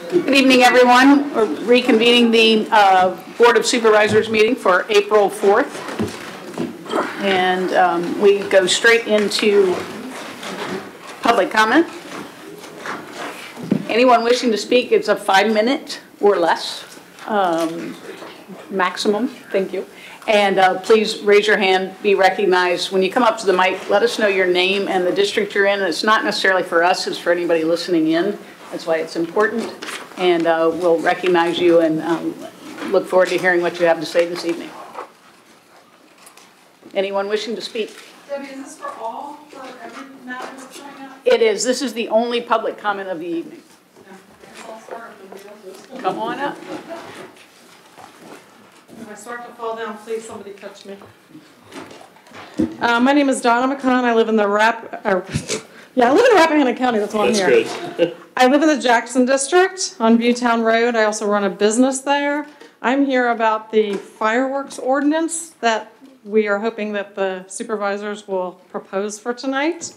Good evening, everyone. We're reconvening the Board of Supervisors meeting for April 4th. And we go straight into public comment. Anyone wishing to speak, it's a 5-minute or less maximum. Thank you. And please raise your hand, be recognized. When you come up to the mic, let us know your name and the district you're in. It's not necessarily for us, it's for anybody listening in. That's why it's important. And we'll recognize you and look forward to hearing what you have to say this evening. Anyone wishing to speak? Debbie, is this for every matter that's coming up? It is. This is the only public comment of the evening. Come on up. If I start to fall down, please somebody catch me. My name is Donna McCon. I live in the Rappahannock County. That's why I'm here. That's good. I live in the Jackson District on Viewtown Road. I also run a business there. I'm here about the fireworks ordinance that we are hoping that the supervisors will propose for tonight.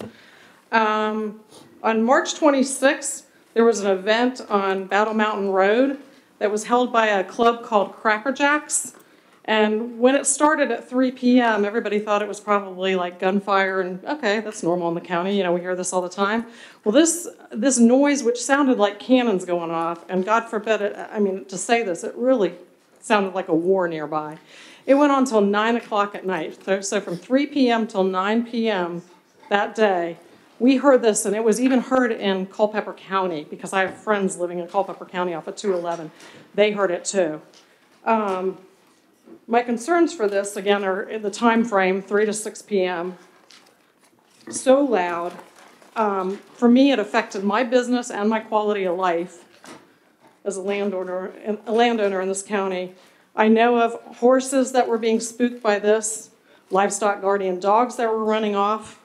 On March 26th, there was an event on Battle Mountain Road that was held by a club called Cracker Jacks. And when it started at 3 p.m., everybody thought it was probably like gunfire, and okay, that's normal in the county. You know, we hear this all the time. Well, this noise, which sounded like cannons going off, and God forbid it, I mean, to say this, it really sounded like a war nearby. It went on till 9 o'clock at night. So from 3 p.m. till 9 p.m. that day, we heard this, and it was even heard in Culpeper County, because I have friends living in Culpeper County off of 211. They heard it too. My concerns for this, again, are in the time frame, 3 to 6 p.m. So loud. For me, it affected my business and my quality of life as a landowner in this county. I know of horses that were being spooked by this, livestock guardian dogs that were running off.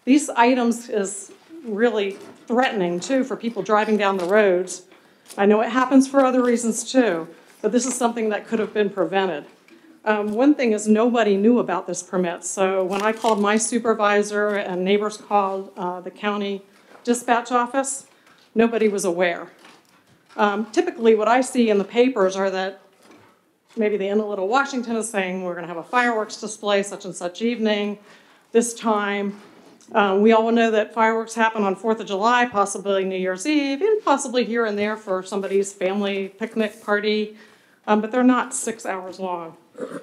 These items is really threatening, too, for people driving down the roads. I know it happens for other reasons, too, but this is something that could have been prevented. One thing is nobody knew about this permit, so when I called my supervisor and neighbors called the county dispatch office, nobody was aware. Typically what I see in the papers are that maybe the Inlet of Washington is saying we're going to have a fireworks display such and such evening, this time. We all know that fireworks happen on 4th of July, possibly New Year's Eve, and possibly here and there for somebody's family picnic party, but they're not 6 hours long.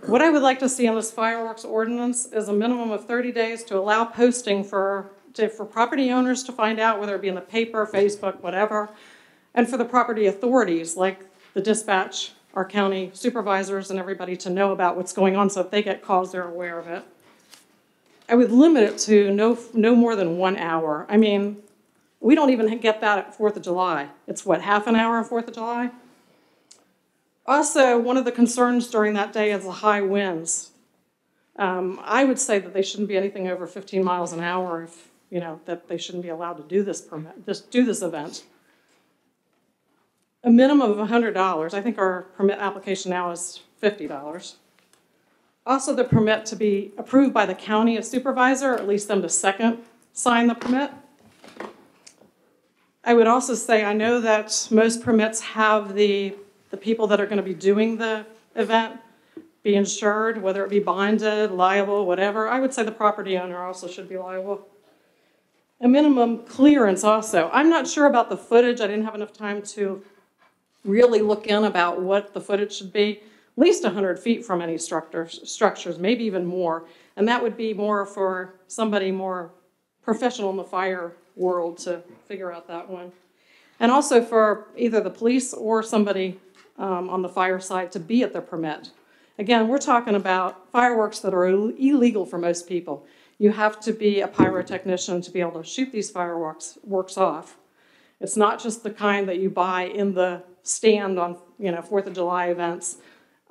What I would like to see in this fireworks ordinance is a minimum of 30 days to allow posting for property owners to find out, whether it be in the paper, Facebook, whatever, and for the property authorities like the dispatch, our county supervisors, and everybody to know about what's going on so if they get calls, they're aware of it. I would limit it to no more than 1 hour. I mean, we don't even get that at 4th of July. It's what, half an hour on 4th of July? Also, one of the concerns during that day is the high winds. I would say that they shouldn't be anything over 15 miles an hour if, you know, that they shouldn't be allowed to do this event. A minimum of $100. I think our permit application now is $50. Also, the permit to be approved by the county supervisor, or at least them to second sign the permit. I would also say I know that most permits have the people that are going to be doing the event be insured, whether it be bonded, liable, whatever. I would say the property owner also should be liable. A minimum clearance also. I'm not sure about the footage. I didn't have enough time to really look in about what the footage should be. At least 100 feet from any structures, maybe even more. And that would be more for somebody more professional in the fire world to figure out that one. And also for either the police or somebody on the fire side to be at their permit. Again, we're talking about fireworks that are illegal for most people. You have to be a pyrotechnician to be able to shoot these fireworks off. It's not just the kind that you buy in the stand on 4th of July events.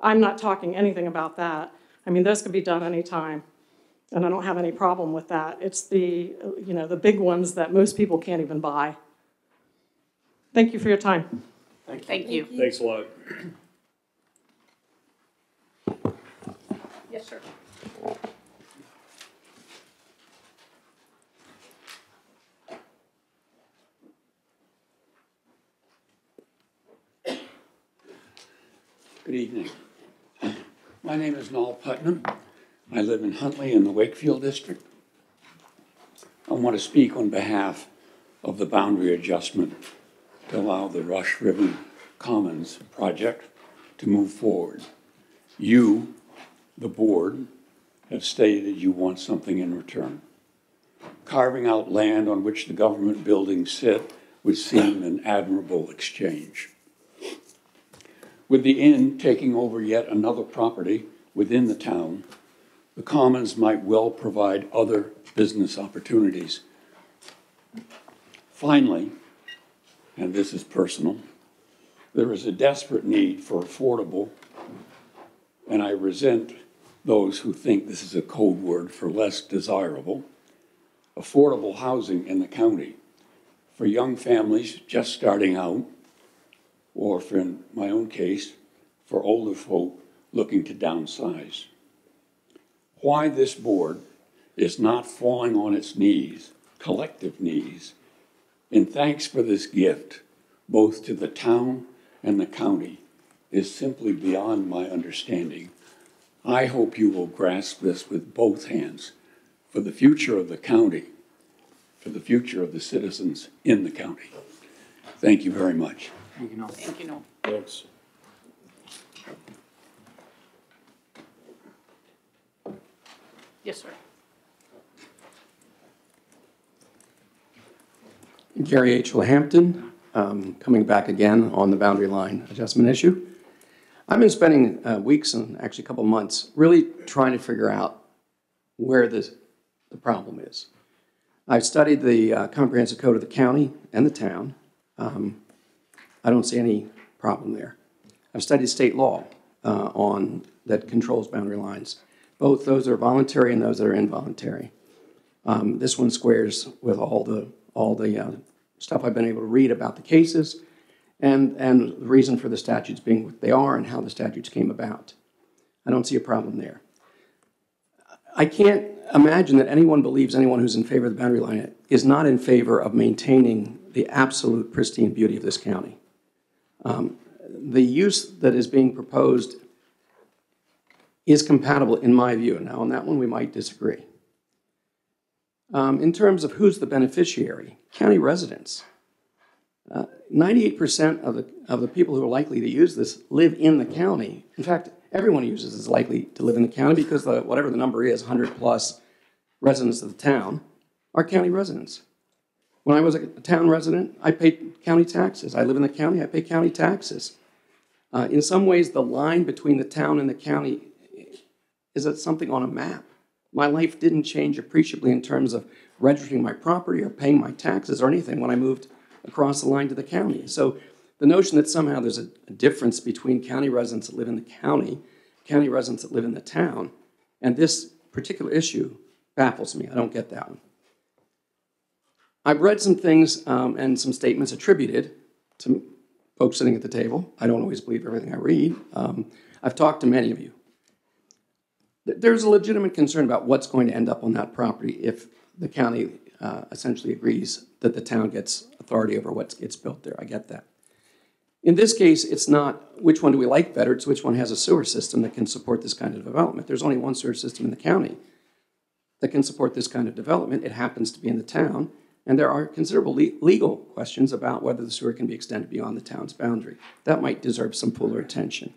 I'm not talking anything about that. I mean, those could be done anytime, and I don't have any problem with that. It's the big ones that most people can't even buy. Thank you for your time. Thank you. Thanks a lot. Yes, sir. Good evening. My name is Noel Putnam. I live in Huntley in the Wakefield district. I want to speak on behalf of the boundary adjustment to allow the Rush River Commons project to move forward. You, the board, have stated you want something in return. Carving out land on which the government buildings sit would seem an admirable exchange. With the inn taking over yet another property within the town, the commons might well provide other business opportunities. Finally, and this is personal, there is a desperate need for affordable, and I resent those who think this is a code word for less desirable, affordable housing in the county for young families just starting out, or for, in my own case, for older folk looking to downsize. Why this board is not falling on its knees, collective knees, in thanks for this gift, both to the town and the county, is simply beyond my understanding. I hope you will grasp this with both hands for the future of the county, for the future of the citizens in the county. Thank you very much. Thank you, Noel. Thank you, Noel. Thanks. Yes, sir. Gary H. Lahampton, coming back again on the boundary line adjustment issue. I've been spending weeks and actually a couple months really trying to figure out where the problem is. I've studied the comprehensive code of the county and the town. I don't see any problem there. I've studied state law that controls boundary lines, both those that are voluntary and those that are involuntary. This one squares with all the stuff I've been able to read about the cases and the reason for the statutes being what they are and how the statutes came about. I don't see a problem there. I can't imagine that anyone believes anyone who's in favor of the boundary line is not in favor of maintaining the absolute pristine beauty of this county. The use that is being proposed is compatible in my view. Now, on that one, we might disagree. In terms of who's the beneficiary, county residents. 98% of the people who are likely to use this live in the county. In fact, everyone who uses is likely to live in the county because whatever the number is, 100 plus residents of the town are county residents. When I was a town resident, I paid county taxes. I live in the county, I pay county taxes. In some ways, the line between the town and the county is something on a map. My life didn't change appreciably in terms of registering my property or paying my taxes or anything when I moved across the line to the county. So the notion that somehow there's a difference between county residents that live in the county residents that live in the town, and this particular issue baffles me. I don't get that one. I've read some things and some statements attributed to folks sitting at the table. I don't always believe everything I read. I've talked to many of you. There's a legitimate concern about what's going to end up on that property if the county essentially agrees that the town gets authority over what gets built there. I get that. In this case, it's not which one do we like better, it's which one has a sewer system that can support this kind of development. There's only one sewer system in the county that can support this kind of development. It happens to be in the town, and there are considerable legal questions about whether the sewer can be extended beyond the town's boundary. That might deserve some fuller attention.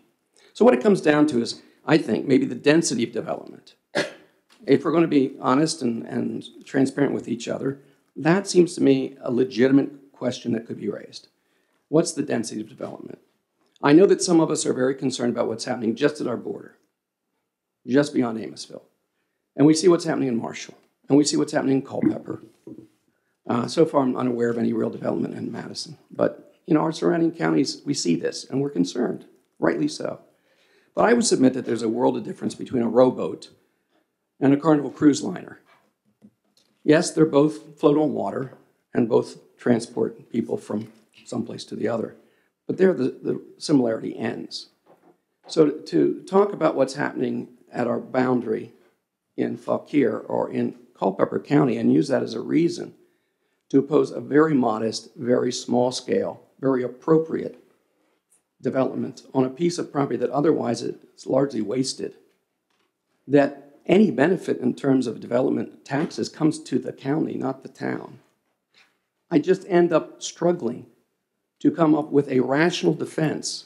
So what it comes down to is, I think, maybe the density of development. If we're going to be honest and transparent with each other, that seems to me a legitimate question that could be raised. What's the density of development? I know that some of us are very concerned about what's happening just at our border, just beyond Amosville. And we see what's happening in Marshall, and we see what's happening in Culpeper. So far, I'm unaware of any real development in Madison. But, our surrounding counties, we see this, and we're concerned, rightly so. But I would submit that there's a world of difference between a rowboat and a Carnival cruise liner. Yes, they're both float on water and both transport people from someplace to the other. But there the similarity ends. So to talk about what's happening at our boundary in Fauquier or in Culpeper County and use that as a reason to oppose a very modest, very small scale, very appropriate development on a piece of property that otherwise is largely wasted, that any benefit in terms of development taxes comes to the county, not the town, I just end up struggling to come up with a rational defense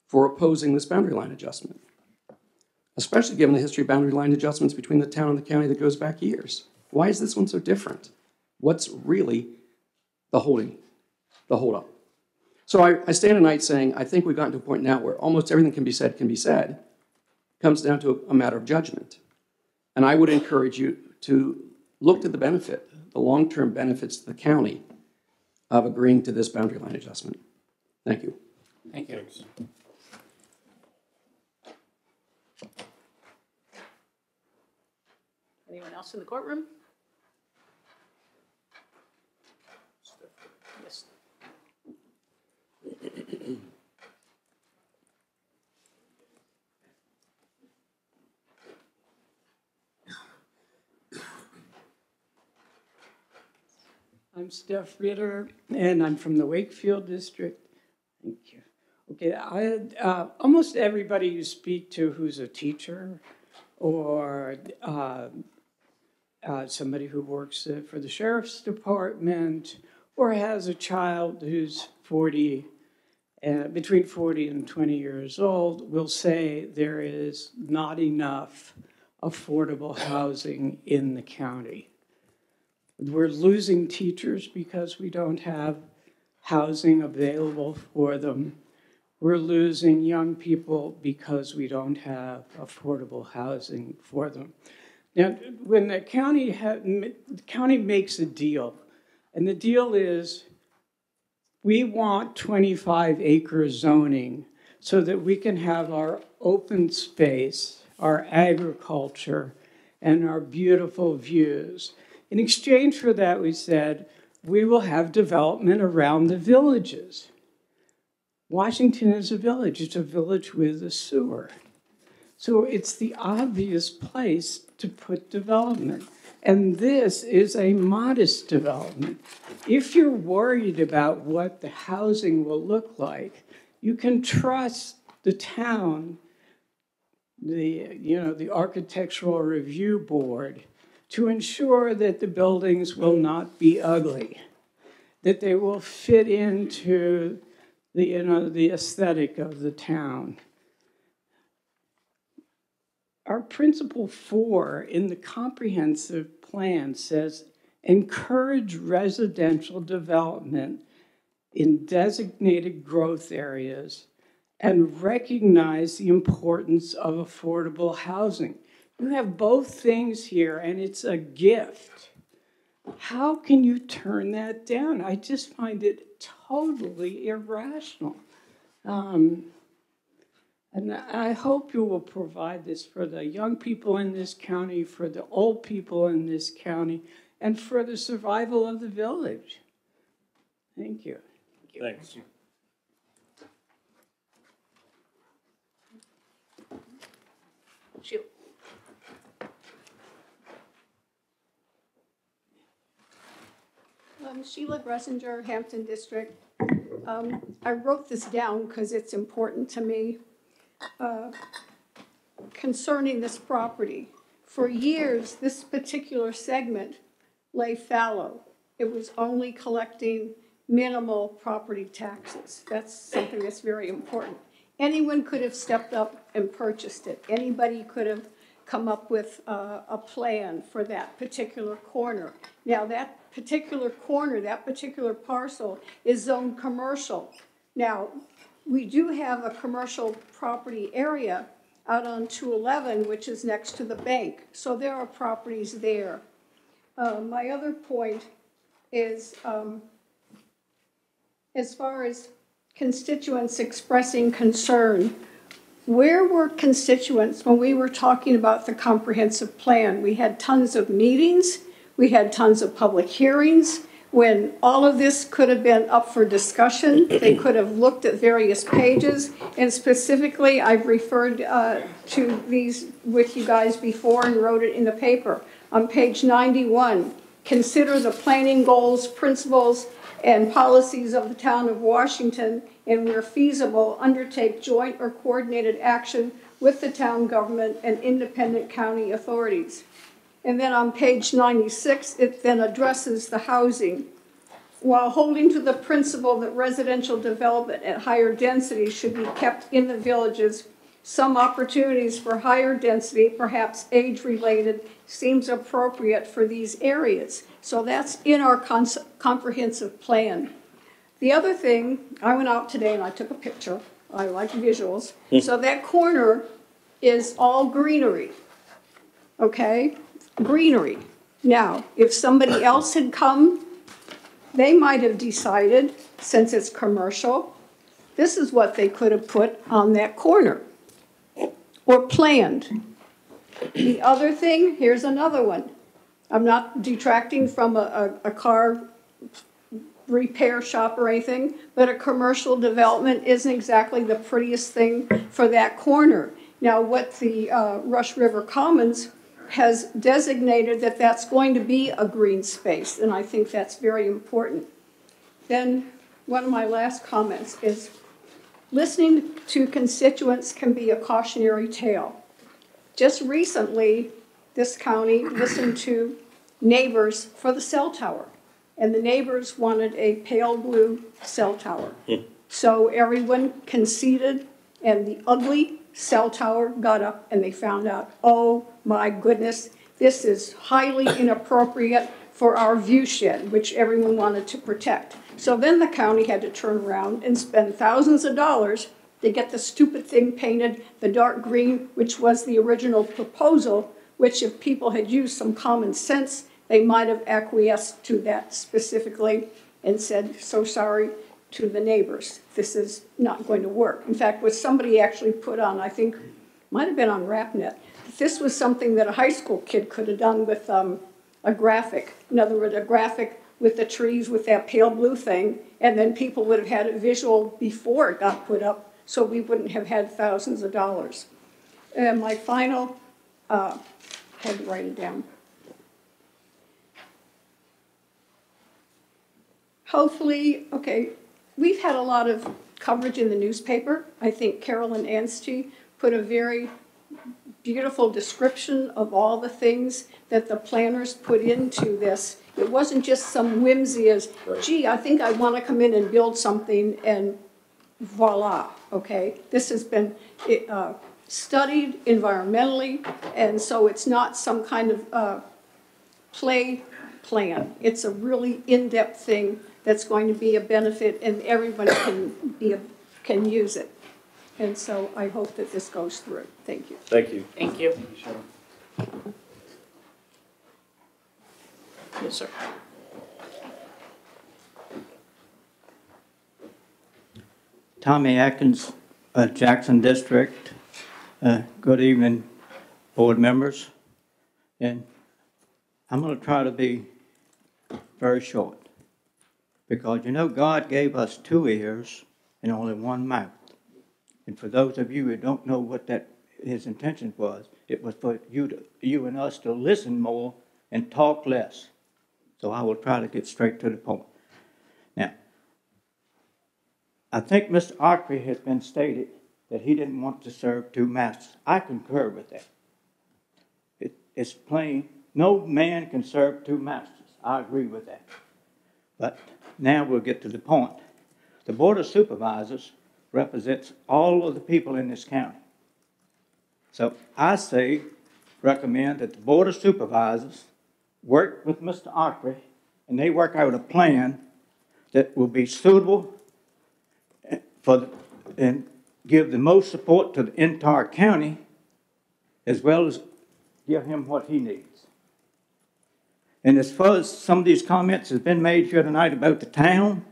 for opposing this boundary line adjustment, especially given the history of boundary line adjustments between the town and the county that goes back years. Why is this one so different? What's really the hold-up? So I stand tonight saying I think we've gotten to a point now where almost everything can be said. It comes down to a matter of judgment. And I would encourage you to look at the benefit, the long-term benefits to the county of agreeing to this boundary line adjustment. Thank you. Thank you. Thanks. Anyone else in the courtroom? Yes. I'm Steph Ritter, and I'm from the Wakefield district. Thank you. Okay, almost everybody you speak to who's a teacher or somebody who works for the sheriff's department or has a child who's between 40 and 20 years old will say there is not enough affordable housing in the county. We're losing teachers because we don't have housing available for them. We're losing young people because we don't have affordable housing for them. Now, when the county makes a deal, and the deal is we want 25-acre zoning so that we can have our open space, our agriculture, and our beautiful views. In exchange for that, we said, we will have development around the villages. Washington is a village. It's a village with a sewer. So it's the obvious place to put development. And this is a modest development. If you're worried about what the housing will look like, you can trust the town, the Architectural Review Board, to ensure that the buildings will not be ugly, that they will fit into the aesthetic of the town. Our principle 4 in the comprehensive plan says, encourage residential development in designated growth areas and recognize the importance of affordable housing. You have both things here, and it's a gift. How can you turn that down? I just find it totally irrational. And I hope you will provide this for the young people in this county, for the old people in this county, and for the survival of the village. Thank you. Thanks. Sheila. Sheila Gressinger, Hampton District. I wrote this down because it's important to me. Concerning this property, for years, this particular segment lay fallow. It was only collecting minimal property taxes. That's something that's very important. Anyone could have stepped up and purchased it. Anybody could have come up with a plan for that particular corner. Now that particular corner, that particular parcel is zoned commercial. Now, we do have a commercial property area out on 211, which is next to the bank. So there are properties there. My other point is, as far as constituents expressing concern, where were constituents when we were talking about the comprehensive plan? We had tons of meetings, we had tons of public hearings, when all of this could have been up for discussion. They could have looked at various pages, and specifically I've referred to these with you guys before and wrote it in the paper. On page 91, consider the planning goals, principles, and policies of the town of Washington, and where feasible, undertake joint or coordinated action with the town government and independent county authorities. And then on page 96, it then addresses the housing. While holding to the principle that residential development at higher density should be kept in the villages, some opportunities for higher density, perhaps age-related, seems appropriate for these areas. So that's in our comprehensive plan. The other thing, I went out today and I took a picture. I like visuals. So that corner is all greenery, okay? Greenery. Now, if somebody else had come, they might have decided, since it's commercial, this is what they could have put on that corner or planned. The other thing, here's another one. I'm not detracting from a car repair shop or anything, but a commercial development isn't exactly the prettiest thing for that corner. Now, what the Rush River Commons has designated that that's going to be a green space, and I think that's very important. Then one of my last comments is listening to constituents can be a cautionary tale. Just recently, this county listened to neighbors for the cell tower, and the neighbors wanted a pale blue cell tower. So everyone conceded, and the ugly cell tower got up, and they found out, oh my goodness, this is highly inappropriate for our view shed, which everyone wanted to protect. So then the county had to turn around and spend thousands of dollars to get the stupid thing painted the dark green, which was the original proposal, which if people had used some common sense, they might have acquiesced to that specifically and said, so sorry to the neighbors. This is not going to work. In fact, what somebody actually put on, I think, might have been on RapNet, this was something that a high school kid could have done with a graphic. In other words, a graphic with the trees with that pale blue thing, and then people would have had it visual before it got put up, so we wouldn't have had thousands of dollars. And my final, had to write it down. Hopefully, okay, we've had a lot of coverage in the newspaper. I think Carolyn Anstey put a very beautiful description of all the things that the planners put into this. It wasn't just some whimsy as, gee, I think I want to come in and build something and voila, okay? This has been studied environmentally, and so it's not some kind of play plan. It's a really in-depth thing that's going to be a benefit, and everyone can use it. And so I hope that this goes through. Thank you. Thank you. Thank you. Yes, sir. Tommy Atkins, Jackson District. Good evening, board members. And I'm going to try to be very short because, you know, God gave us 2 ears and only 1 mouth. And for those of you who don't know what his intention was, it was for you and us to listen more and talk less. So I will try to get straight to the point. Now, I think Mr. Arkwright has been stated that he didn't want to serve 2 masters. I concur with that. It's plain. No man can serve 2 masters. I agree with that. But now we'll get to the point. The Board of Supervisors represents all of the people in this county. So I recommend that the Board of Supervisors work with Mr. Arkwright and they work out a plan that will be suitable and give the most support to the entire county as well as give him what he needs. And as far as some of these comments have been made here tonight about the town,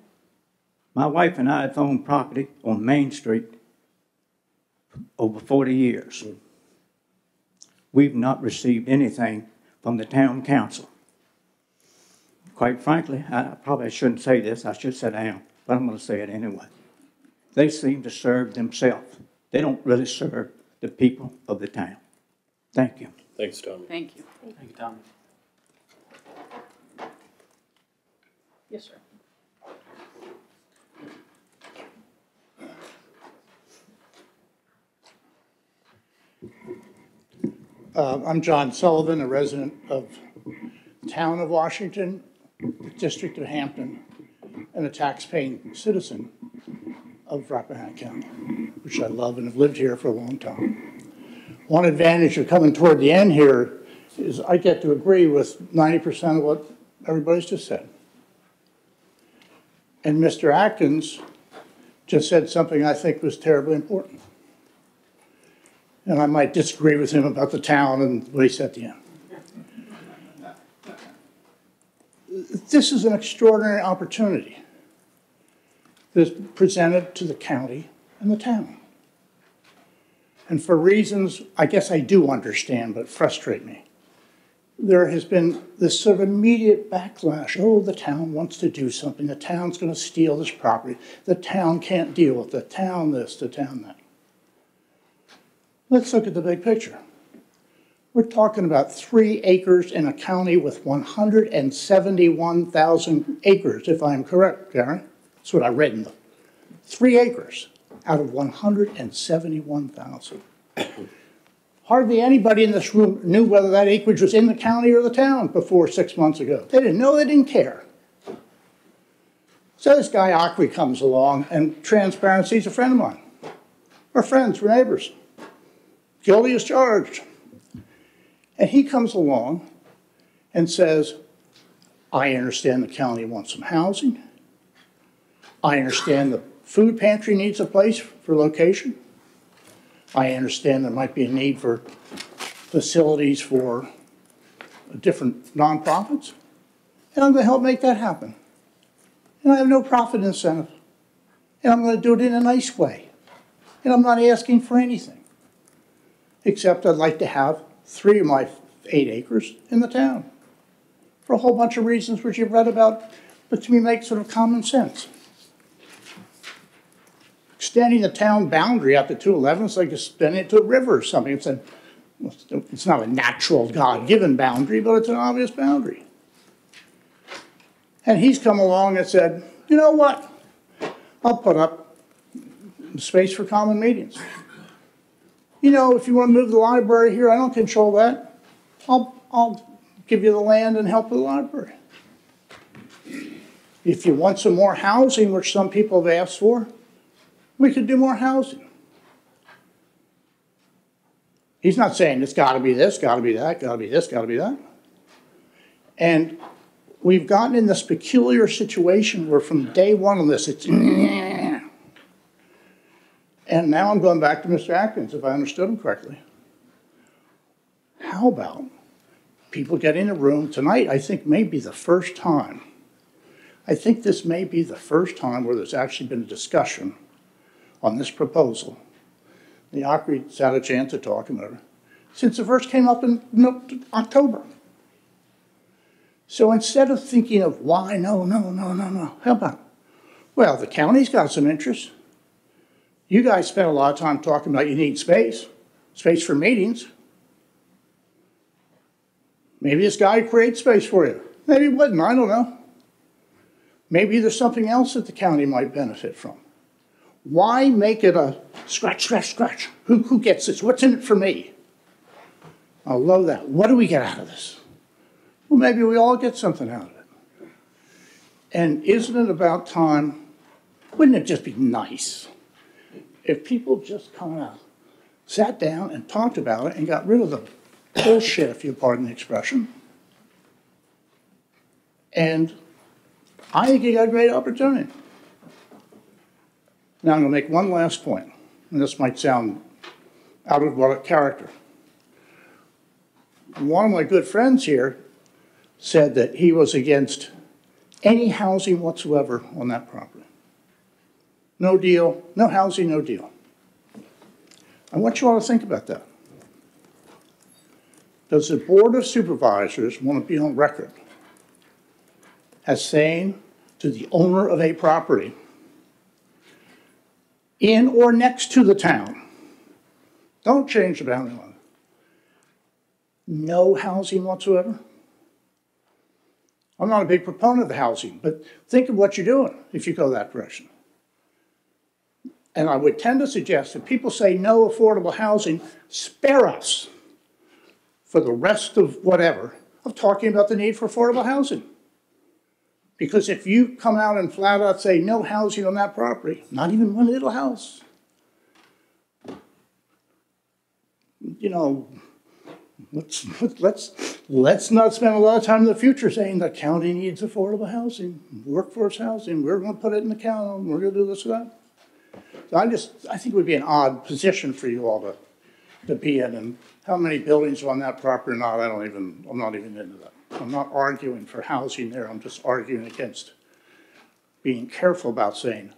my wife and I have owned property on Main Street for over 40 years. We've not received anything from the town council. Quite frankly, I probably shouldn't say this. I should sit down, but I'm going to say it anyway. They seem to serve themselves. They don't really serve the people of the town. Thank you. Thanks, Tommy. Thank you. Thank you, Tommy. Yes, sir. I'm John Sullivan, a resident of the town of Washington, the district of Hampton, and a tax-paying citizen of Rappahannock County, which I love and have lived here for a long time. One advantage of coming toward the end here is I get to agree with 90% of what everybody's just said. And Mr. Atkins just said something I think was terribly important. And I might disagree with him about the town and what he said at the end. This is an extraordinary opportunity that's presented to the county and the town. And for reasons I guess I do understand but frustrate me, there has been this sort of immediate backlash. Oh, the town wants to do something. The town's going to steal this property. The town can't deal with it. The town this, the town that. Let's look at the big picture. We're talking about 3 acres in a county with 171,000 acres, if I'm correct, Gary. That's what I read in the 3 acres out of 171,000. Hardly anybody in this room knew whether that acreage was in the county or the town before 6 months ago. They didn't know, they didn't care. So this guy Ockley comes along, and transparency is a friend of mine. We're friends, we're neighbors. Guilty as charged. And he comes along and says, I understand the county wants some housing. I understand the food pantry needs a place for location. I understand there might be a need for facilities for different nonprofits. And I'm going to help make that happen. And I have no profit incentive. And I'm going to do it in a nice way. And I'm not asking for anything. Except I'd like to have 3 of my 8 acres in the town. For a whole bunch of reasons which you've read about, but to me make sort of common sense. Extending the town boundary out to 211 is like extending it to a river or something. It's not a natural God-given boundary, but it's an obvious boundary. And he's come along and said, you know what? I'll put up space for common meetings. You know, if you want to move the library here, I don't control that. I'll give you the land and help with the library. If you want some more housing, which some people have asked for, we could do more housing. He's not saying it's got to be this, got to be that, got to be this, got to be that. And we've gotten in this peculiar situation where from day one of this, it's and now I'm going back to Mr. Atkins, if I understood him correctly. How about people get in a room tonight? I think may be the first time. I think this may be the first time where there's actually been a discussion on this proposal. The Ockley's had a chance to talk about it since it first came up in October. So instead of thinking of why, no, how about, well, the county's got some interest. You guys spent a lot of time talking about you need space for meetings. Maybe this guy creates space for you. Maybe he wouldn't, I don't know. Maybe there's something else that the county might benefit from. Why make it a scratch, scratch, scratch? Who gets this? What's in it for me? I love that. What do we get out of this? Well, maybe we all get something out of it. And isn't it about time, wouldn't it just be nice if people just kind of sat down and talked about it and got rid of the bullshit, if you pardon the expression? And I think you got a great opportunity. Now I'm going to make one last point, and this might sound out of character. One of my good friends here said that he was against any housing whatsoever on that property. No deal, no housing, no deal. I want you all to think about that. Does the Board of Supervisors want to be on record as saying to the owner of a property in or next to the town, don't change the boundary line, no housing whatsoever? I'm not a big proponent of the housing, but think of what you're doing if you go that direction. And I would tend to suggest that people say no affordable housing, spare us. for the rest of whatever, of talking about the need for affordable housing. Because if you come out and flat out say no housing on that property, not even one little house, you know, let's not spend a lot of time in the future saying the county needs affordable housing, workforce housing, we're gonna put it in the county, we're gonna do this or that. So I think it would be an odd position for you all to be in, and how many buildings are on that property or not, I'm not even into that. I'm not arguing for housing there, I'm just arguing against being careful about saying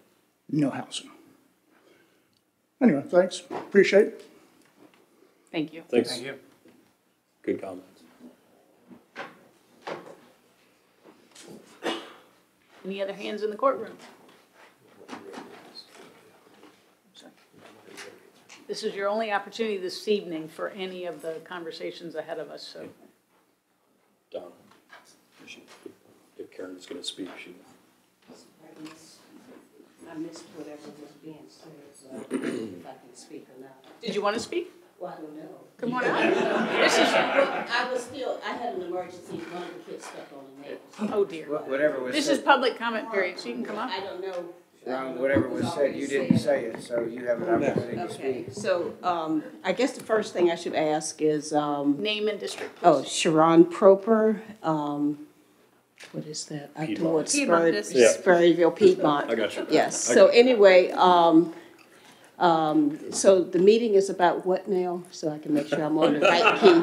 no housing. Anyway, thanks, appreciate it. Thank you. Thanks. Thank you. Good comments. Any other hands in the courtroom? This is your only opportunity this evening for any of the conversations ahead of us, so. Donna, if Karen's going to speak, she. I missed whatever was being said, so I don't know if I can speak or not. Did you want to speak? Well, I don't know. Come on out. This is. Well, I had an emergency, one of the kids stepped on a nail. Oh dear. Whatever was This said, is public comment period, so you can come up. I don't know. whatever was said, you didn't say it, so you have an opportunity to Okay, speak. so, I guess the first thing I should ask is, Name and district, please. oh, Sharon Proper, what is that? Up Piedmont. towards Piedmont district. Spurrierville, Piedmont. I got you. Yes, so anyway, so the meeting is about what now? So I can make sure I'm on the right key.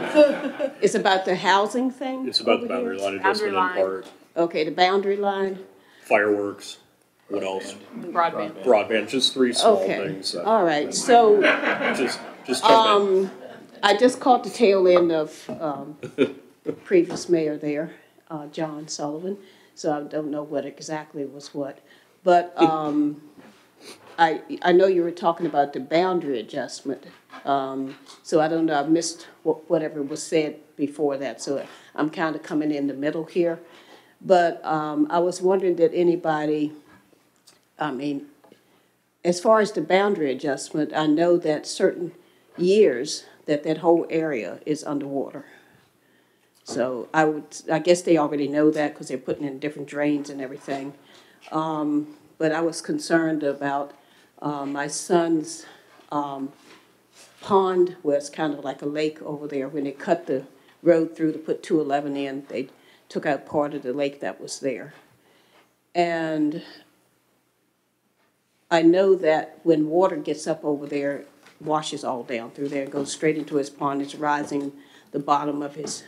It's about the housing thing? It's about the over boundary here? line adjustment in Boundary part, Okay, the boundary line? fireworks, what else? Broadband. Broadband, just three small Okay, things. all right, so, Just jump in. I just caught the tail end of, previous mayor there, John Sullivan, so I don't know what exactly was what. But, I know you were talking about the boundary adjustment, so I don't know, I missed whatever was said before that, so I'm kind of coming in the middle here. But I was wondering, did anybody, I mean, as far as the boundary adjustment, I know that certain years that whole area is underwater. So I guess they already know that because they're putting in different drains and everything. But I was concerned about my son's pond, where it's kind of like a lake over there. When they cut the road through to put 211 in, they took out part of the lake that was there. And I know that when water gets up over there, it washes all down through there, goes straight into his pond. It's rising the bottom of his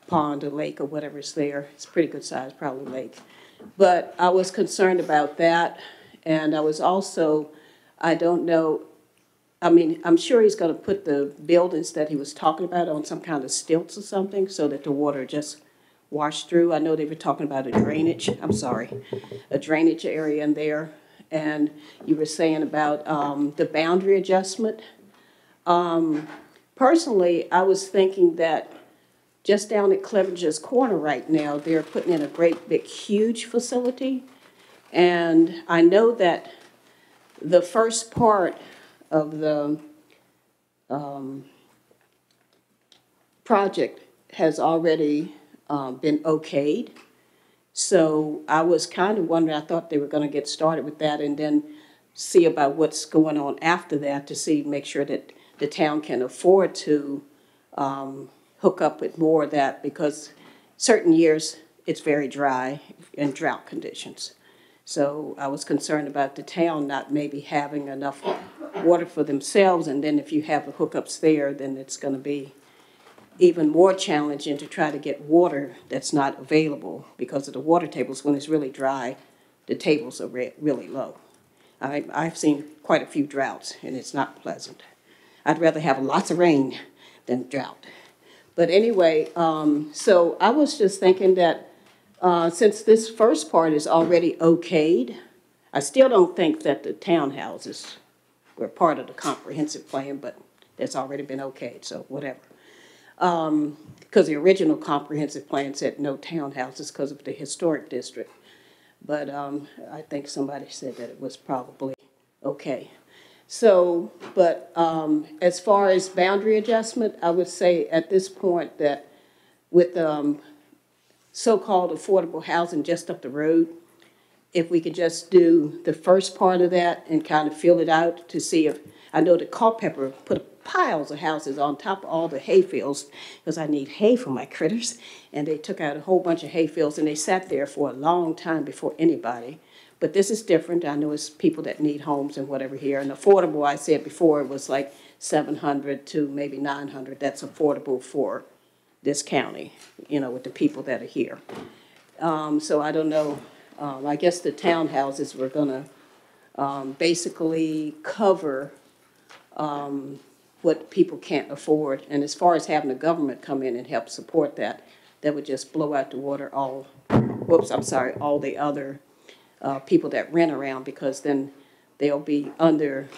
pond or lake or whatever is there. It's a pretty good size, probably lake. But I was concerned about that, and I was also, I don't know, I mean, I'm sure he's going to put the buildings that he was talking about on some kind of stilts or something so that the water just washed through. I know they were talking about a drainage area in there. And you were saying about the boundary adjustment. Personally, I was thinking that just down at Clevenger's Corner right now, they're putting in a great big huge facility. And I know that the first part of the project has already been okayed. So I was kind of wondering, I thought they were going to get started with that and then see about what's going on after that to make sure that the town can afford to hook up with more of that, because certain years it's very dry in drought conditions. So I was concerned about the town not maybe having enough water for themselves, and then if you have the hookups there, then it's going to be even more challenging to try to get water that's not available because of the water tables. When it's really dry, the tables are really low. I've seen quite a few droughts, and it's not pleasant. I'd rather have lots of rain than drought. But anyway, so I was just thinking that since this first part is already okayed, I still don't think that the townhouses were part of the comprehensive plan, but that's already been okayed, so whatever. Because the original comprehensive plan said no townhouses because of the historic district. But I think somebody said that it was probably okay. So, but as far as boundary adjustment, I would say at this point that with so-called affordable housing just up the road, if we could just do the first part of that and kind of fill it out to see if, I know that Culpeper put piles of houses on top of all the hay fields because I need hay for my critters, and they took out a whole bunch of hay fields and they sat there for a long time before anybody. But this is different. I know it's people that need homes and whatever here, and affordable, I said before, it was like 700 to maybe 900. That's affordable for this county, you know, with the people that are here. So I don't know. I guess the townhouses were going to basically cover what people can't afford. And as far as having the government come in and help support that, that would just blow out the water all the other people that rent around, because then they'll be under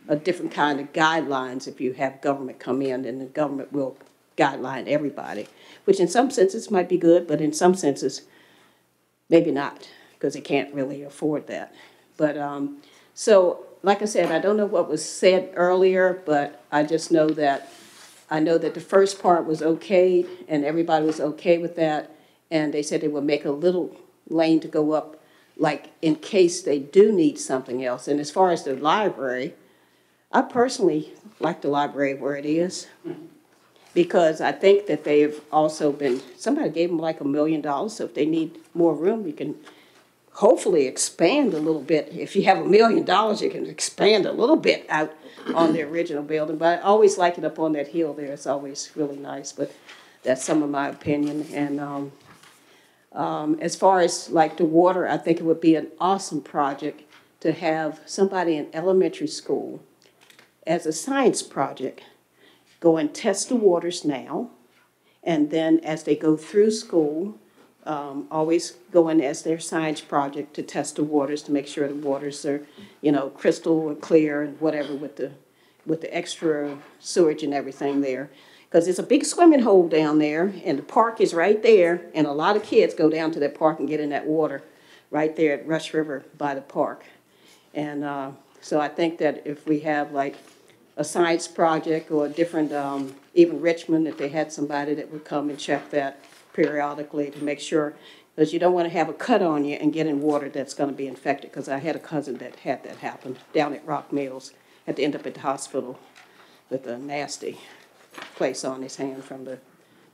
a different kind of guidelines if you have government come in, and the government will guideline everybody, which in some senses might be good, but in some senses maybe not, because they can't really afford that. But so, like I said, I don't know what was said earlier, but I just know that the first part was okay, and everybody was okay with that, and they said they would make a little lane to go up, like in case they do need something else. And as far as the library, I personally like the library where it is, because I think that they've also been, somebody gave them like $1 million, so if they need more room, you can hopefully expand a little bit. If you have $1 million, you can expand a little bit out on the original building. But I always like it up on that hill there. It's always really nice, but that's some of my opinion. And as far as like the water, I think it would be an awesome project to have somebody in elementary school as a science project go and test the waters now, and then as they go through school, always go in as their science project to test the waters to make sure the waters are, you know, crystal or clear and whatever with the extra sewage and everything there. Because there's a big swimming hole down there, and the park is right there, and a lot of kids go down to that park and get in that water right there at Rush River by the park. And so I think that if we have like a science project or a different, even Richmond, if they had somebody that would come and check that periodically to make sure, because you don't want to have a cut on you and get in water that's going to be infected, because I had a cousin that had that happen down at Rock Mills, had to end up at the hospital with a nasty place on his hand from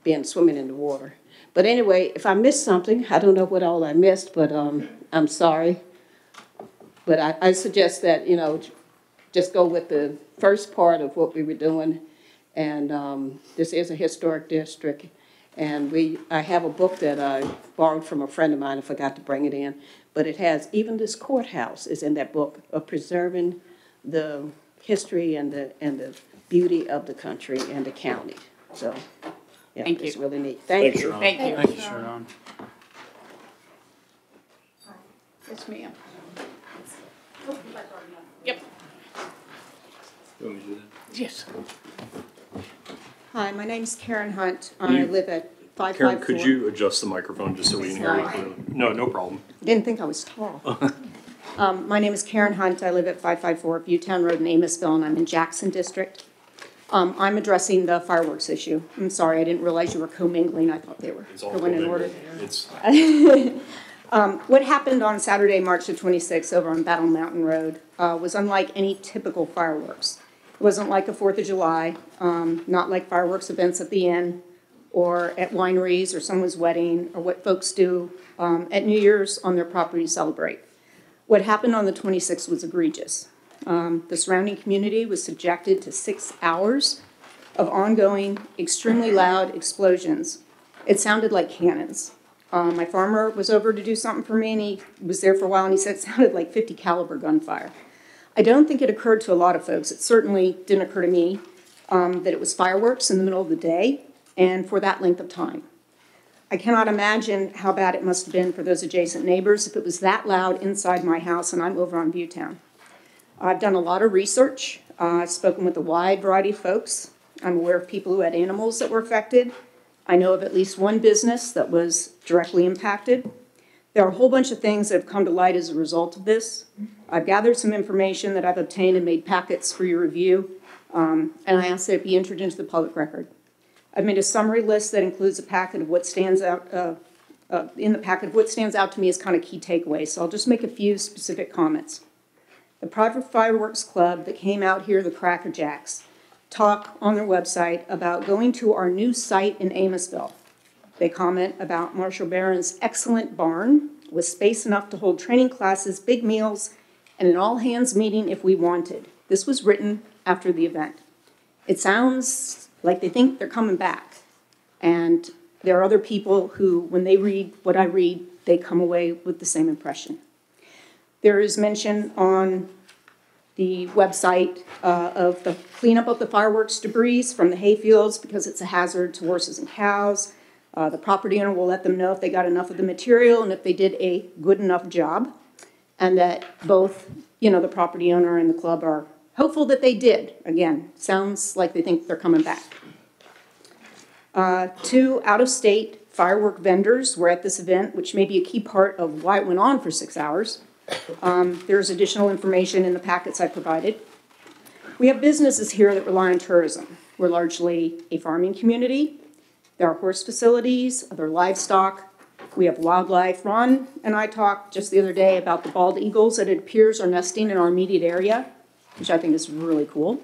being swimming in the water. But anyway, if I missed something, I don't know what all I missed, but I'm sorry. But I suggest that, you know, just go with the first part of what we were doing. And this is a historic district. And I have a book that I borrowed from a friend of mine. I forgot to bring it in. But it has, even this courthouse is in that book, of preserving the history and the beauty of the country and the county. So, yeah, Thank you. It's really neat. Thank you. Thank you. Thank you, Sharon. Yes, ma'am. Yep. You want me to do that? Yes. Hi, my name's Karen Hunt. I live at 554. Karen, could you adjust the microphone just so we can hear you Sorry. clearly? No, no problem. Didn't think I was tall. My name is Karen Hunt. I live at 554 Butown Road in Amosville, and I'm in Jackson District. I'm addressing the fireworks issue. I'm sorry, I didn't realize you were commingling. I thought they were It's all going in cool. order. It's What happened on Saturday, March the 26th over on Battle Mountain Road was unlike any typical fireworks. It wasn't like a 4th of July, not like fireworks events at the inn or at wineries or someone's wedding or what folks do at New Year's on their property to celebrate. What happened on the 26th was egregious. The surrounding community was subjected to 6 hours of ongoing, extremely loud explosions. It sounded like cannons. My farmer was over to do something for me, and he was there for a while, and he said it sounded like 50 caliber gunfire. I don't think it occurred to a lot of folks. It certainly didn't occur to me that it was fireworks in the middle of the day and for that length of time. I cannot imagine how bad it must have been for those adjacent neighbors if it was that loud inside my house, and I'm over on Butown. I've done a lot of research. I've spoken with a wide variety of folks. I'm aware of people who had animals that were affected. I know of at least one business that was directly impacted. There are a whole bunch of things that have come to light as a result of this. I've gathered some information that I've obtained and made packets for your review, and I ask that it be entered into the public record. I've made a summary list that includes a packet of what stands out, in the packet of what stands out to me as kind of key takeaways, so I'll just make a few specific comments. The Private Fireworks Club that came out here, the Cracker Jacks, talk on their website about going to our new site in Amosville. They comment about Marshall Barron's excellent barn with space enough to hold training classes, big meals, and an all-hands meeting if we wanted. This was written after the event. It sounds like they think they're coming back. And there are other people who, when they read what I read, they come away with the same impression. There is mention on the website of the cleanup of the fireworks debris from the hayfields because it's a hazard to horses and cows. The property owner will let them know if they got enough of the material and if they did a good enough job. And that both, the property owner and the club are hopeful that they did. Again, sounds like they think they're coming back. 2 out-of-state firework vendors were at this event, which may be a key part of why it went on for 6 hours. There's additional information in the packets I provided. We have businesses here that rely on tourism. We're largely a farming community. There are horse facilities, other livestock. We have wildlife. Ron and I talked just the other day about the bald eagles that it appears are nesting in our immediate area, which I think is really cool.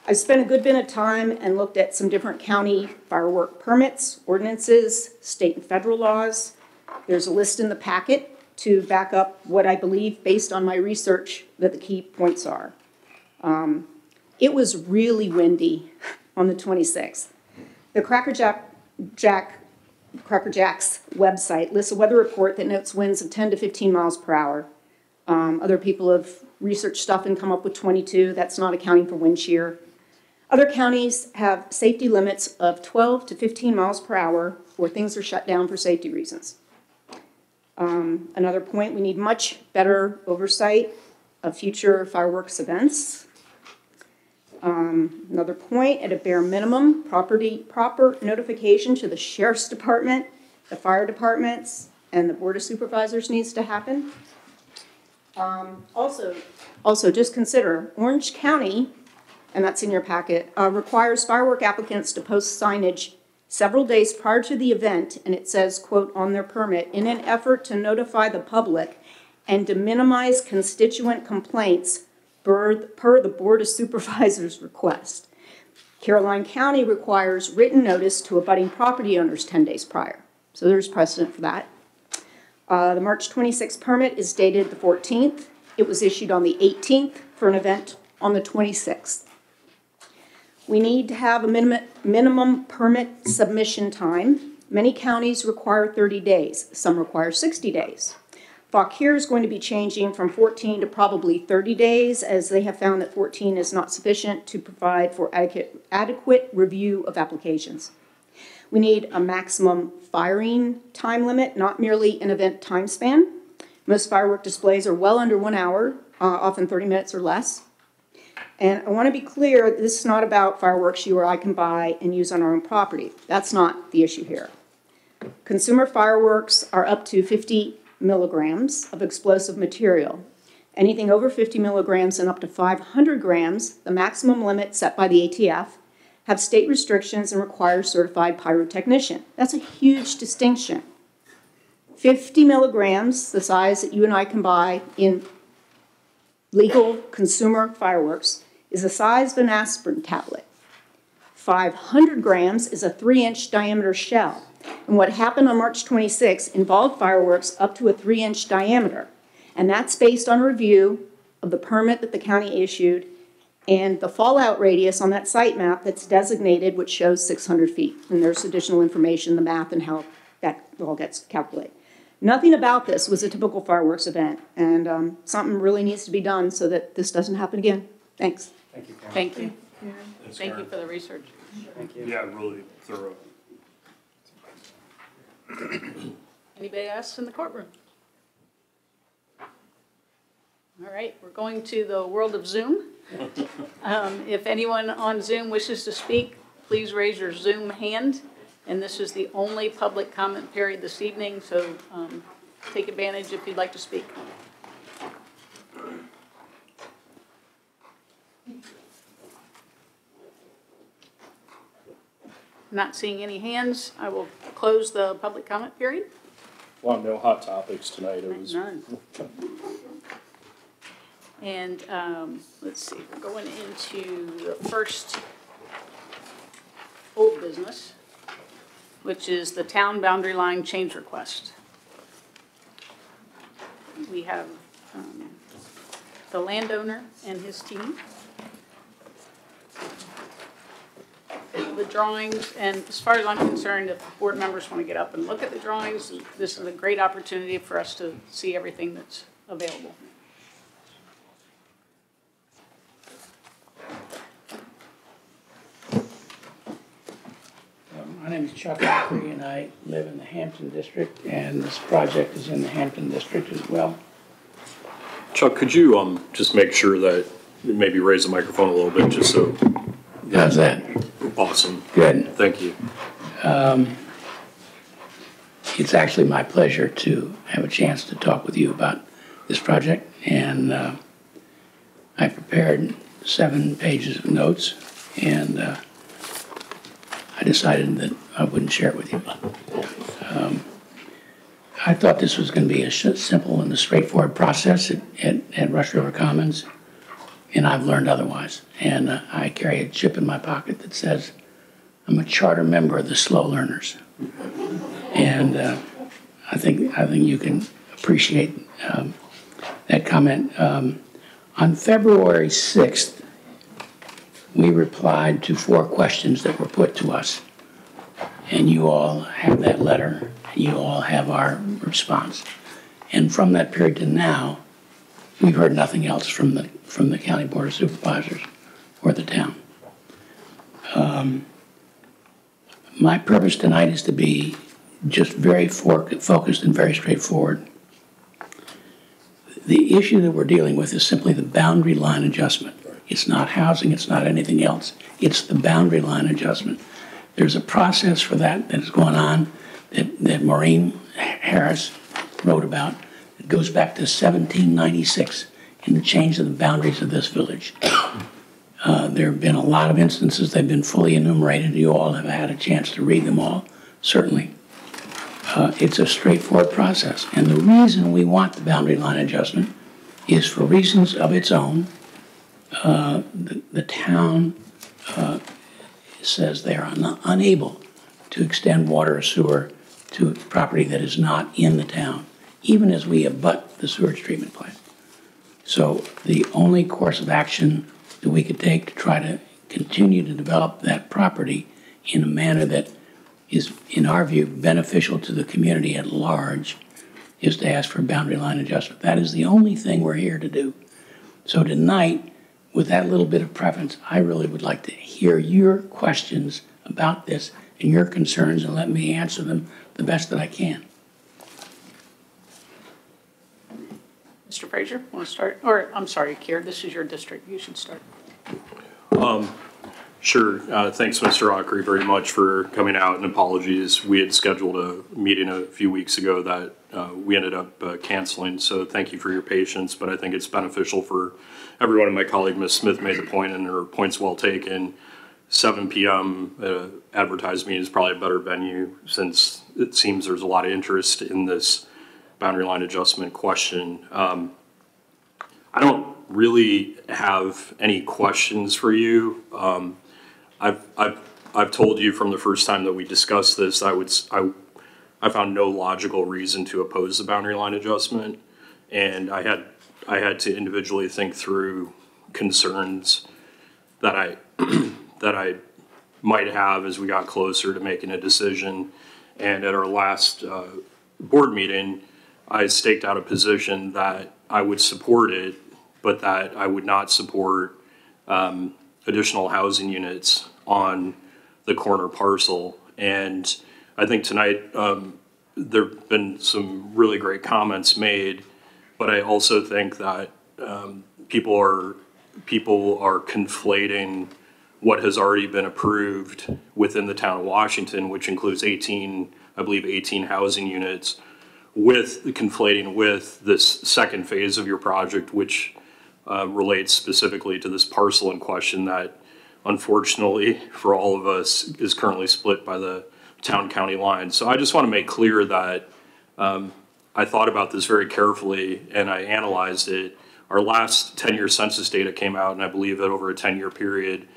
I spent a good bit of time and looked at some different county firework permits, ordinances, state and federal laws. There's a list in the packet to back up what I believe, based on my research, that the key points are. It was really windy on the 26th. The Cracker Jack's website lists a weather report that notes winds of 10 to 15 miles per hour. Other people have researched stuff and come up with 22. That's not accounting for wind shear. Other counties have safety limits of 12 to 15 miles per hour where things are shut down for safety reasons. Another point, we need much better oversight of future fireworks events. Another point, at a bare minimum, proper notification to the Sheriff's Department, the fire departments, and the Board of Supervisors needs to happen. Also, just consider, Orange County, and that's in your packet, requires firework applicants to post signage several days prior to the event, and it says, quote, on their permit, in an effort to notify the public and to minimize constituent complaints per the Board of Supervisors request. Caroline County requires written notice to abutting property owners 10 days prior. So there's precedent for that. The March 26th permit is dated the 14th. It was issued on the 18th for an event on the 26th. We need to have a minimum permit submission time. Many counties require 30 days. Some require 60 days. Fauquier is going to be changing from 14 to probably 30 days, as they have found that 14 is not sufficient to provide for adequate review of applications. We need a maximum firing time limit, not merely an event time span. Most firework displays are well under 1 hour, often 30 minutes or less. And I want to be clear, this is not about fireworks you or I can buy and use on our own property. That's not the issue here. Consumer fireworks are up to 50 milligrams of explosive material. Anything over 50 milligrams and up to 500 grams, the maximum limit set by the ATF, have state restrictions and require certified pyrotechnician. That's a huge distinction. 50 milligrams, the size that you and I can buy in legal consumer fireworks, is the size of an aspirin tablet. 500 grams is a 3-inch diameter shell. And what happened on March 26 involved fireworks up to a 3-inch diameter. And that's based on a review of the permit that the county issued and the fallout radius on that site map that's designated, which shows 600 feet. And there's additional information, the math, and how that all gets calculated. Nothing about this was a typical fireworks event, and something really needs to be done so that this doesn't happen again. Thanks. Thank you, Karen. Thank you. Thank you for the research. Thank you. Yeah, really thorough. Anybody else in the courtroom? All right, we're going to the world of Zoom. If anyone on Zoom wishes to speak, please raise your Zoom hand. And this is the only public comment period this evening, so take advantage if you'd like to speak. Not seeing any hands, I will close the public comment period. Well, no hot topics tonight. It was None. And let's see, we're going into the first old business, which is the town boundary line change request. We have the landowner and his team. The drawings, and as far as I'm concerned, if board members want to get up and look at the drawings, this is a great opportunity for us to see everything that's available. My name is Chuck Ackley, and I live in the Hampton District, and this project is in the Hampton District as well. Chuck, could you just make sure that maybe raise the microphone a little bit, just so. How's that? Awesome. Good. Thank you. It's actually my pleasure to have a chance to talk with you about this project, and I prepared 7 pages of notes, and I decided that I wouldn't share it with you. I thought this was going to be a simple and a straightforward process at Rush River Commons, and I've learned otherwise. And I carry a chip in my pocket that says I'm a charter member of the slow learners. And I think you can appreciate that comment. On February 6th, we replied to 4 questions that were put to us. And you all have that letter. You all have our response. And from that period to now, we've heard nothing else from the County Board of Supervisors or the town. My purpose tonight is to be just very focused and very straightforward. The issue that we're dealing with is simply the boundary line adjustment. It's not housing, it's not anything else. It's the boundary line adjustment. There's a process for that is going on that Maureen Harris wrote about. It goes back to 1796 in the change of the boundaries of this village. There have been a lot of instances. They've been fully enumerated. You all have had a chance to read them all, certainly. It's a straightforward process. And the reason we want the boundary line adjustment is for reasons of its own. The town says they are unable to extend water or sewer to property that is not in the town, even as we abut the sewage treatment plant. So the only course of action that we could take to try to continue to develop that property in a manner that is, in our view, beneficial to the community at large is to ask for a boundary line adjustment. That is the only thing we're here to do. So tonight, with that little bit of preference, I really would like to hear your questions about this and your concerns, and let me answer them the best that I can. Mr. Frazier, want to start? Or, I'm sorry, Kier, this is your district. You should start. Sure. Thanks, Mr. Ockery, very much for coming out, and apologies. We had scheduled a meeting a few weeks ago that we ended up canceling, so thank you for your patience, but I think it's beneficial for everyone. And my colleague, Ms. Smith, made the point, and her point's well taken. 7 p.m. Advertised meeting is probably a better venue, since it seems there's a lot of interest in this boundary line adjustment question. I don't really have any questions for you. I've told you from the first time that we discussed this, I found no logical reason to oppose the boundary line adjustment, and I had to individually think through concerns that I might have as we got closer to making a decision. And at our last board meeting, I staked out a position that I would support it, but that I would not support additional housing units on the corner parcel. And I think tonight there have been some really great comments made, but I also think that people are conflating what has already been approved within the town of Washington, which includes 18 housing units, conflating with this second phase of your project, which relates specifically to this parcel in question that, unfortunately for all of us, is currently split by the town-county line. So I just want to make clear that I thought about this very carefully and I analyzed it. Our last 10-year census data came out, and I believe that over a 10-year period,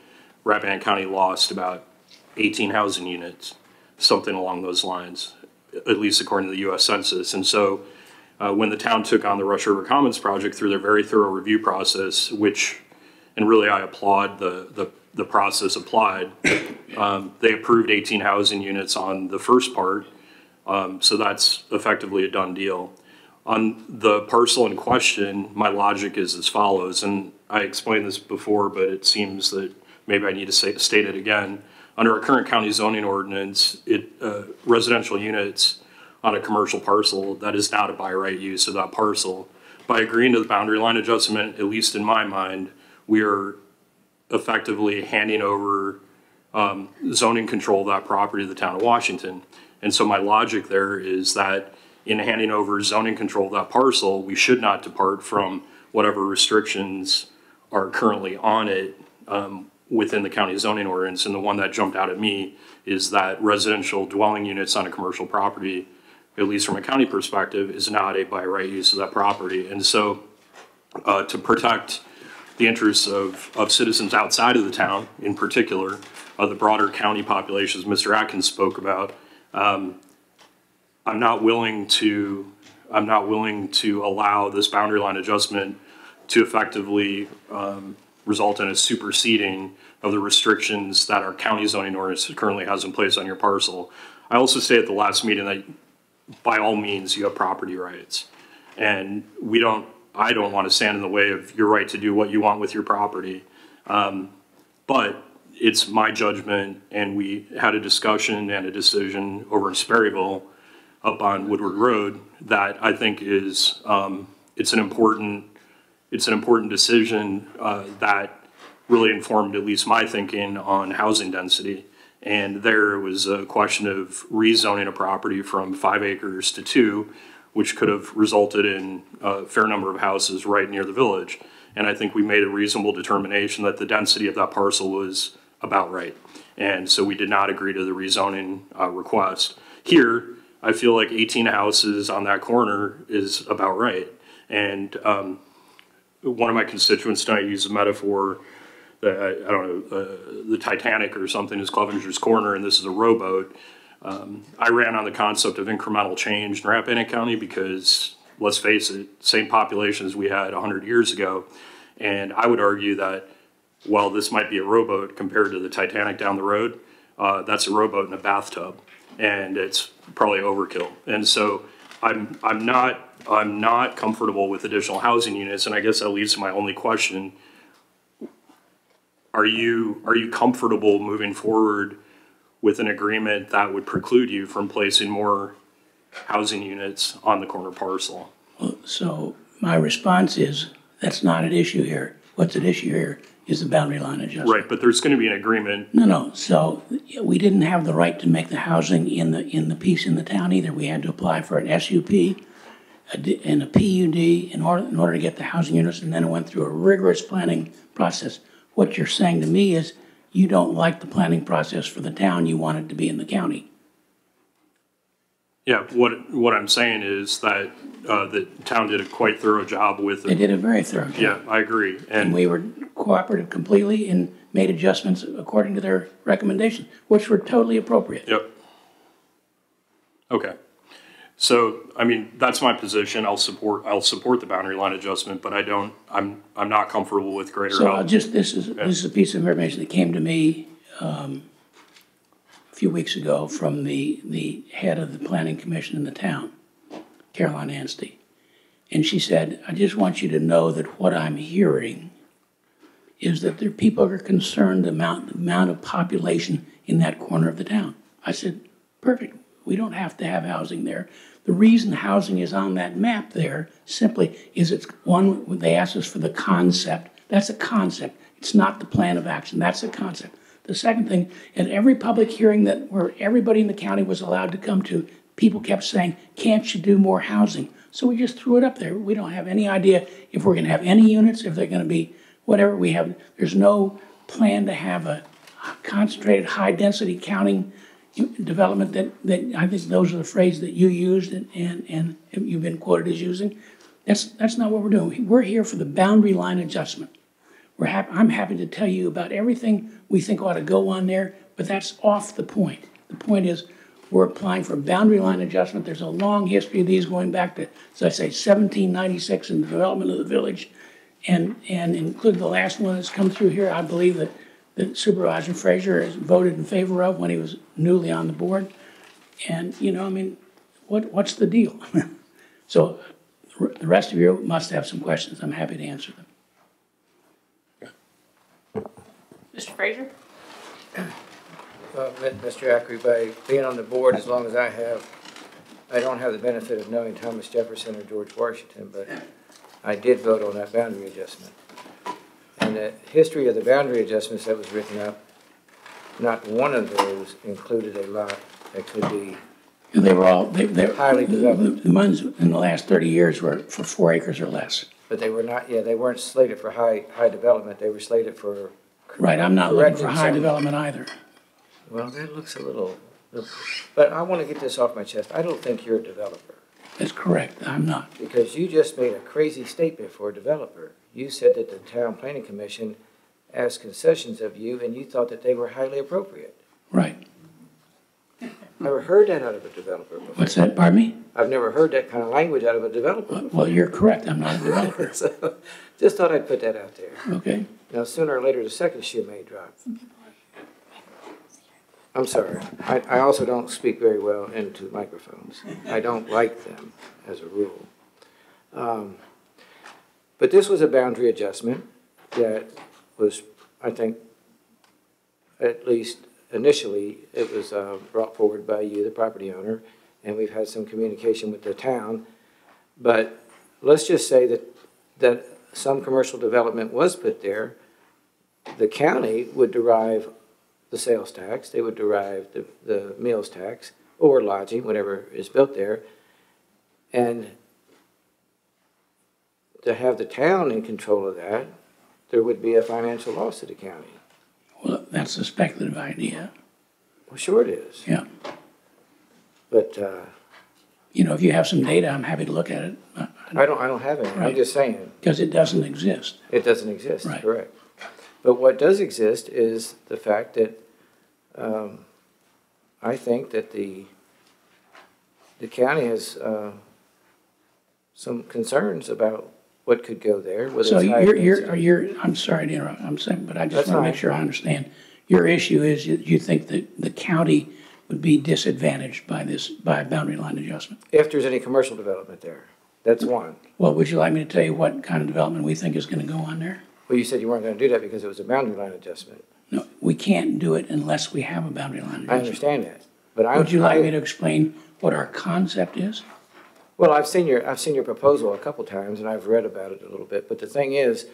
Rappahannock County lost about 18 housing units, something along those lines, at least according to the U.S. Census. And so when the town took on the Rush River Commons project through their very thorough review process, which, and really I applaud the process applied, they approved 18 housing units on the first part, so that's effectively a done deal. On the parcel in question, my logic is as follows, and I explained this before, but it seems that maybe I need to state it again. Under our current county zoning ordinance, residential units on a commercial parcel, that is not a by right use of that parcel. By agreeing to the boundary line adjustment, at least in my mind, we are effectively handing over zoning control of that property to the town of Washington. And so my logic there is that in handing over zoning control of that parcel, we should not depart from whatever restrictions are currently on it within the county zoning ordinance. And the one that jumped out at me is that residential dwelling units on a commercial property, at least from a county perspective, is not a by right use of that property. And so to protect the interests of citizens outside of the town, in particular, the broader county populations Mr. Atkins spoke about, I'm not willing to allow this boundary line adjustment to effectively result in a superseding of the restrictions that our county zoning ordinance currently has in place on your parcel. I also say at the last meeting that by all means you have property rights, and I don't want to stand in the way of your right to do what you want with your property. But it's my judgment, and we had a discussion and a decision over in Sperryville up on Woodward Road that I think is it's an important decision that really informed at least my thinking on housing density. And there was a question of rezoning a property from 5 acres to 2, which could have resulted in a fair number of houses right near the village. And I think we made a reasonable determination that the density of that parcel was about right. And so we did not agree to the rezoning request. Here, I feel like 18 houses on that corner is about right. And one of my constituents tonight used a metaphor that, I don't know, the Titanic or something is Clevenger's Corner, and this is a rowboat. I ran on the concept of incremental change in Rappahannock County because, let's face it, same population as we had 100 years ago. And I would argue that while this might be a rowboat compared to the Titanic down the road, that's a rowboat in a bathtub, and it's probably overkill. And so I'm not comfortable with additional housing units, and I guess that leads to my only question. Are you comfortable moving forward with an agreement that would preclude you from placing more housing units on the corner parcel? So my response is that's not an issue here. What's at issue here is the boundary line adjustment. Right, but there's going to be an agreement. No. So we didn't have the right to make the housing in the piece in the town either. We had to apply for an SUP and a PUD in order to get the housing units, and then it went through a rigorous planning process. What you're saying to me is you don't like the planning process for the town. You want it to be in the county. Yeah, what I'm saying is that the town did a quite thorough job with it. They did a very thorough job. Yeah, I agree. And we were cooperative completely and made adjustments according to their recommendations, which were totally appropriate. Yep. Okay. So, I mean, that's my position. I'll support the boundary line adjustment, but I'm not comfortable with greater help. So this is a piece of information that came to me a few weeks ago from the head of the planning commission in the town, Caroline Anstey. And she said, I just want you to know that what I'm hearing is that there people are concerned the amount of population in that corner of the town. I said, perfect. We don't have to have housing there. The reason housing is on that map there simply is it's one, they asked us for the concept. That's a concept. It's not the plan of action. That's a concept. The second thing, at every public hearing where everybody in the county was allowed to come to, people kept saying, can't you do more housing? So we just threw it up there. We don't have any idea if we're gonna have any units, if they're gonna be whatever. There's no plan to have a concentrated, high-density counting development that I think those are the phrases that you used and you've been quoted as using. That's not what we're doing. We're here for the boundary line adjustment. I'm happy to tell you about everything we think ought to go on there, but that's off the point. The point is we're applying for boundary line adjustment. There's a long history of these going back to, as I say, 1796 in the development of the village, and including the last one that's come through here, I believe that Supervisor Frazier has voted in favor of when he was newly on the board. And, I mean, what's the deal? So the rest of you must have some questions. I'm happy to answer them. Mr. Frazier? Well, Mr. Ackery, by being on the board as long as I don't have the benefit of knowing Thomas Jefferson or George Washington, but I did vote on that boundary adjustment. And the history of the boundary adjustments that was written up, not one of those included a lot that could be They were all highly developed. The ones in the last 30 years were for 4 acres or less. But they were not, they weren't slated for high development. They were slated for Right, I'm not looking for high development either. Well, that looks a little, but I want to get this off my chest. I don't think you're a developer. That's correct, I'm not. Because you just made a crazy statement for a developer. You said that the Town Planning Commission asked concessions of you and you thought that they were highly appropriate. Right. I've never heard that out of a developer before. What's that, pardon me? I've never heard that kind of language out of a developer before. Well, you're correct, I'm not a developer. So, just thought I'd put that out there. Okay. Now, sooner or later, the second shoe may drop. I'm sorry. I also don't speak very well into microphones. I don't like them as a rule. But this was a boundary adjustment that was, I think, at least initially, it was brought forward by you, the property owner, and we've had some communication with the town. But let's just say that some commercial development was put there. The county would derive the sales tax, they would derive the meals tax, or lodging, whatever is built there. And to have the town in control of that, there would be a financial loss to the county. Well, that's a speculative idea. Well, sure it is. Yeah. But if you have some data, I'm happy to look at it. I don't have any. Right. I'm just saying. Because it doesn't exist. It doesn't exist, right. Correct. But what does exist is the fact that I think that the county has some concerns about what could go there. So I'm sorry to interrupt, I'm saying, but I just want to make sure I understand. Your issue is you think that the county would be disadvantaged by a boundary line adjustment? If there's any commercial development there, that's one. Well, would you like me to tell you what kind of development we think is going to go on there? Well, you said you weren't going to do that because it was a boundary line adjustment. No, we can't do it unless we have a boundary line adjustment. I understand that, but would you like me to explain what our concept is? Well, I've seen your proposal a couple times, and I've read about it a little bit. But the thing is,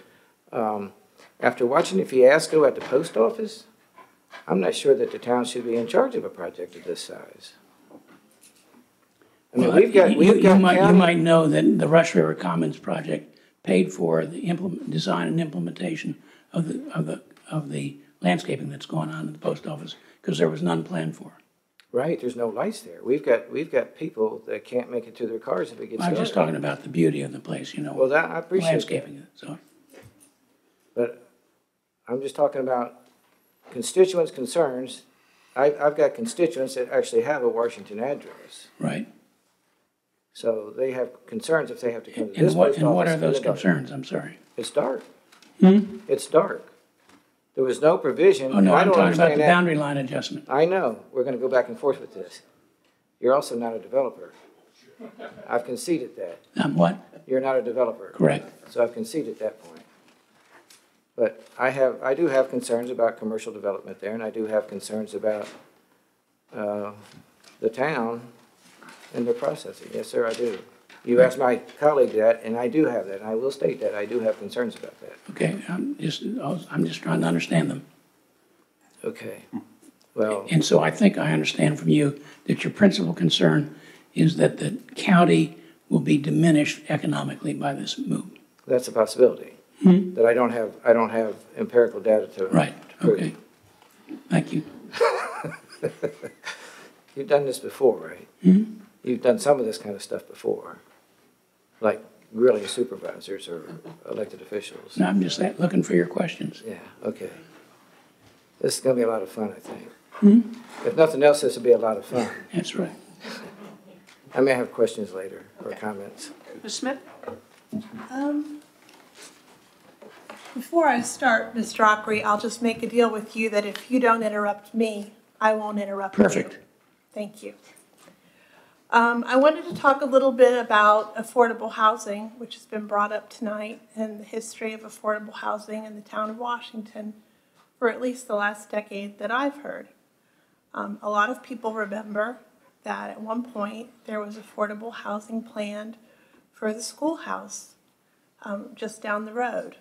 after watching the fiasco at the post office, I'm not sure that the town should be in charge of a project of this size. I mean, you might know that the Rush River Commons project paid for the design and implementation of the landscaping that's going on at the post office because there was none planned for. Right, there's no lights there. We've got people that can't make it to their cars if it gets dark. I'm just talking about the beauty of the place, Well, I appreciate landscaping that. So. But I'm just talking about constituents' concerns. I've got constituents that actually have a Washington address. Right. So they have concerns if they have to come to this post office. And what are those concerns? I'm sorry. It's dark. It's dark. There was no provision. Oh, no, I'm talking about the boundary line adjustment. I know. We're going to go back and forth with this. You're also not a developer. I've conceded that. I'm what? You're not a developer. Correct. So I've conceded that point. But I do have concerns about commercial development there, and I do have concerns about the town and their processing. Yes, sir, I do. You asked my colleague that, and I do have that, and I will state that. I do have concerns about that. Okay, I'm just trying to understand them. Okay, well. And so I think I understand from you that your principal concern is that the county will be diminished economically by this move. That's a possibility. That I don't have empirical data to Right, to prove. okay. Thank you. You've done this before, right? You've done some of this kind of stuff before, like grilling supervisors or elected officials. No, I'm just looking for your questions. Yeah, okay. This is going to be a lot of fun, I think. If nothing else, this will be a lot of fun. That's right. I may have questions later or comments. Ms. Smith? Before I start, Mr. Ockery, I'll just make a deal with you that if you don't interrupt me, I won't interrupt you. Perfect. Thank you. I wanted to talk a little bit about affordable housing, which has been brought up tonight, and the history of affordable housing in the town of Washington for at least the last decade that I've heard. A lot of people remember that at one point there was affordable housing planned for the schoolhouse just down the road.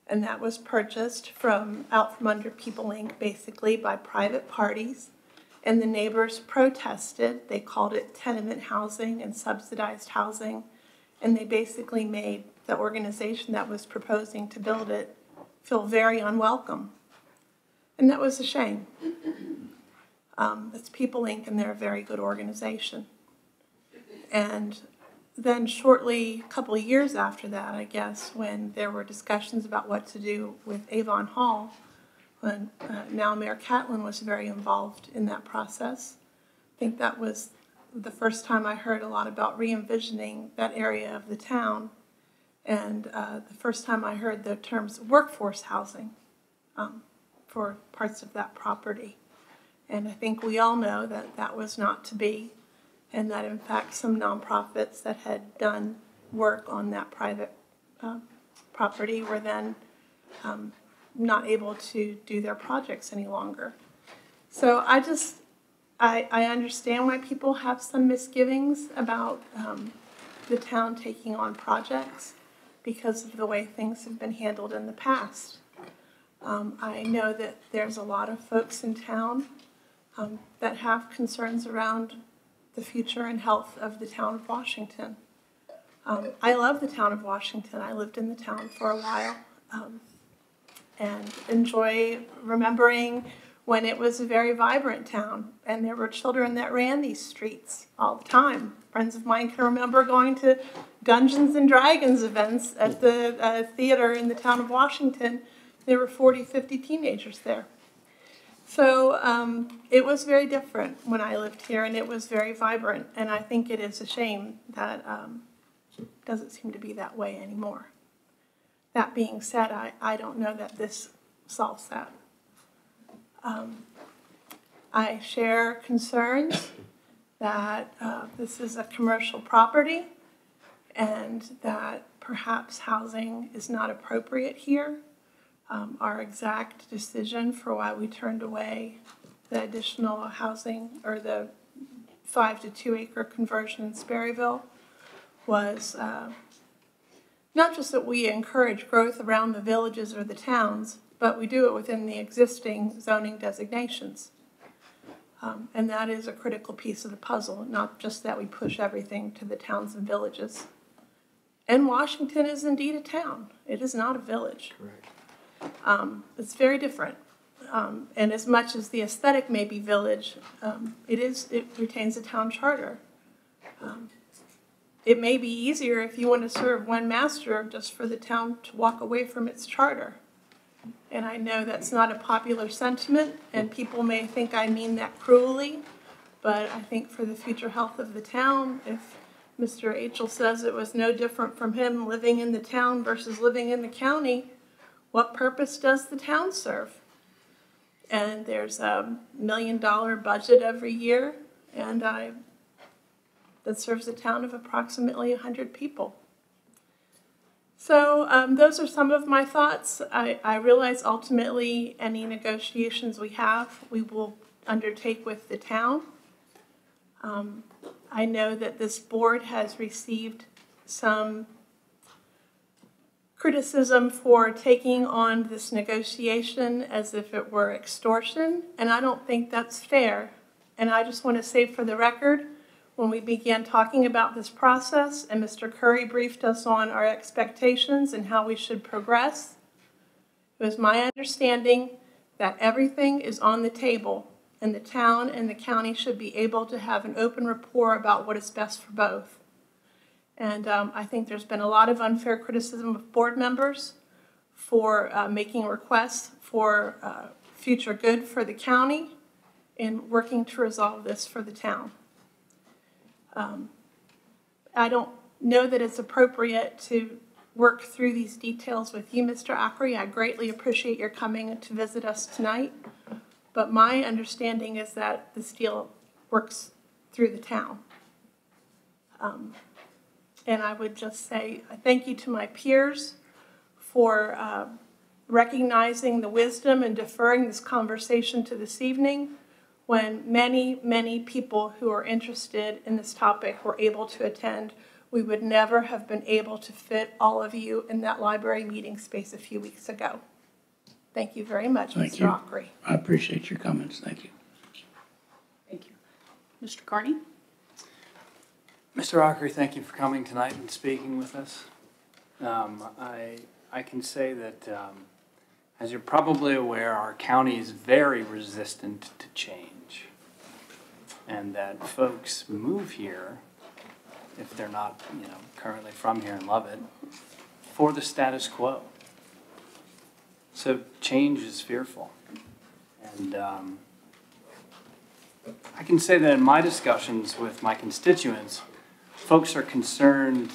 And that was purchased out from under People Inc., basically by private parties. And the neighbors protested. They called it tenement housing and subsidized housing. And they basically made the organization that was proposing to build it feel very unwelcome. And that was a shame. It's People Inc., and they're a very good organization. And then shortly, a couple of years after that, I guess, when there were discussions about what to do with Avon Hall, when now Mayor Catlin was very involved in that process. I think that was the first time I heard a lot about re-envisioning that area of the town, and the first time I heard the terms workforce housing for parts of that property. And I think we all know that that was not to be, and that in fact some nonprofits that had done work on that private property were then not able to do their projects any longer. So I understand why people have some misgivings about the town taking on projects because of the way things have been handled in the past. I know that there's a lot of folks in town that have concerns around the future and health of the town of Washington. I love the town of Washington. I lived in the town for a while and enjoy remembering when it was a very vibrant town and there were children that ran these streets all the time. Friends of mine can remember going to Dungeons and Dragons events at the theater in the town of Washington. There were 40, 50 teenagers there. So it was very different when I lived here, and it was very vibrant. And I think it is a shame that it doesn't seem to be that way anymore. That being said, I don't know that this solves that. I share concerns that this is a commercial property and that perhaps housing is not appropriate here. Our exact decision for why we turned away the additional housing or the 5 to 2 acre conversion in Sperryville was not just that we encourage growth around the villages or the towns, but we do it within the existing zoning designations. And that is a critical piece of the puzzle, not just that we push everything to the towns and villages. And Washington is indeed a town. It is not a village. Correct. It's very different. And as much as the aesthetic may be village, it retains a town charter. It may be easier if you want to serve one master just for the town to walk away from its charter. And I know that's not a popular sentiment, and people may think I mean that cruelly, but I think for the future health of the town, if Mr. Achel says it was no different from him living in the town versus living in the county, what purpose does the town serve? And there's a $1 million budget every year, and that serves a town of approximately 100 people. So those are some of my thoughts. I realize ultimately any negotiations we have, we will undertake with the town. I know that this board has received some criticism for taking on this negotiation as if it were extortion, and I don't think that's fair. And I just want to say for the record, when we began talking about this process and Mr. Curry briefed us on our expectations and how we should progress, it was my understanding that everything is on the table and the town and the county should be able to have an open rapport about what is best for both. And I think there's been a lot of unfair criticism of board members for making requests for future good for the county and working to resolve this for the town. I don't know that it's appropriate to work through these details with you, Mr. Ackery. I greatly appreciate your coming to visit us tonight, but my understanding is that this deal works through the town. And I would just say thank you to my peers for recognizing the wisdom and deferring this conversation to this evening when many, many people who are interested in this topic were able to attend. We would never have been able to fit all of you in that library meeting space a few weeks ago. Thank you very much, Mr. Ackery. I appreciate your comments. Thank you. Thank you. Mr. Carney? Mr. Ackery, thank you for coming tonight and speaking with us. I can say that, as you're probably aware, our county is very resistant to change, and that folks move here, if they're not, currently from here and love it, for the status quo. So change is fearful. And I can say that in my discussions with my constituents, folks are concerned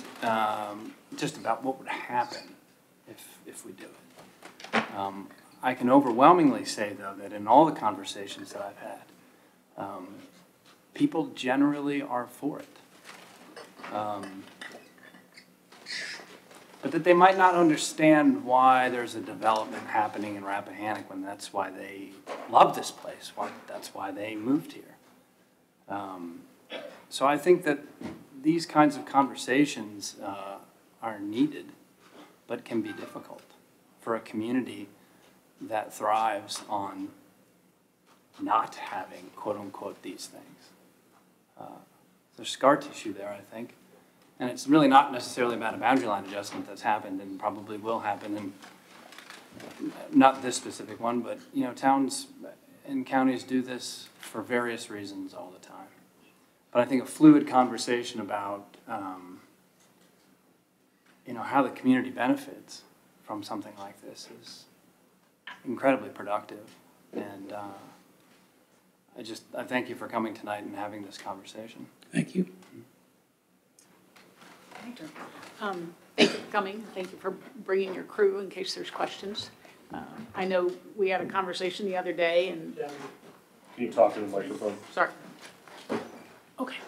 just about what would happen if we do it. I can overwhelmingly say, though, that in all the conversations that I've had, people generally are for it. But that they might not understand why there's a development happening in Rappahannock when that's why they love this place, that's why they moved here. So I think that these kinds of conversations are needed, but can be difficult for a community that thrives on not having, quote unquote, these things. There's scar tissue there, I think. And it's really not necessarily about a boundary line adjustment that's happened and probably will happen, and not this specific one, but towns and counties do this for various reasons all the time. But I think a fluid conversation about how the community benefits from something like this is incredibly productive. And I thank you for coming tonight and having this conversation. Thank you. Thank you for coming. Thank you for bringing your crew in case there's questions. I know we had a conversation the other day and... Can you talk to the microphone? Sorry. Okay.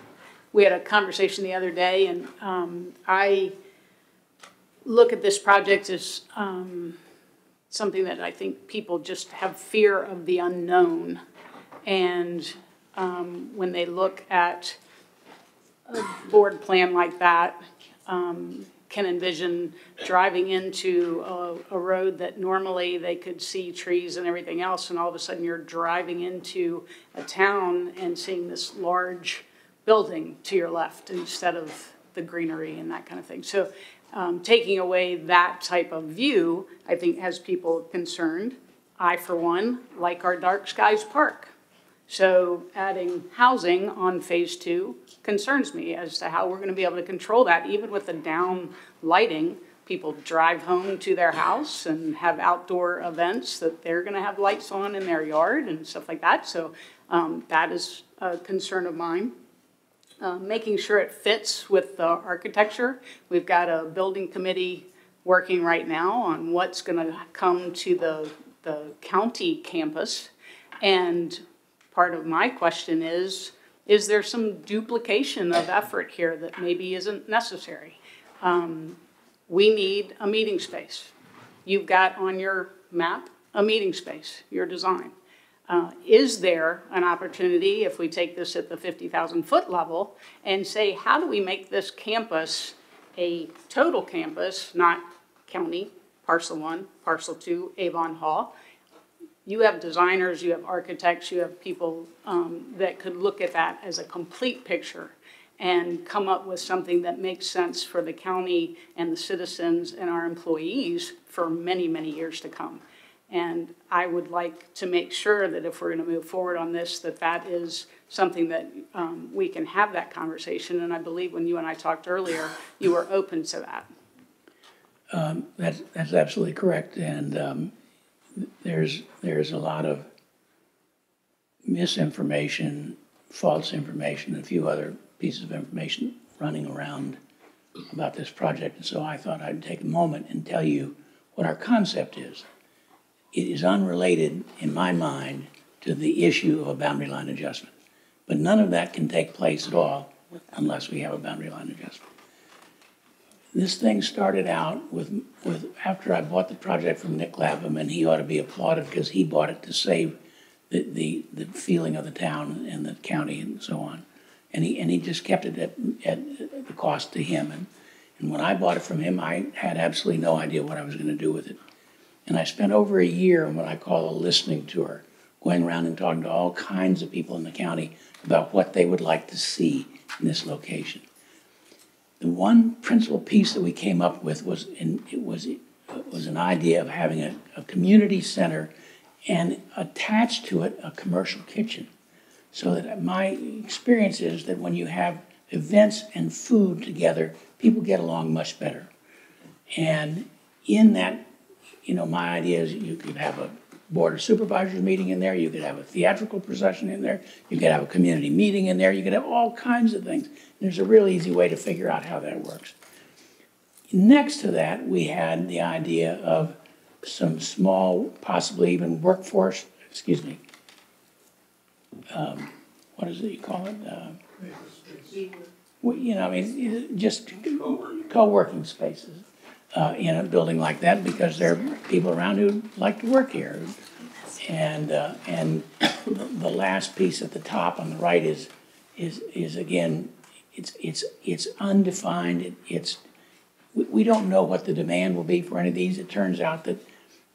We had a conversation the other day and I look at this project as something that I think people just have fear of the unknown. And when they look at a board plan like that, can envision driving into a road that normally they could see trees and everything else, and all of a sudden you're driving into a town and seeing this large building to your left instead of the greenery and that kind of thing. So taking away that type of view, I think, has people concerned. I, for one, like our dark skies park. So adding housing on phase 2 concerns me as to how we're going to be able to control that. Even with the down lighting, people drive home to their house and have outdoor events that they're going to have lights on in their yard and stuff like that. So that is a concern of mine. Making sure it fits with the architecture. We've got a building committee working right now on what's going to come to the county campus. And part of my question is there some duplication of effort here that maybe isn't necessary? We need a meeting space. You've got on your map a meeting space, your design. Is there an opportunity, if we take this at the 50,000 foot level, and say, how do we make this campus a total campus, not county, parcel 1, parcel 2, Avon Hall? You have designers, you have architects, you have people that could look at that as a complete picture and come up with something that makes sense for the county and the citizens and our employees for many, many years to come. And I would like to make sure that if we're going to move forward on this, that is something that we can have that conversation. And I believe when you and I talked earlier, you were open to that. That's absolutely correct. And there's a lot of misinformation, false information, and a few other pieces of information running around about this project. And so I thought I'd take a moment and tell you what our concept is. It is unrelated, in my mind, to the issue of a boundary line adjustment. But none of that can take place at all unless we have a boundary line adjustment. This thing started out with after I bought the project from Nick Lapham, and he ought to be applauded because he bought it to save the feeling of the town and the county and so on. And he just kept it at the cost to him. And when I bought it from him, I had absolutely no idea what I was going to do with it. And I spent over a year on what I call a listening tour, going around and talking to all kinds of people in the county about what they would like to see in this location. The one principal piece that we came up with was an idea of having a community center and attached to it a commercial kitchen. So that my experience is that when you have events and food together, people get along much better. And in that, my idea is you could have a board of supervisors meeting in there, you could have a theatrical procession in there, you could have a community meeting in there, you could have all kinds of things. And there's a real easy way to figure out how that works. Next to that, we had the idea of some small, possibly even workforce, what is it you call it? Just co-working spaces in a building like that, because there are people around who like to work here. And the last piece at the top on the right is again, it's undefined. We don't know what the demand will be for any of these. It turns out that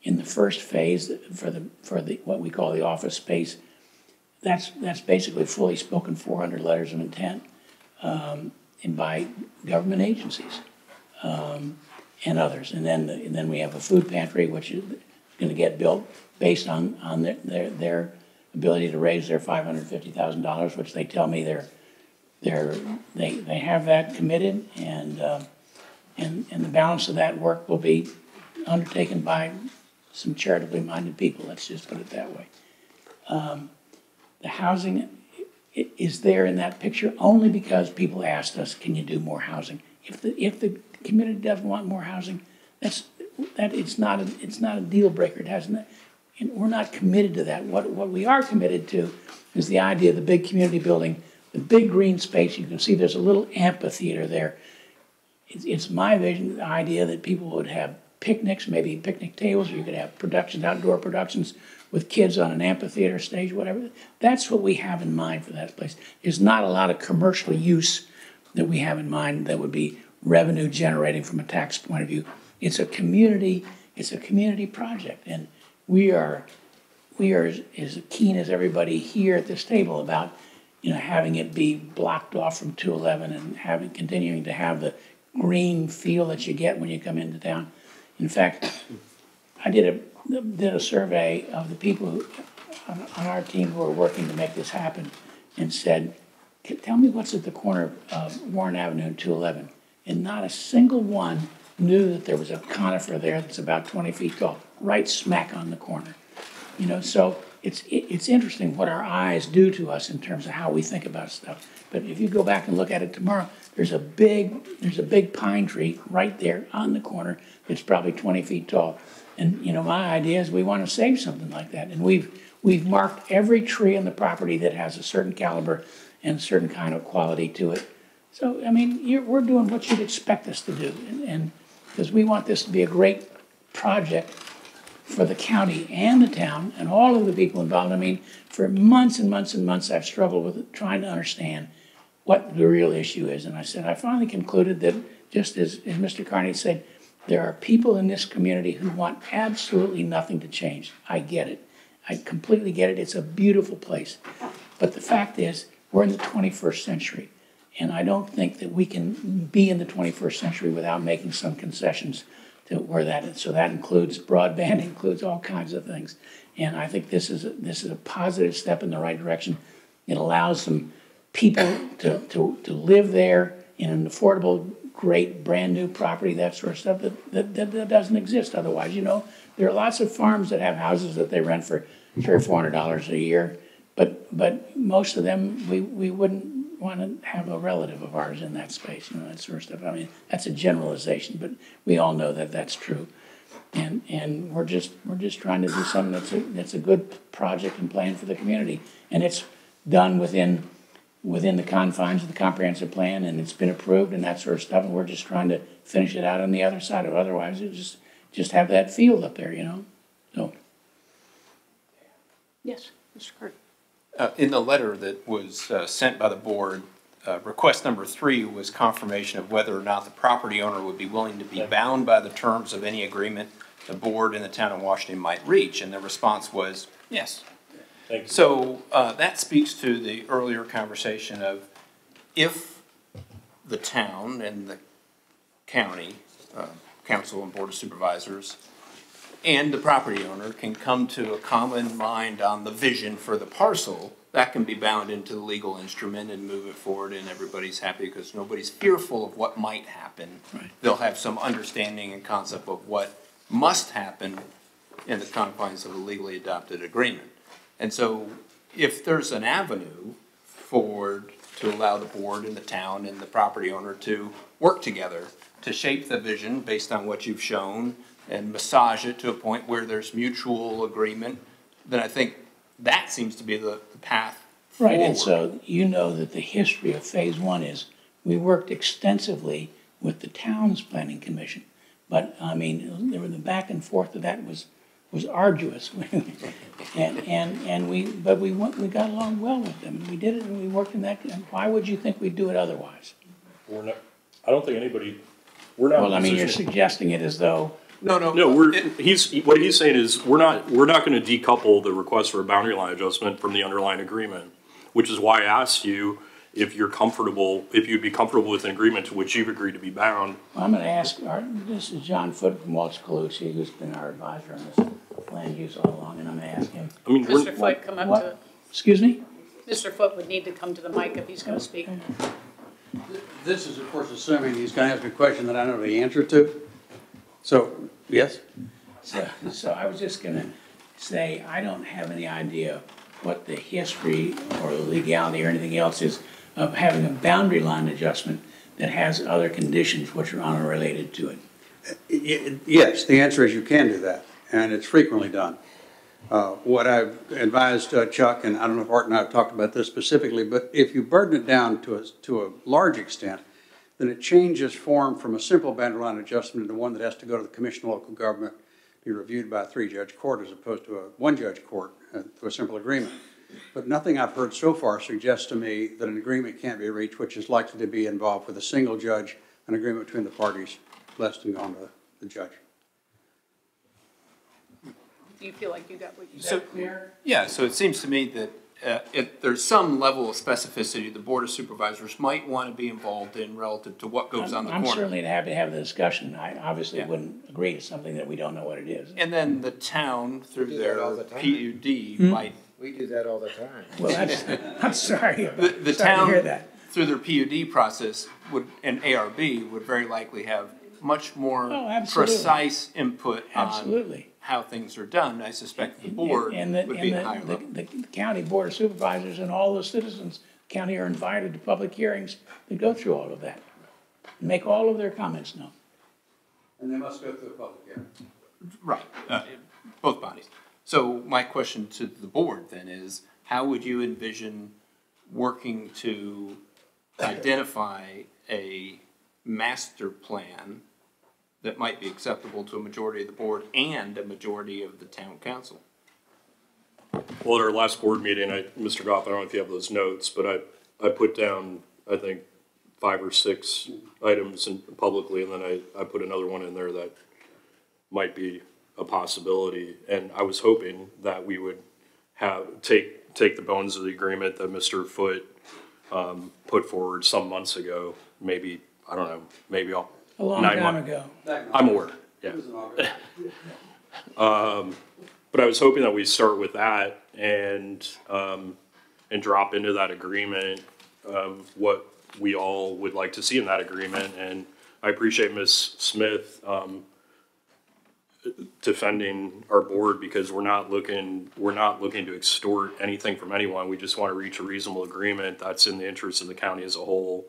in the first phase for the what we call the office space, that's basically fully spoken 400 letters of intent, and by government agencies and others. And then we have a food pantry, which is going to get built based on their ability to raise their $550,000, which they tell me they have that committed, and the balance of that work will be undertaken by some charitably minded people. Let's just put it that way. The housing is there in that picture only because people asked us, "Can you do more housing?" If the community doesn't want more housing, it's not a deal breaker. It hasn't. And we're not committed to that. What we are committed to is the idea of the big community building, the big green space. You can see there's a little amphitheater there. It's my vision, the idea that people would have picnics, maybe picnic tables, or you could have productions, outdoor productions with kids on an amphitheater stage, whatever. That's what we have in mind for that place. There's not a lot of commercial use that we have in mind that would be revenue generating from a tax point of view. It's a community project, and we are as keen as everybody here at this table about having it be blocked off from 211 and continuing to have the green feel that you get when you come into town. In fact, I did a survey of the people on our team who are working to make this happen, and said, "Tell me what's at the corner of Warren Avenue and 211." And not a single one knew that there was a conifer there that's about 20 feet tall, right smack on the corner. So it's interesting what our eyes do to us in terms of how we think about stuff. But if you go back and look at it tomorrow, there's a big pine tree right there on the corner that's probably 20 feet tall. And my idea is we want to save something like that. And we've marked every tree on the property that has a certain caliber and a certain kind of quality to it. So we're doing what you'd expect us to do, and because we want this to be a great project for the county and the town and all of the people involved. For months and months and months, I've struggled with trying to understand what the real issue is. And I finally concluded that, just as Mr. Carney said, there are people in this community who want absolutely nothing to change. I get it. I completely get it. It's a beautiful place. But the fact is, we're in the 21st century. And I don't think that we can be in the 21st century without making some concessions to where that is. So that includes broadband, includes all kinds of things. And I think this is a positive step in the right direction. It allows some people to live there in an affordable, great, brand new property, that sort of stuff that doesn't exist otherwise. You know, there are lots of farms that have houses that they rent for $300 or $400 a year, but most of them we wouldn't want to have a relative of ours in that space, you know, that sort of stuff. I mean, that's a generalization, but we all know that that's true. And we're just trying to do something that's a good project and plan for the community, and it's done within the confines of the comprehensive plan, and it's been approved and that sort of stuff. And we're just trying to finish it out on the other side of it. Otherwise, you just have that field up there, you know. So. Yes, Mr. Carter. In the letter that was sent by the board, request number 3 was confirmation of whether or not the property owner would be willing to be bound by the terms of any agreement the board and the town of Washington might reach, and the response was yes. Thank you. So that speaks to the earlier conversation of if the town and the county, council and board of supervisors, and the property owner can come to a common mind on the vision for the parcel, that can be bound into the legal instrument and move it forward, and everybody's happy because nobody's fearful of what might happen. Right. They'll have some understanding and concept of what must happen in the confines of a legally adopted agreement. And so if there's an avenue to allow the board and the town and the property owner to work together to shape the vision based on what you've shown and massage it to a point where there's mutual agreement, then I think that seems to be the path forward. Right, and so you know that the history of phase 1 is we worked extensively with the town's planning commission. But I mean, there were the back and forth of that was arduous. and we got along well with them. We did it and we worked in that. And why would you think we'd do it otherwise? I don't think anybody, we're not. Well, I mean, you're suggesting it as though. No. What he's saying is we're not going to decouple the request for a boundary line adjustment from the underlying agreement, which is why I asked you if you'd be comfortable with an agreement to which you've agreed to be bound. Well, I'm going to ask, this is John Foote from Walsh Colucci, who's been our advisor on this land use all along, and I'm going to ask him. I mean, Mr. Foote, come up to. Excuse me? Mr. Foote would need to come to the mic if he's going to speak. This is, of course, assuming he's going to ask a question that I know the answer to. So, yes? So I was just going to say, I don't have any idea what the history or the legality or anything else is of having a boundary line adjustment that has other conditions which are unrelated to it. Yes, the answer is you can do that, and it's frequently done. What I've advised Chuck, and I don't know if Art and I have talked about this specifically, but if you burden it down to a large extent, then it changes form from a simple boundary line adjustment into one that has to go to the Commission of Local Government, be reviewed by a 3-judge court as opposed to a 1-judge court to a simple agreement. But nothing I've heard so far suggests to me that an agreement can't be reached, which is likely to be involved with a single judge, an agreement between the parties, less than going to the judge. Do you feel like you got what you So, said? yeah, so it seems to me that there's some level of specificity the Board of Supervisors might want to be involved in relative to what goes on the corner. I'm certainly happy to have the discussion. I obviously wouldn't agree to something that we don't know what it is. And then the town, through their PUD, might... We do that all the time. Well, I'm sorry. The sorry town, to hear that. through their PUD process, and ARB, would very likely have much more precise input on how things are done. I suspect the board would be at a higher level. The county board of supervisors and all the citizens of the county are invited to public hearings to go through all of that, and make all of their comments known. And they must go through a public hearing. Right, both bodies. So my question to the board then is, how would you envision working to identify a master plan that might be acceptable to a majority of the board and a majority of the town council? Well, at our last board meeting, Mr. Goff, I don't know if you have those notes, but I put down, I think, 5 or 6 items publicly, and then I put another one in there that might be a possibility. And I was hoping that we would take the bones of the agreement that Mr. Foote put forward some months ago, maybe, I don't know, maybe A long 9 time months. ago. I'm aware, yeah. But I was hoping that we start with that and drop into that agreement of what we all would like to see in that agreement. And I appreciate Ms. Smith defending our board, because we're not looking to extort anything from anyone. We just want to reach a reasonable agreement that's in the interest of the county as a whole,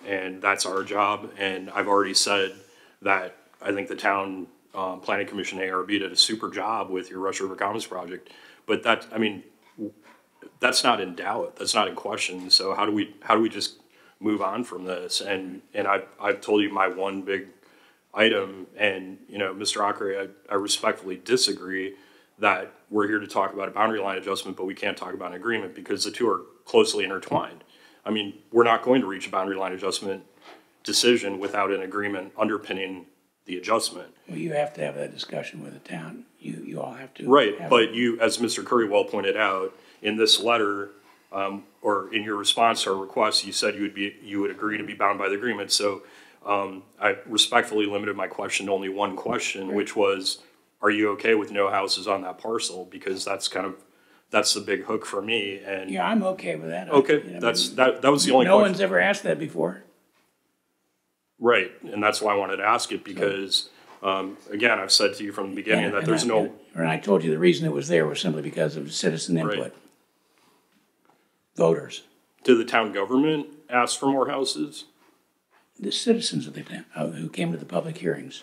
and that's our job. And I've already said that I think the town Planning Commission ARB did a super job with your Rush River Commons project, but that, I mean, that's not in doubt, that's not in question. So how do we just move on from this? And I've told you my one big item, and you know, Mr. Ockery, I respectfully disagree that we're here to talk about a boundary line adjustment, but we can't talk about an agreement, because the two are closely intertwined. I mean, we're not going to reach a boundary line adjustment decision without an agreement underpinning the adjustment. Well, you have to have that discussion with the town. You all have to. Right, but you, as Mr. Curry well pointed out, in this letter, or in your response to our request, you said you would agree to be bound by the agreement. So I respectfully limited my question to only one question, right, which was, are you okay with no houses on that parcel? Because that's the big hook for me. And yeah, I'm okay with that. Okay, that was the only question. No one's ever asked that before. Right, and that's why I wanted to ask it, because again, I've said to you from the beginning that there's no. And I told you the reason it was there was simply because of citizen input. Right. Voters. Did the town government ask for more houses? The citizens of the town who came to the public hearings.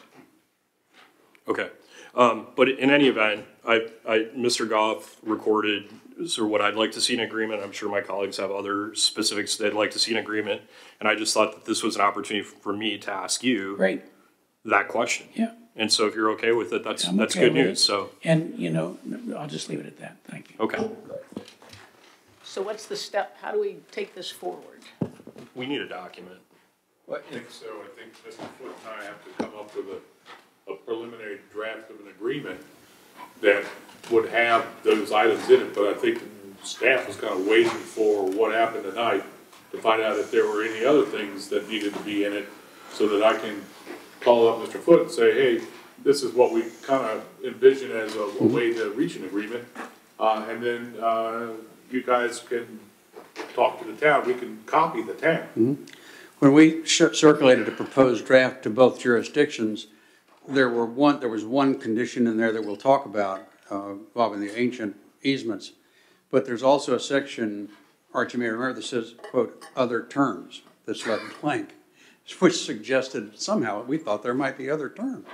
Okay, but in any event, Mr. Goff recorded sort of what I'd like to see in agreement. I'm sure my colleagues have other specifics they'd like to see in agreement, and I just thought that this was an opportunity for me to ask you that question. Yeah. And so if you're okay with it, that's okay good news. So. And you know, I'll just leave it at that. Thank you. Okay. So what's the step? How do we take this forward? We need a document. I think so. I think Mr. Foote and I have to come up with a preliminary draft of an agreement that would have those items in it. But I think staff was kind of waiting for what happened tonight to find out if there were any other things that needed to be in it, so that I can call up Mr. Foote and say, hey, this is what we kind of envision as a way to reach an agreement. And then you guys can talk to the town. We can copy the town. Mm-hmm. When we circulated a proposed draft to both jurisdictions, there was one condition in there that we'll talk about involving the ancient easements, but there's also a section, Archie may remember, that says, quote, other terms, that's left blank, which suggested somehow we thought there might be other terms.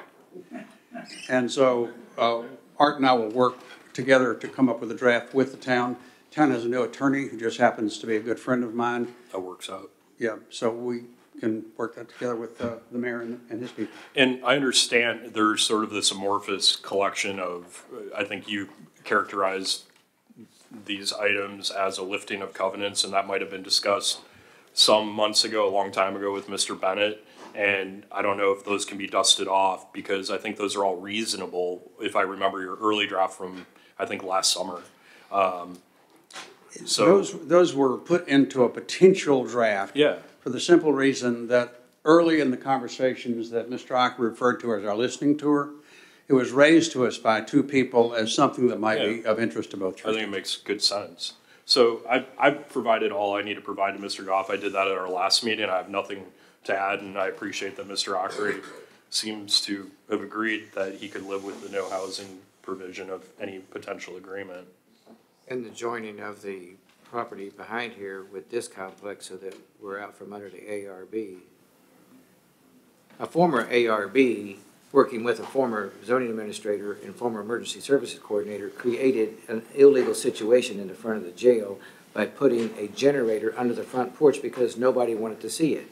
And so Art and I will work together to come up with a draft with the town. Town has a new attorney who just happens to be a good friend of mine. That works out. Yeah, so we can work that together with the mayor and his people. And I understand there's sort of this amorphous collection of, I think you characterized these items as a lifting of covenants, and that might have been discussed some months ago, a long time ago with Mr. Bennett. And I don't know if those can be dusted off, because I think those are all reasonable, if I remember your early draft from, I think, last summer. So those were put into a potential draft. Yeah. For the simple reason that early in the conversations that Mr. Ock referred to as our listening tour, it was raised to us by two people as something that might be of interest to both churches. I think it makes good sense. So I've provided all I need to provide to Mr. Goff. I did that at our last meeting. I have nothing to add, and I appreciate that Mr. Ockery seems to have agreed that he could live with the no housing provision of any potential agreement. And the joining of the property behind here with this complex so that we're out from under the ARB. A former ARB, working with a former zoning administrator and former emergency services coordinator, created an illegal situation in the front of the jail by putting a generator under the front porch because nobody wanted to see it.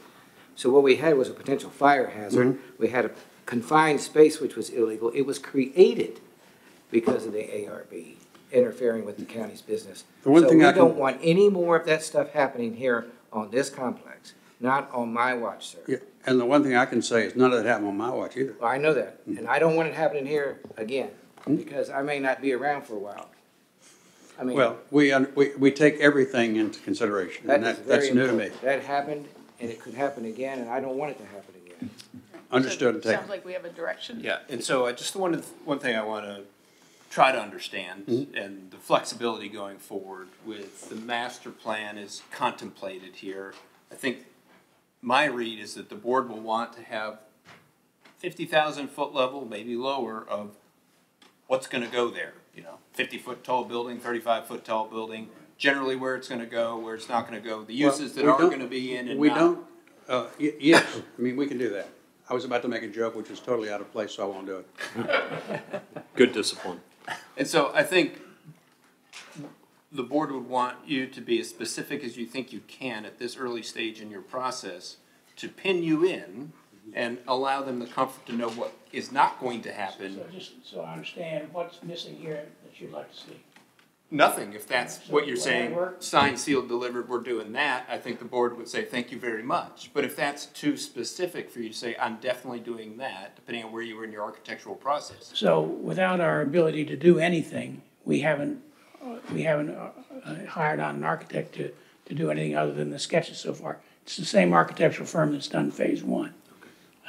So what we had was a potential fire hazard. Mm-hmm. We had a confined space which was illegal. It was created because of the ARB interfering with the county's business. So we don't want any more of that stuff happening here on this complex. Not on my watch, sir. Yeah, and the one thing I can say is none of that happened on my watch either. Well, I know that, and I don't want it happening here again, because I may not be around for a while. I mean. Well, we take everything into consideration, and That is that's very new to me. important. That happened, and it could happen again, and I don't want it to happen again. Understood and taken. Sounds like we have a direction. Yeah, and so I just one thing I want to try to understand, and the flexibility going forward with the master plan is contemplated here. I think my read is that the board will want to have 50,000 foot level, maybe lower, of what's going to go there. 50-foot tall building, 35-foot tall building, generally where it's going to go, where it's not going to go, the uses that are going to be in and not. Yes, I mean, we can do that. I was about to make a joke which is totally out of place, so I won't do it. Good discipline. And so I think the board would want you to be as specific as you think you can at this early stage in your process to pin you in and allow them the comfort to know what is not going to happen. So just so I understand, what's missing here that you'd like to see? Nothing. If that's what you're saying, whatever. signed, sealed, delivered, we're doing that, I think the board would say thank you very much. But if that's too specific for you to say, I'm definitely doing that, depending on where you were in your architectural process. So without our ability to do anything, we haven't hired on an architect to do anything other than the sketches so far. It's the same architectural firm that's done phase one.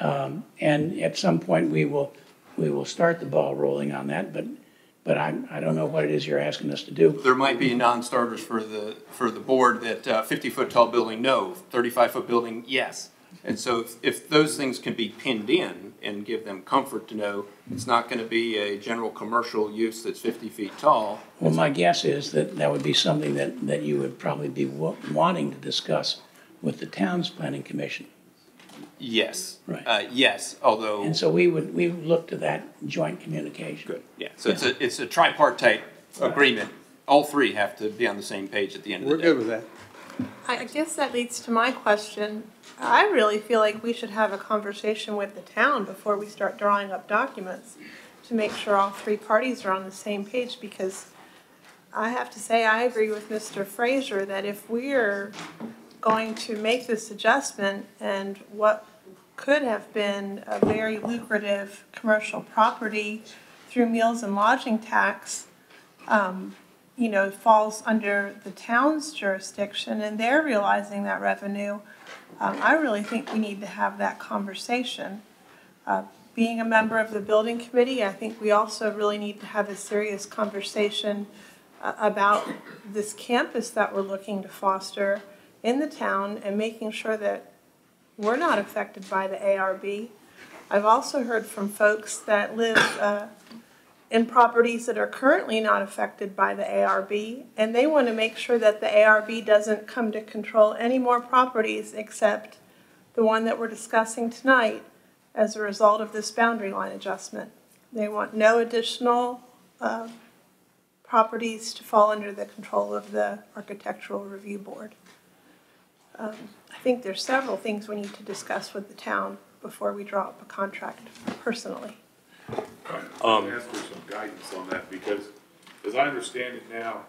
And at some point we will start the ball rolling on that, but I don't know what it is you're asking us to do. There might be non-starters for the board that 50-foot tall building, no. 35-foot building, yes. And so if those things can be pinned in and give them comfort to know it's not going to be a general commercial use that's 50 feet tall. Well, my guess is that would be something that you would probably be wanting to discuss with the town's planning commission. Yes. Right. Yes, although. And so we would look to that joint communication. Good. Yeah. So it's a tripartite agreement. All three have to be on the same page at the end of the day. We're good with that. I guess that leads to my question. I really feel like we should have a conversation with the town before we start drawing up documents to make sure all three parties are on the same page, because I have to say I agree with Mr. Fraser that if we're going to make this adjustment and what could have been a very lucrative commercial property through meals and lodging tax, falls under the town's jurisdiction and they're realizing that revenue, I really think we need to have that conversation. Being a member of the building committee, I think we also really need to have a serious conversation about this campus that we're looking to foster in the town and making sure that we're not affected by the ARB. I've also heard from folks that live in properties that are currently not affected by the ARB, and they want to make sure that the ARB doesn't come to control any more properties except the one that we're discussing tonight as a result of this boundary line adjustment. They want no additional properties to fall under the control of the Architectural Review Board. I think there's several things we need to discuss with the town before we draw up a contract, personally. Ask for some guidance on that, because as I understand it now,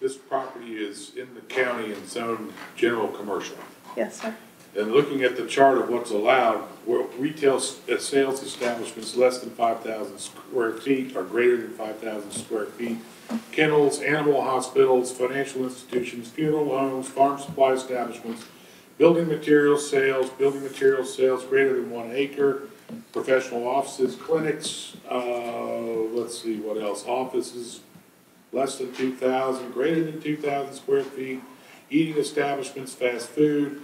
this property is in the county and zoned general commercial. Yes, sir. And looking at the chart of what's allowed, retail sales establishments less than 5,000 square feet or greater than 5,000 square feet, kennels, animal hospitals, financial institutions, funeral homes, farm supply establishments, building materials sales greater than 1 acre, professional offices, clinics, let's see what else, offices less than 2,000, greater than 2,000 square feet, eating establishments, fast food,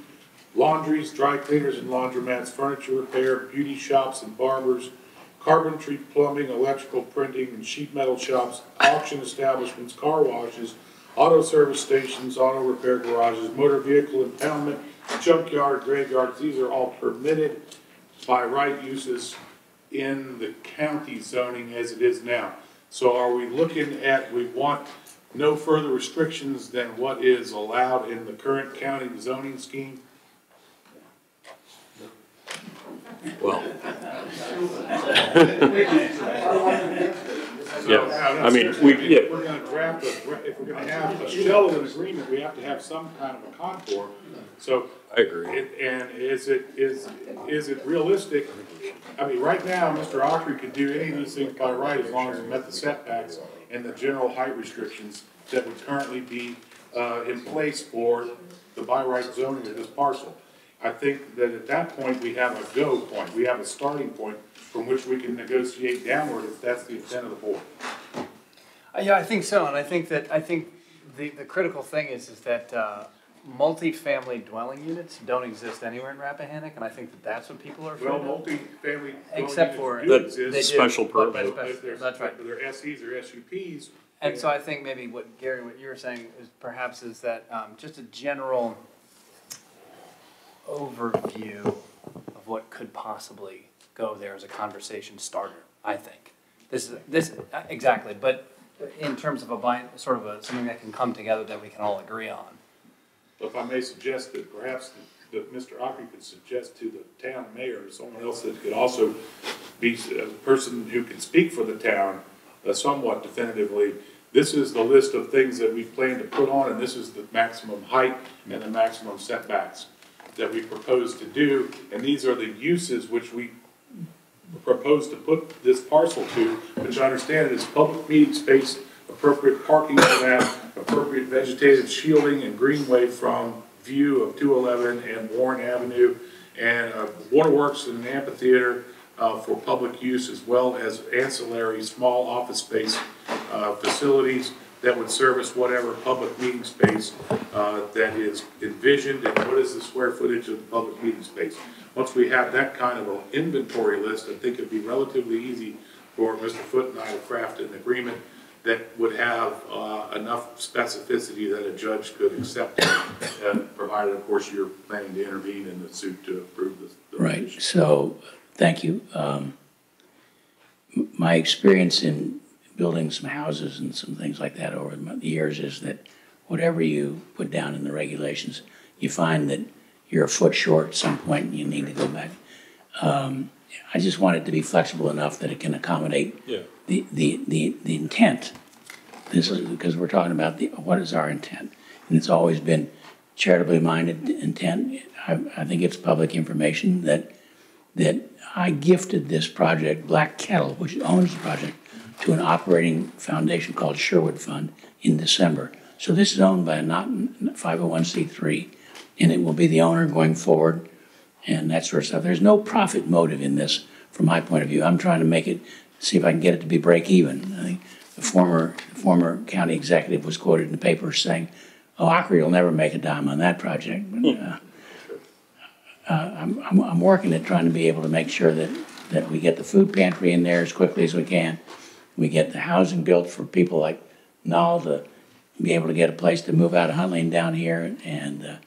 laundries, dry cleaners and laundromats, furniture repair, beauty shops and barbers, carpentry, plumbing, electrical, printing, and sheet metal shops, auction establishments, car washes, auto service stations, auto repair garages, motor vehicle impoundment, junkyard, graveyards. These are all permitted by right uses in the county zoning as it is now. So are we looking at, we want no further restrictions than what is allowed in the current county zoning scheme? Well, Yeah, I mean, yeah. If we're gonna draft if we're gonna have a shell of an agreement, we have to have some kind of a contour. So. I agree. And is it realistic? I mean, right now, Mr. Autry could do any of these things by right as long as he met the setbacks and the general height restrictions that would currently be in place for the by right zoning of this parcel. I think that at that point, we have a go point. We have a starting point from which we can negotiate downward if that's the intent of the board. Yeah, I think so, and I think the critical thing is that multi-family dwelling units don't exist anywhere in Rappahannock, and I think that's what people are afraid of. Well, multi-family except for exist. Special permit. That's right. They're SEs or SUPs. And so I think maybe what you were saying is perhaps that just a general overview of what could possibly go there as a conversation starter. I think this exactly, but in terms of something that can come together that we can all agree on. If I may suggest that perhaps that Mr. Autry could suggest to the town mayor or someone else that could also be a person who can speak for the town somewhat definitively. This is the list of things that we plan to put on, and this is the maximum height and the maximum setbacks that we propose to do. And these are the uses which we propose to put this parcel to, which I understand is public meeting space, appropriate parking for that, appropriate vegetative shielding and greenway from view of 211 and Warren Avenue, and waterworks and an amphitheater for public use, as well as ancillary small office space facilities that would service whatever public meeting space that is envisioned, and what is the square footage of the public meeting space. Once we have that kind of an inventory list, I think it'd be relatively easy for Mr. Foote and I to craft an agreement that would have enough specificity that a judge could accept, provided, of course, you're planning to intervene in the suit to approve this. Right. So, thank you. My experience in building some houses and some things like that over the years is that whatever you put down in the regulations, you find that you're a foot short at some point and you need to go back. I just want it to be flexible enough that it can accommodate the intent. This is because we're talking about what is our intent, and it's always been charitably minded intent. I think it's public information that I gifted this project, Black Kettle, which owns the project, to an operating foundation called Sherwood Fund in December. So this is owned by a 501c3, and it will be the owner going forward and that sort of stuff. There's no profit motive in this from my point of view. I'm trying to make it, see if I can get it to be break even. I think the former county executive was quoted in the paper saying, "Oh, Autry will never make a dime on that project." But, I'm working at trying to be able to make sure that we get the food pantry in there as quickly as we can. We get the housing built for people like Null to be able to get a place to move out of Huntley and down here. And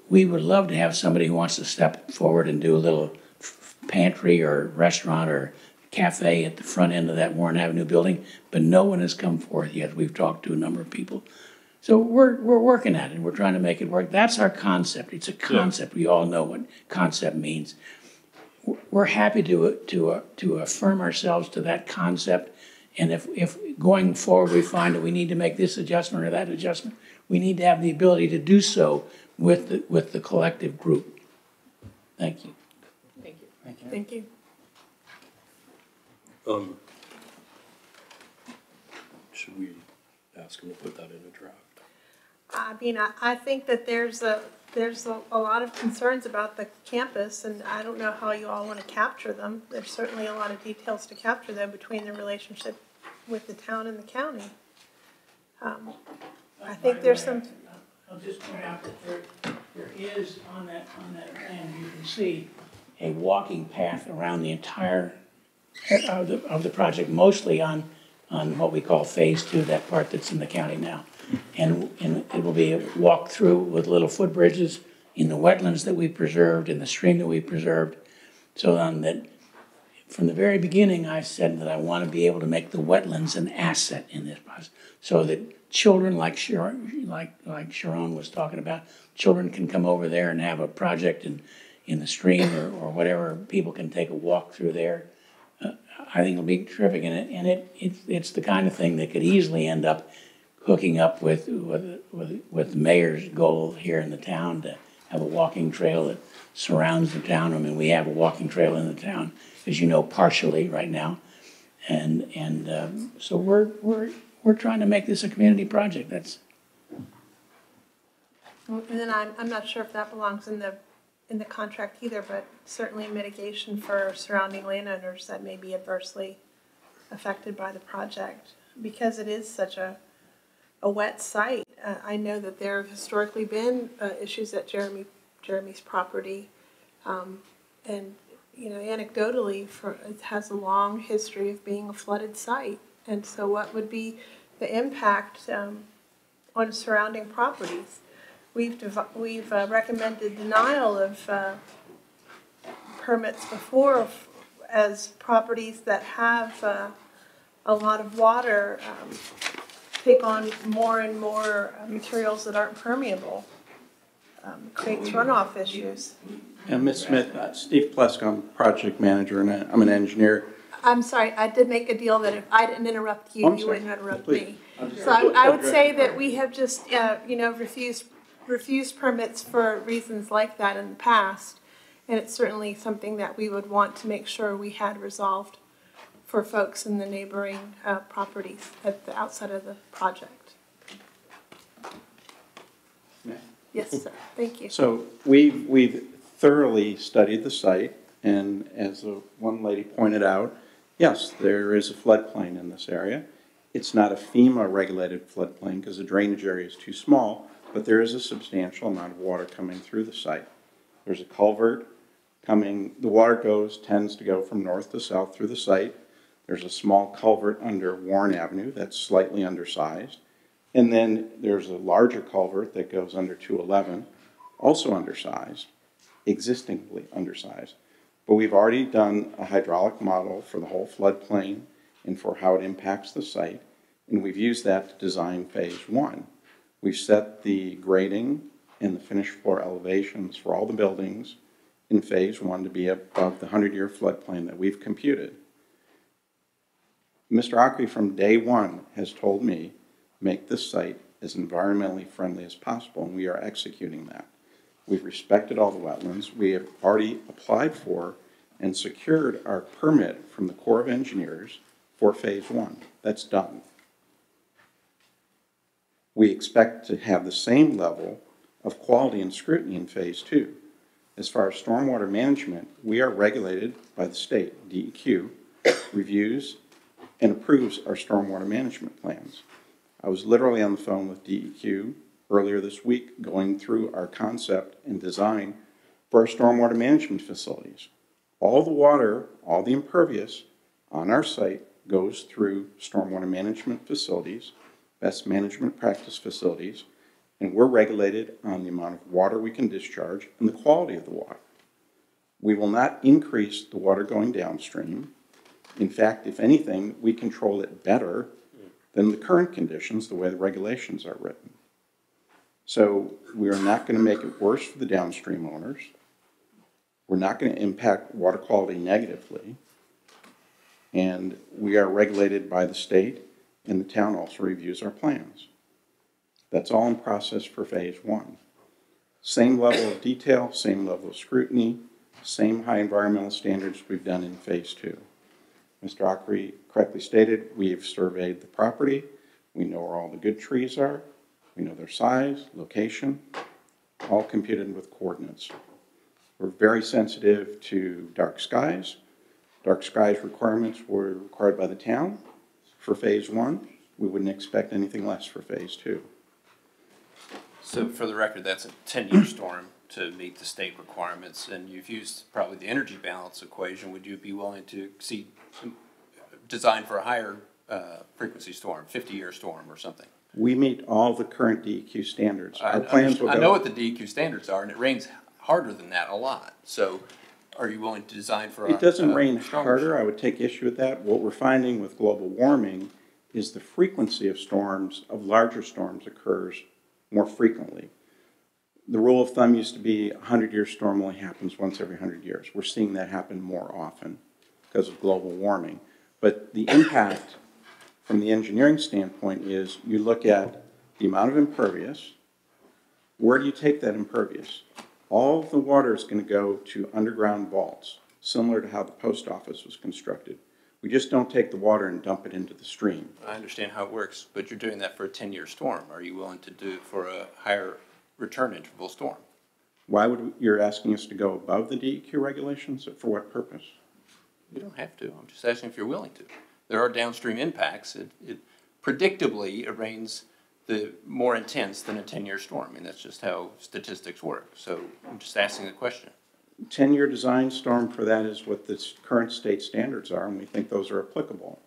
we would love to have somebody who wants to step forward and do a little pantry or restaurant or cafe at the front end of that Warren Avenue building, but no one has come forth yet. We've talked to a number of people. So we're working at it. We're trying to make it work. That's our concept. It's a concept. We all know what concept means. We're happy to affirm ourselves to that concept. And if going forward we find that we need to make this adjustment or that adjustment, we need to have the ability to do so with the collective group. Thank you. Thank you. Thank you. Thank you. Should we ask him to put that in a draft? I mean, I think that there's a lot of concerns about the campus, and I don't know how you all want to capture them. There's certainly a lot of details to capture them between the relationship with the town and the county. I think there's some. I'll just point out that there is on that plan, you can see a walking path around the entire of the project, mostly on what we call phase 2, that part that's in the county now. And it will be a walk through with little footbridges in the wetlands that we preserved, in the stream that we preserved, so on that from the very beginning I said that I want to be able to make the wetlands an asset in this process, so that children like Sharon was talking about, children can come over there and have a project in the stream or whatever, people can take a walk through there. I think it'll be terrific, and it's the kind of thing that could easily end up hooking up with the mayor's goal here in the town to have a walking trail that surrounds the town. I mean, we have a walking trail in the town, as you know, partially right now, and so we're trying to make this a community project. That's. And then I'm not sure if that belongs in the contract either, but certainly mitigation for surrounding landowners that may be adversely affected by the project, because it is such a wet site. I know that there have historically been issues at Jeremy's property, and you know, anecdotally, it has a long history of being a flooded site. And so, what would be the impact on surrounding properties? We've recommended denial of permits before as properties that have a lot of water take on more and more materials that aren't permeable. Creates runoff issues. And Ms. Smith, Steve Plesk, I'm project manager and I'm an engineer. I'm sorry, I did make a deal that if I didn't interrupt you, you wouldn't interrupt me. So I would say that we have just, you know, refused permits for reasons like that in the past. And it's certainly something that we would want to make sure we had resolved for folks in the neighboring properties at the outside of the project. Yes, sir. Thank you. So we've thoroughly studied the site, and as one lady pointed out, yes, there is a floodplain in this area. It's not a FEMA-regulated floodplain because the drainage area is too small, but there is a substantial amount of water coming through the site. There's a culvert coming. The water tends to go from north to south through the site. There's a small culvert under Warren Avenue that's slightly undersized. And then there's a larger culvert that goes under 211, also undersized, existingly undersized. But we've already done a hydraulic model for the whole floodplain and for how it impacts the site, and we've used that to design phase one. We've set the grading and the finished floor elevations for all the buildings in phase one to be above the 100-year floodplain that we've computed. Mr. Ockery from day one has told me, make this site as environmentally friendly as possible, and we are executing that. We've respected all the wetlands. We have already applied for and secured our permit from the Corps of Engineers for phase one. That's done. We expect to have the same level of quality and scrutiny in phase two. As far as stormwater management, we are regulated by the state. DEQ reviews and approves our stormwater management plans. I was literally on the phone with DEQ earlier this week going through our concept and design for our stormwater management facilities. All the water, all the impervious on our site goes through stormwater management facilities, best management practice facilities, and we're regulated on the amount of water we can discharge and the quality of the water. We will not increase the water going downstream. In fact, if anything, we control it better than the current conditions, the way the regulations are written. So we are not going to make it worse for the downstream owners. We're not going to impact water quality negatively. And we are regulated by the state, and the town also reviews our plans. That's all in process for phase one. Same level of detail, same level of scrutiny, same high environmental standards we've done in phase two. Mr. Ockery correctly stated, we've surveyed the property. We know where all the good trees are. We know their size, location, all computed with coordinates. We're very sensitive to dark skies. Dark skies requirements were required by the town for phase one. We wouldn't expect anything less for phase two. So for the record, that's a 10-year storm to meet the state requirements, and you've used probably the energy balance equation. Would you be willing to design for a higher frequency storm, 50-year storm or something? We meet all the current DEQ standards. Our plans will go. I know what the DEQ standards are, and it rains harder than that a lot. So are you willing to design for It doesn't rain harder. I would take issue with that. What we're finding with global warming is the frequency of storms, of larger storms, occurs more frequently. The rule of thumb used to be a 100-year storm only happens once every 100 years. We're seeing that happen more often because of global warming. But the impact from the engineering standpoint is you look at the amount of impervious. Where do you take that impervious? All of the water is going to go to underground vaults, similar to how the post office was constructed. We just don't take the water and dump it into the stream. I understand how it works, but you're doing that for a 10-year storm. Are you willing to do it for a higher return interval storm? Why would, you're asking us to go above the DEQ regulations? For what purpose? You don't have to. I'm just asking if you're willing to. There are downstream impacts. Predictably, it rains more intense than a 10-year storm. I mean, that's just how statistics work. So I'm just asking the question. 10-year design storm for that is what the current state standards are, and we think those are applicable.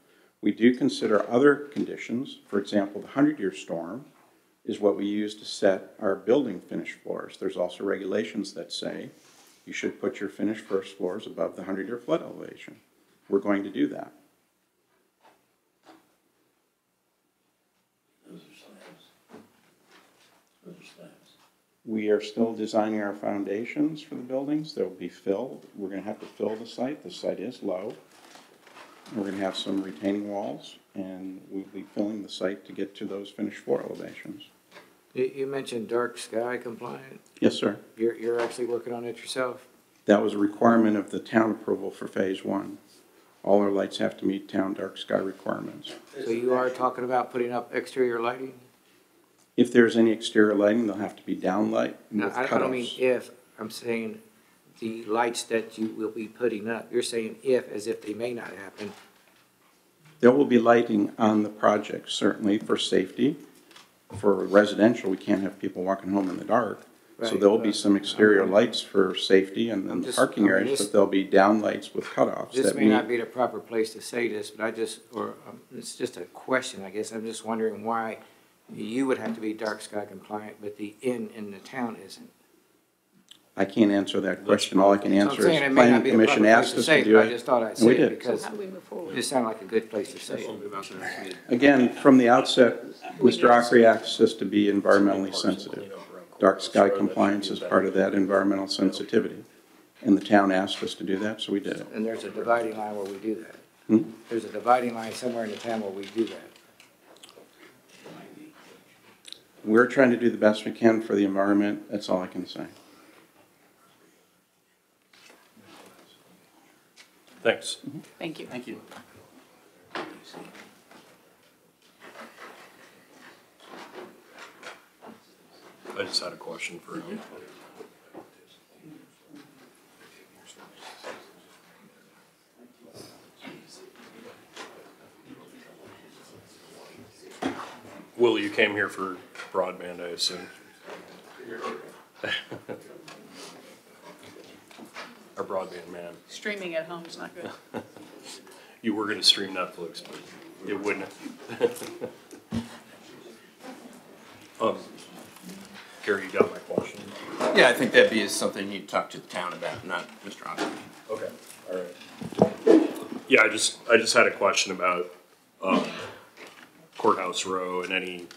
We do consider other conditions. For example, the 100-year storm is what we use to set our building finished floors. There's also regulations that say you should put your finished first floors above the 100-year flood elevation. We're going to do that. We are still designing our foundations for the buildings. They'll be filled. We're going to have to fill the site. The site is low. We're going to have some retaining walls, and we'll be filling the site to get to those finished floor elevations. You mentioned dark sky compliant. Yes, sir. You're actually working on it yourself? That was a requirement of the town approval for phase one. All our lights have to meet town dark sky requirements. So you are talking about putting up exterior lighting? If there's any exterior lighting, they'll have to be downlight No, with I don't mean cutoffs. if. I'm saying the lights that you will be putting up. You're saying if, as if they may not happen. There will be lighting on the project, certainly for safety. For residential, we can't have people walking home in the dark. So Right, there will be some exterior lights for safety and then the parking areas, but there'll be downlights with cutoffs. This that may not be the proper place to say this, but it's just a question, I guess. I'm just wondering why you would have to be dark sky compliant, but the inn in the town isn't. I can't answer that question. All I can So I'm answer saying is it may not planning be the commission proper place asked to us say to it, do but it. I just thought I'd and say we it did. because So how do we move forward? it sounded like a good place to say it. Again, from the outset, Mr. Ockery asked us to be environmentally sensitive. Dark sky compliance is part of that environmental sensitivity. And the town asked us to do that, so we did it. And there's a dividing line where we do that. Hmm? There's a dividing line somewhere in the town where we do that. We're trying to do the best we can for the environment. That's all I can say. Thanks. Thank you. Thank you. I just had a question for him. Will, you came here for broadband, I assume? Our broadband man. Streaming at home is not good. You were gonna stream Netflix, but it wouldn't. Gary, you got my question? Yeah, I think that'd be something you'd talk to the town about, not Mr. Ockery. Okay, all right. Yeah, I just had a question about Courthouse Row and any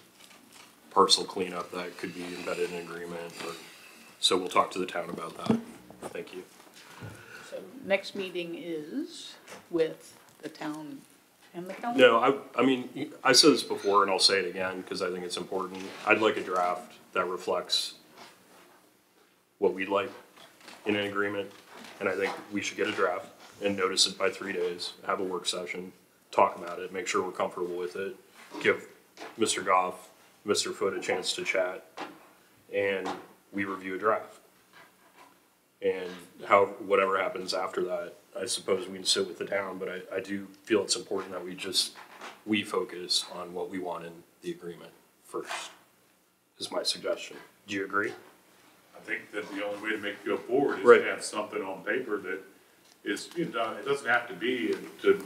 parcel cleanup that could be embedded in an agreement, so we'll talk to the town about that. Thank you. So next meeting is with the town and the county? No, I mean, I said this before and I'll say it again because I think it's important. I'd like a draft that reflects what we'd like in an agreement. And I think we should get a draft and notice it by 3 days, have a work session, talk about it, make sure we're comfortable with it, give Mr. Goff, Mr. Foote a chance to chat, and we review a draft. And whatever happens after that, I suppose we can sit with the town, but I do feel it's important that we focus on what we want in the agreement first, is my suggestion. Do you agree? I think that the only way to make it go forward is Right. to have something on paper that is, it doesn't have to be to,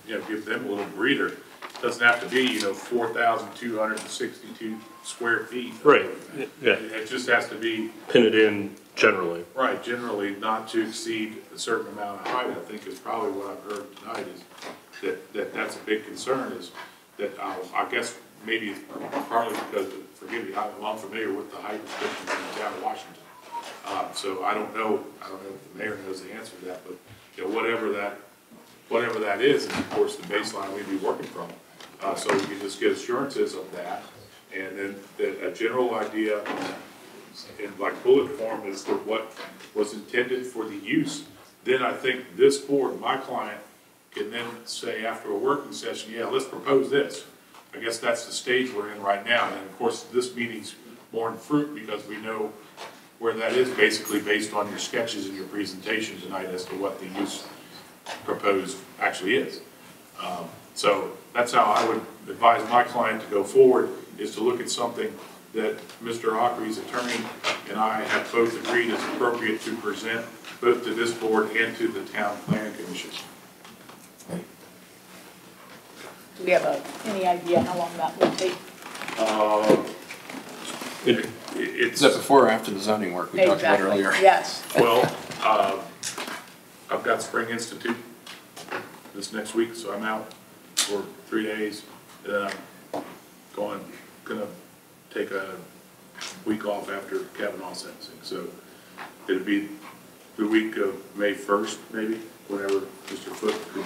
give them a little breather. It doesn't have to be, 4,262 square feet. Right, yeah. It just has to be. Pin it in generally. Right, generally not to exceed a certain amount of height, I think is probably what I've heard tonight is that's a big concern is that I guess maybe it's partly because, forgive me, I'm unfamiliar with the height restrictions in the town of Washington. So I don't know if the mayor knows the answer to that, but whatever that whatever that is of course the baseline we'd be working from. So we can just get assurances of that, and then a general idea in like bullet form as to what was intended for the use. Then I think this board, my client, can then say after a working session, yeah, let's propose this. I guess that's the stage we're in right now. And of course, this meeting's borne fruit because we know where that is basically based on your sketches and your presentation tonight as to what the use proposed actually is. So that's how I would advise my client to go forward, is to look at something that Mr. Ockery's attorney and I have both agreed is appropriate to present both to this board and to the town planning commission. Do we have any idea how long that will take? Is that before or after the zoning work we talked about earlier? Yes. Well, I've got Spring Institute this next week, so I'm out for 3 days. And then I'm gonna take a week off after Kavanaugh sentencing. So it'll be the week of May 1st, maybe, whenever Mr. Foote could.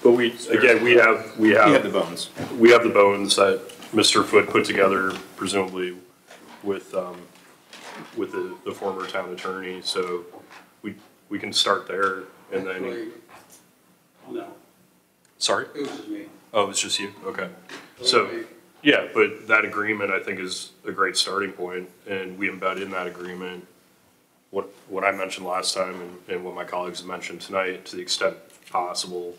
But we have the bones. We have the bones that Mr. Foote put together, presumably with the former town attorney. So we can start there, and then. No. Sorry? It was just me. Oh, it's just you? Okay. So, yeah, but that agreement I think is a great starting point, and we embed in that agreement what I mentioned last time and what my colleagues have mentioned tonight, to the extent possible,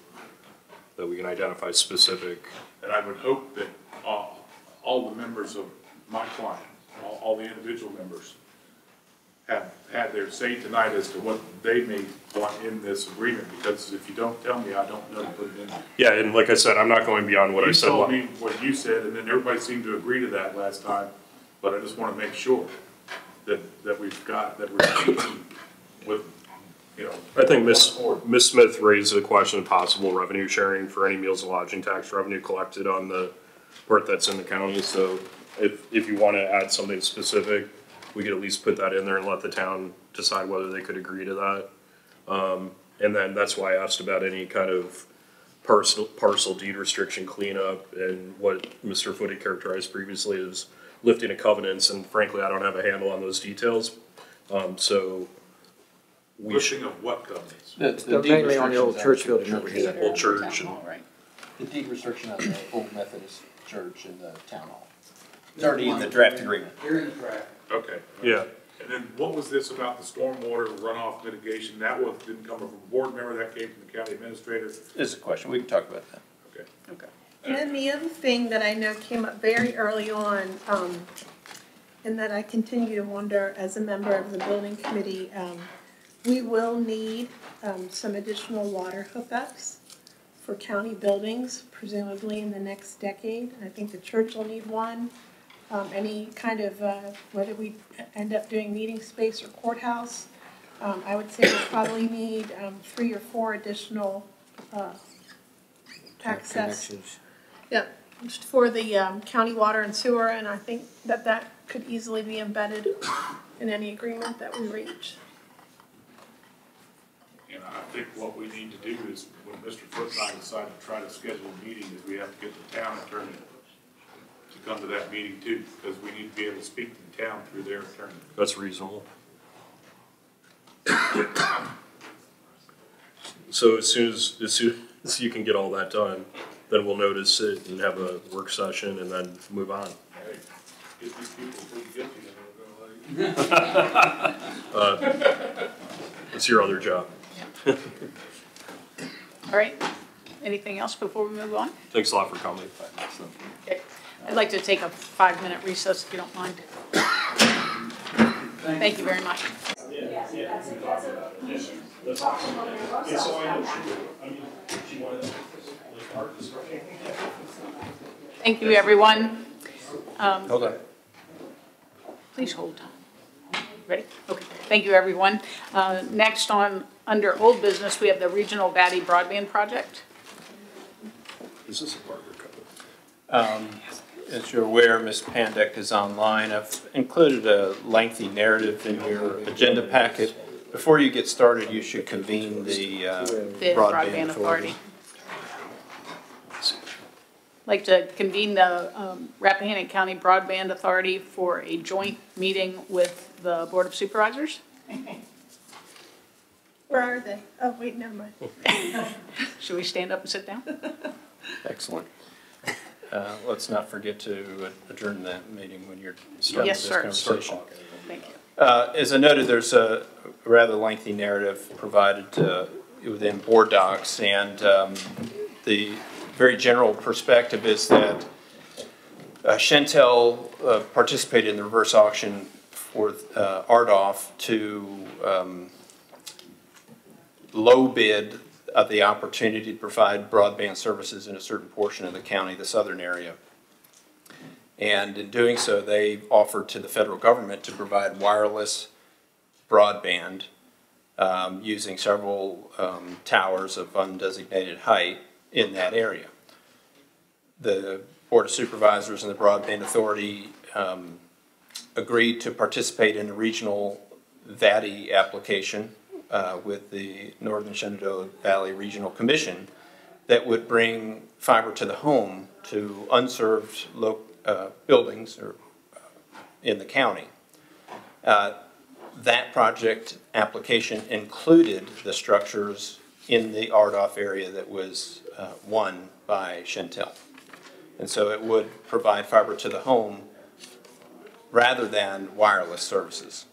that we can identify specific. And I would hope that all the members of my client, all the individual members, have had their say tonight as to what they may want in this agreement, because if you don't tell me, I don't know to put it in there. Yeah, and like I said, I'm not going beyond what I said. You told me what you said, and then everybody seemed to agree to that last time, but I just want to make sure that we've got, that we're speaking with, you know. I think Ms. Smith raised the question of possible revenue sharing for any meals and lodging tax revenue collected on the part that's in the county. So if you want to add something specific, we could at least put that in there and let the town decide whether they could agree to that. And then that's why I asked about any kind of parcel deed restriction cleanup, and what Mr. Foote had characterized previously as lifting of covenants, and frankly, I don't have a handle on those details. So we lifting of what covenants? The mainly on the old church building over here. Old church. The deed restriction on the old Methodist church and the town hall. It's already in the draft agreement. You're in the draft. Okay. Yeah. And then what was this about the stormwater runoff mitigation? That didn't come from a board member, that came from the county administrator? It's a question. We can talk about that. Okay. Okay. And then the other thing that I know came up very early on, and that I continue to wonder as a member of the building committee, we will need some additional water hookups for county buildings, presumably in the next decade. I think the church will need one. Any kind of, whether we end up doing meeting space or courthouse, I would say we'll probably need 3 or 4 additional access. Yep, for the county water and sewer, and I think that could easily be embedded in any agreement that we reach. And I think what we need to do is, when Mr. Foote and I decide to try to schedule a meeting, is we have to get the town attorney to come to that meeting too, because we need to be able to speak to the town through their attorney. That's reasonable. So as soon as you can get all that done, then we'll notice it and have a work session and then move on. Hey, get these people pretty guilty, and they're gonna let you. It's your other job. All right. Anything else before we move on? Thanks a lot for coming. Okay. I'd like to take a 5-minute recess if you don't mind. Thank you very much. Thank you, everyone. Hold on. Please hold. Ready? Okay. Thank you, everyone. Next under old business, we have the Regional Batty Broadband Project. Is this a part of As you're aware, Ms. Pandek is online. I've included a lengthy narrative in your agenda packet. Before you get started, you should convene the Broadband Authority. I'd like to convene the Rappahannock County Broadband Authority for a joint meeting with the Board of Supervisors. Where are they? Oh, wait, never mind. Should we stand up and sit down? Excellent. Let's not forget to adjourn that meeting when you're starting Yes, this sir. conversation. Thank you. As I noted, there's a rather lengthy narrative provided within board docs, and the very general perspective is that Chantel participated in the reverse auction for RDOF to low bid of the opportunity to provide broadband services in a certain portion of the county, the southern area. And in doing so, they offered to the federal government to provide wireless broadband using several towers of undesignated height in that area. The Board of Supervisors and the Broadband Authority agreed to participate in a regional VATI application with the Northern Shenandoah Valley Regional Commission that would bring fiber to the home to unserved buildings in the county. That project application included the structures in the RDOF area that was won by Chantel. And so it would provide fiber to the home rather than wireless services.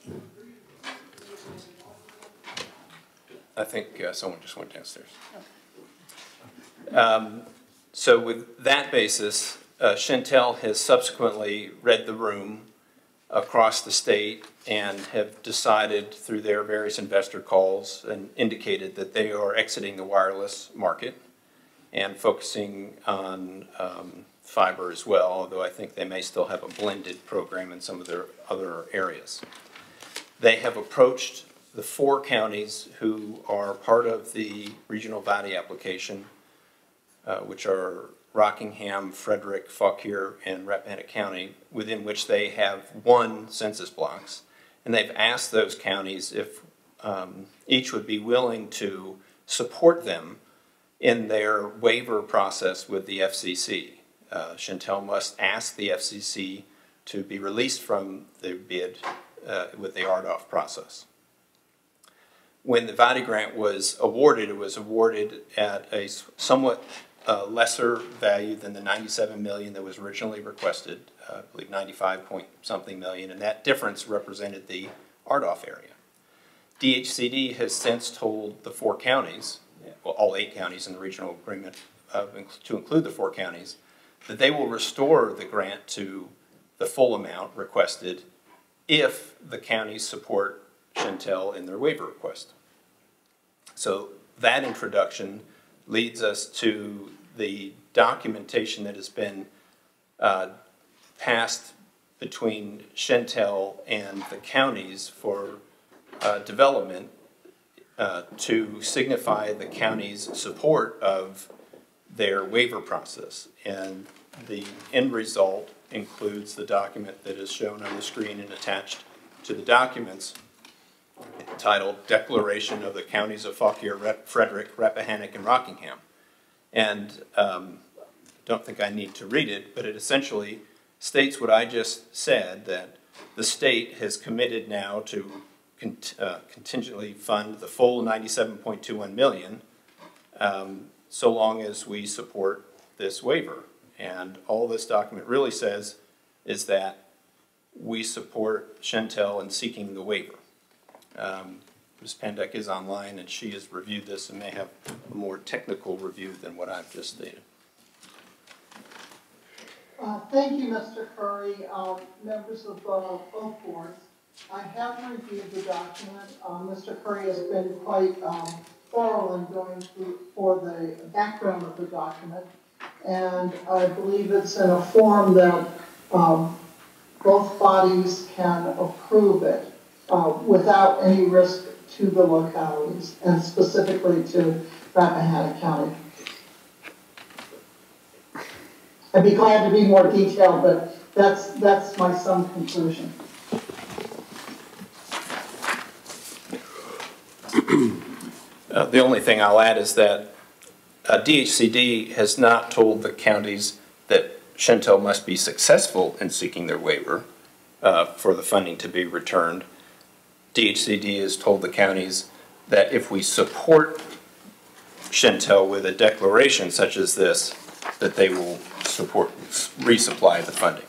I think someone just went downstairs. So with that basis, Chantel has subsequently read the room across the state and have decided through their various investor calls and indicated that they are exiting the wireless market and focusing on fiber as well, although I think they may still have a blended program in some of their other areas. They have approached the 4 counties who are part of the regional VATI application, which are Rockingham, Frederick, Fauquier, and Rappahannock County, within which they have 1 census blocks. And they've asked those counties if each would be willing to support them in their waiver process with the FCC. Chantel must ask the FCC to be released from the bid with the RDOF process. When the VATI grant was awarded, it was awarded at a somewhat lesser value than the $97 million that was originally requested, I believe 95 point something million, and that difference represented the RDOF area. DHCD has since told the 4 counties, well, all 8 counties in the regional agreement to include the 4 counties, that they will restore the grant to the full amount requested if the counties support Chantel in their waiver request. So that introduction leads us to the documentation that has been passed between Chantel and the counties for development to signify the county's support of their waiver process. And the end result includes the document that is shown on the screen and attached to the documents, titled Declaration of the Counties of Fauquier, Frederick, Rappahannock, and Rockingham. And don't think I need to read it, but it essentially states what I just said, that the state has committed now to contingently fund the full $97.21 million so long as we support this waiver. And all this document really says is that we support Chantel in seeking the waiver. Ms. Pandek is online and she has reviewed this and may have a more technical review than what I've just stated. Thank you, Mr. Curry. Members of both boards, I have reviewed the document. Mr. Curry has been quite thorough in going through for the background of the document, and I believe it's in a form that both bodies can approve it without any risk to the localities, and specifically to Rappahannock County. I'd be glad to be more detailed, but that's my sum conclusion. The only thing I'll add is that DHCD has not told the counties that Chantel must be successful in seeking their waiver for the funding to be returned. DHCD has told the counties that if we support Chantel with a declaration such as this, that they will resupply the funding.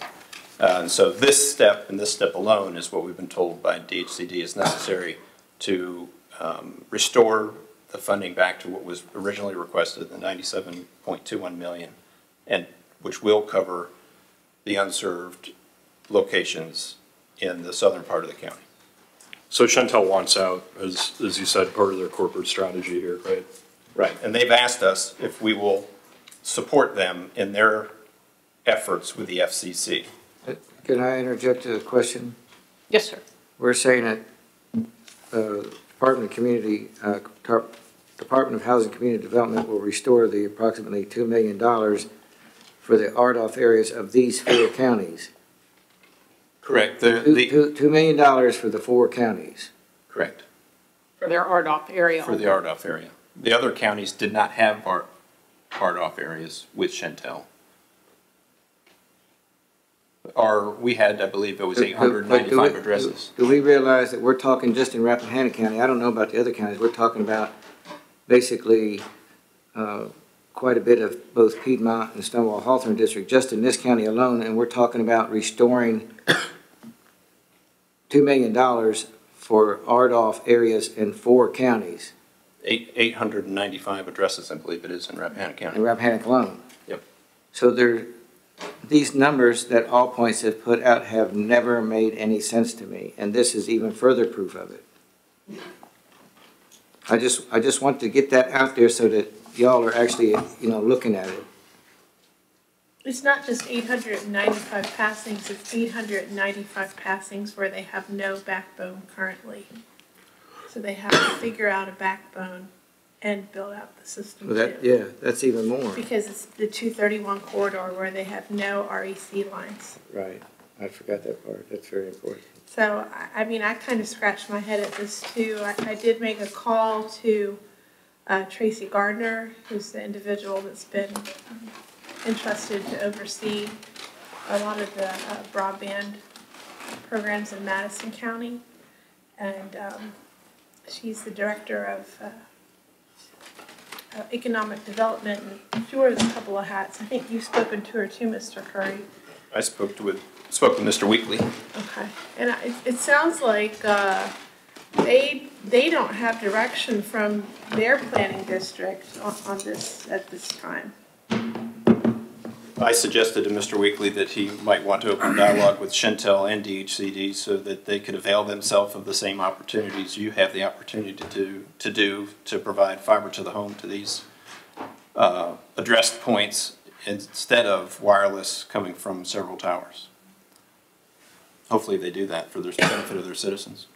And so this step and this step alone is what we've been told by DHCD is necessary to restore the funding back to what was originally requested, the $97.21 million, and which will cover the unserved locations in the southern part of the county. So Chantel wants out, as you said, part of their corporate strategy here, right? Right, and they've asked us if we will support them in their efforts with the FCC. Can I interject a question? Yes, sir. We're saying that Department of Housing Community Development will restore the approximately $2 million for the RDOF areas of these 4 counties. Correct. $2 million for the 4 counties. Correct. For their RDOF area. For the RDOF area. The other counties did not have RDOF areas with Chantel. We had, I believe it was 895 addresses. Do we realize that we're talking just in Rappahannock County? I don't know about the other counties. We're talking about basically quite a bit of both Piedmont and Stonewall Hawthorne District just in this county alone, and we're talking about restoring $2 million for RDOF areas in 4 counties. 895 addresses, I believe it is, in Rappahannock County. In Rappahannock alone. Yep. So these numbers that All Points have put out have never made any sense to me, and this is even further proof of it. I just want to get that out there so that y'all are actually, looking at it. It's not just 895 passings, it's 895 passings where they have no backbone currently. So they have to figure out a backbone and build out the system too. Yeah, that's even more. Because it's the 231 corridor where they have no REC lines. Right, I forgot that part, that's very important. So, I mean, I kind of scratched my head at this too. I did make a call to Tracy Gardner, who's the individual that's been entrusted to oversee a lot of the broadband programs in Madison County. And she's the director of economic development, and she wears a couple of hats. I think you've spoken to her too, Mr. Curry. I spoke with Mr. Weekly. Okay, and it sounds like they don't have direction from their planning district on this at this time. I suggested to Mr. Weekly that he might want to open dialogue with Chantel and DHCD so that they could avail themselves of the same opportunities you have the opportunity to provide fiber to the home to these addressed points instead of wireless coming from several towers. Hopefully they do that for the benefit of their citizens.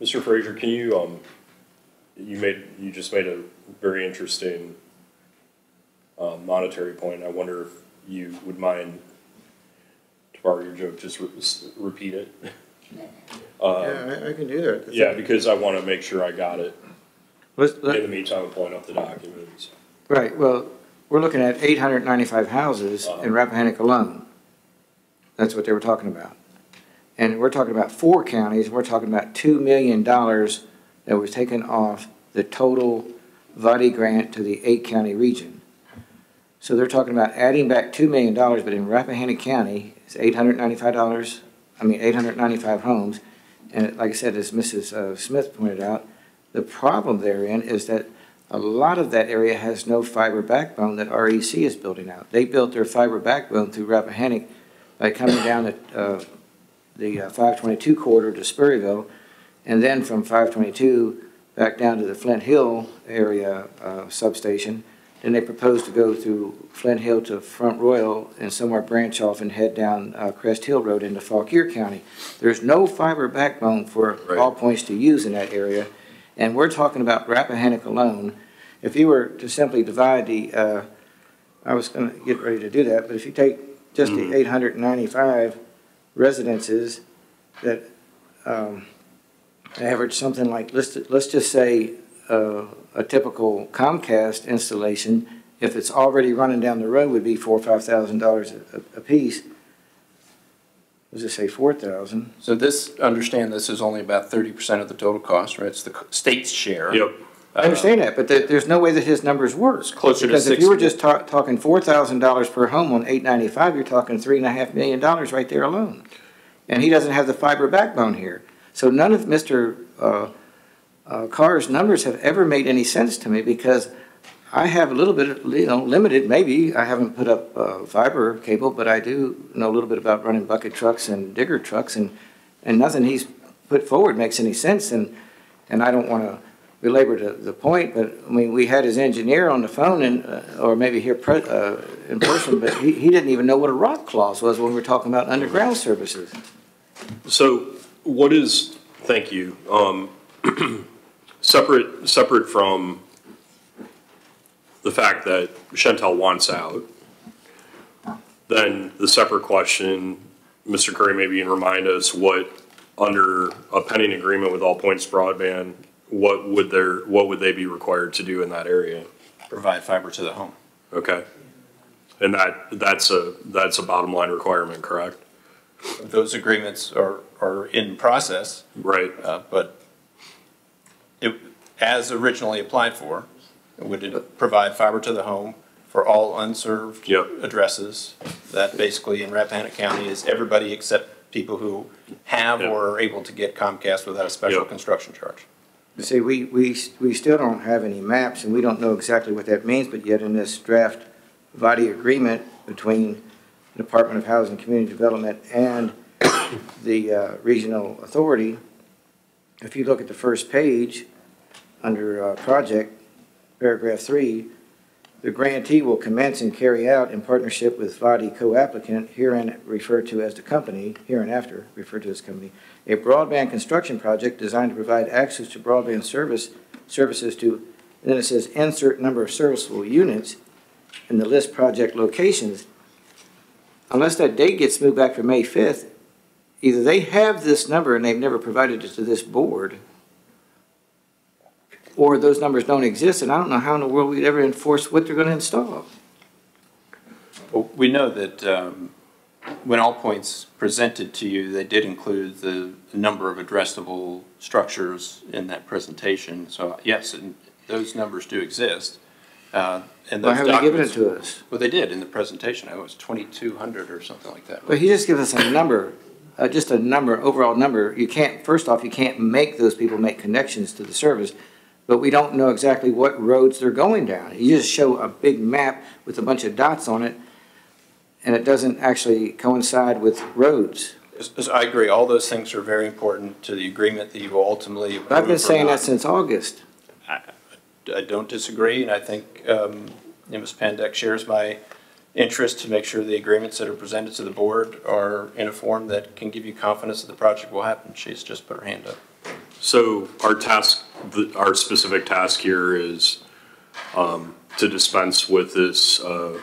Mr. Frazier, can you you just made a very interesting monetary point. I wonder if you would mind, to borrow your joke, just repeat it. Yeah, I can do that. Yeah, because I want to make sure I got it. In the meantime, I'm pulling up the documents. Right, well, we're looking at 895 houses in Rappahannock alone. That's what they were talking about. And we're talking about 4 counties, we're talking about $2 million that was taken off the total VADI grant to the 8-county region. So they're talking about adding back $2 million, but in Rappahannock County, it's $895 homes. And like I said, as Mrs. Smith pointed out, the problem therein is that a lot of that area has no fiber backbone that REC is building out. They built their fiber backbone through Rappahannock by coming down the 522 corridor to Spurryville, and then from 522 back down to the Flint Hill area substation. Then they proposed to go through Flint Hill to Front Royal and somewhere branch off and head down Crest Hill Road into Fauquier County. There's no fiber backbone for All Points to use in that area, and we're talking about Rappahannock alone. If you were to simply divide the I was gonna get ready to do that, but if you take just the 895 residences that average something like, let's just say a typical Comcast installation, if it's already running down the road, would be $4,000 or $5,000 a piece. Let's just say 4,000. So understand this is only about 30% of the total cost, right? It's the state's share. Yep. I understand that, but there's no way that his numbers work. It's closer to because if 6 you were just talking $4,000 per home on 895, you're talking $3.5 million right there alone. And he doesn't have the fiber backbone here. So none of Mr. Carr's numbers have ever made any sense to me, because I have a little bit, limited, maybe. I haven't put up fiber cable, but I do know a little bit about running bucket trucks and digger trucks, and nothing he's put forward makes any sense. And I don't want to belabor the point, but I mean, we had his engineer on the phone, or maybe here in person, but he didn't even know what a rock clause was when we were talking about underground services. So what is, thank you, separate from the fact that Chantel wants out, then the separate question, Mr. Curry, maybe you can remind us what, under a pending agreement with All Points Broadband, what would they be required to do in that area? Provide fiber to the home. Okay. And that's a bottom line requirement, correct? Those agreements are in process. Right. But as originally applied for, would it provide fiber to the home for all unserved addresses? That basically in Rappahannock County is everybody except people who have or are able to get Comcast without a special construction charge. See, we still don't have any maps, and we don't know exactly what that means, but yet in this draft body agreement between the Department of Housing and Community Development and the regional authority, if you look at the first page under project, paragraph 3, the grantee will commence and carry out in partnership with VADI co-applicant, herein referred to as the company, hereinafter referred to as company, a broadband construction project designed to provide access to broadband services to, and then it says insert number of serviceable units in the list project locations. Unless that date gets moved back to May 5th, either they have this number and they've never provided it to this board, or those numbers don't exist, and I don't know how in the world we'd ever enforce what they're going to install. Well, we know that when All Points presented to you, they did include the number of addressable structures in that presentation. So yes, and those numbers do exist. And why haven't they given it to us? Well, they did in the presentation. It was 2,200 or something like that. But he just gives us a number, just a number, overall number. You can't, first off, you can't make those people make connections to the service, but we don't know exactly what roads they're going down. You just show a big map with a bunch of dots on it, and it doesn't actually coincide with roads. I agree. All those things are very important to the agreement that you will ultimately approve. But I've been saying that since August. I don't disagree, and I think Ms. Pandek shares my interest to make sure the agreements that are presented to the board are in a form that can give you confidence that the project will happen. She's just put her hand up. So our specific task here is to dispense with this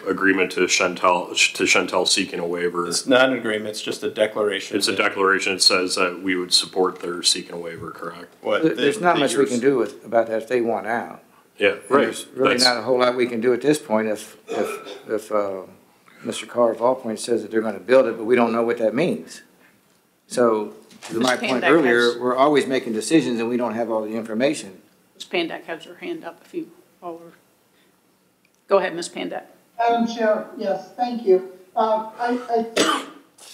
agreement to Chantel seeking a waiver. It's not an agreement, it's just a declaration. It's a declaration that says that we would support their seeking a waiver, correct? There's not much we can do about that if they want out. Yeah, right. There's really not a whole lot we can do at this point if Mr. Carr of All Points says that they're going to build it, but we don't know what that means. So, to my point earlier, we're always making decisions and we don't have all the information. Ms. Pandak has her hand up if you all are. Go ahead, Ms. Pandak. Madam Chair, yes, thank you. I think,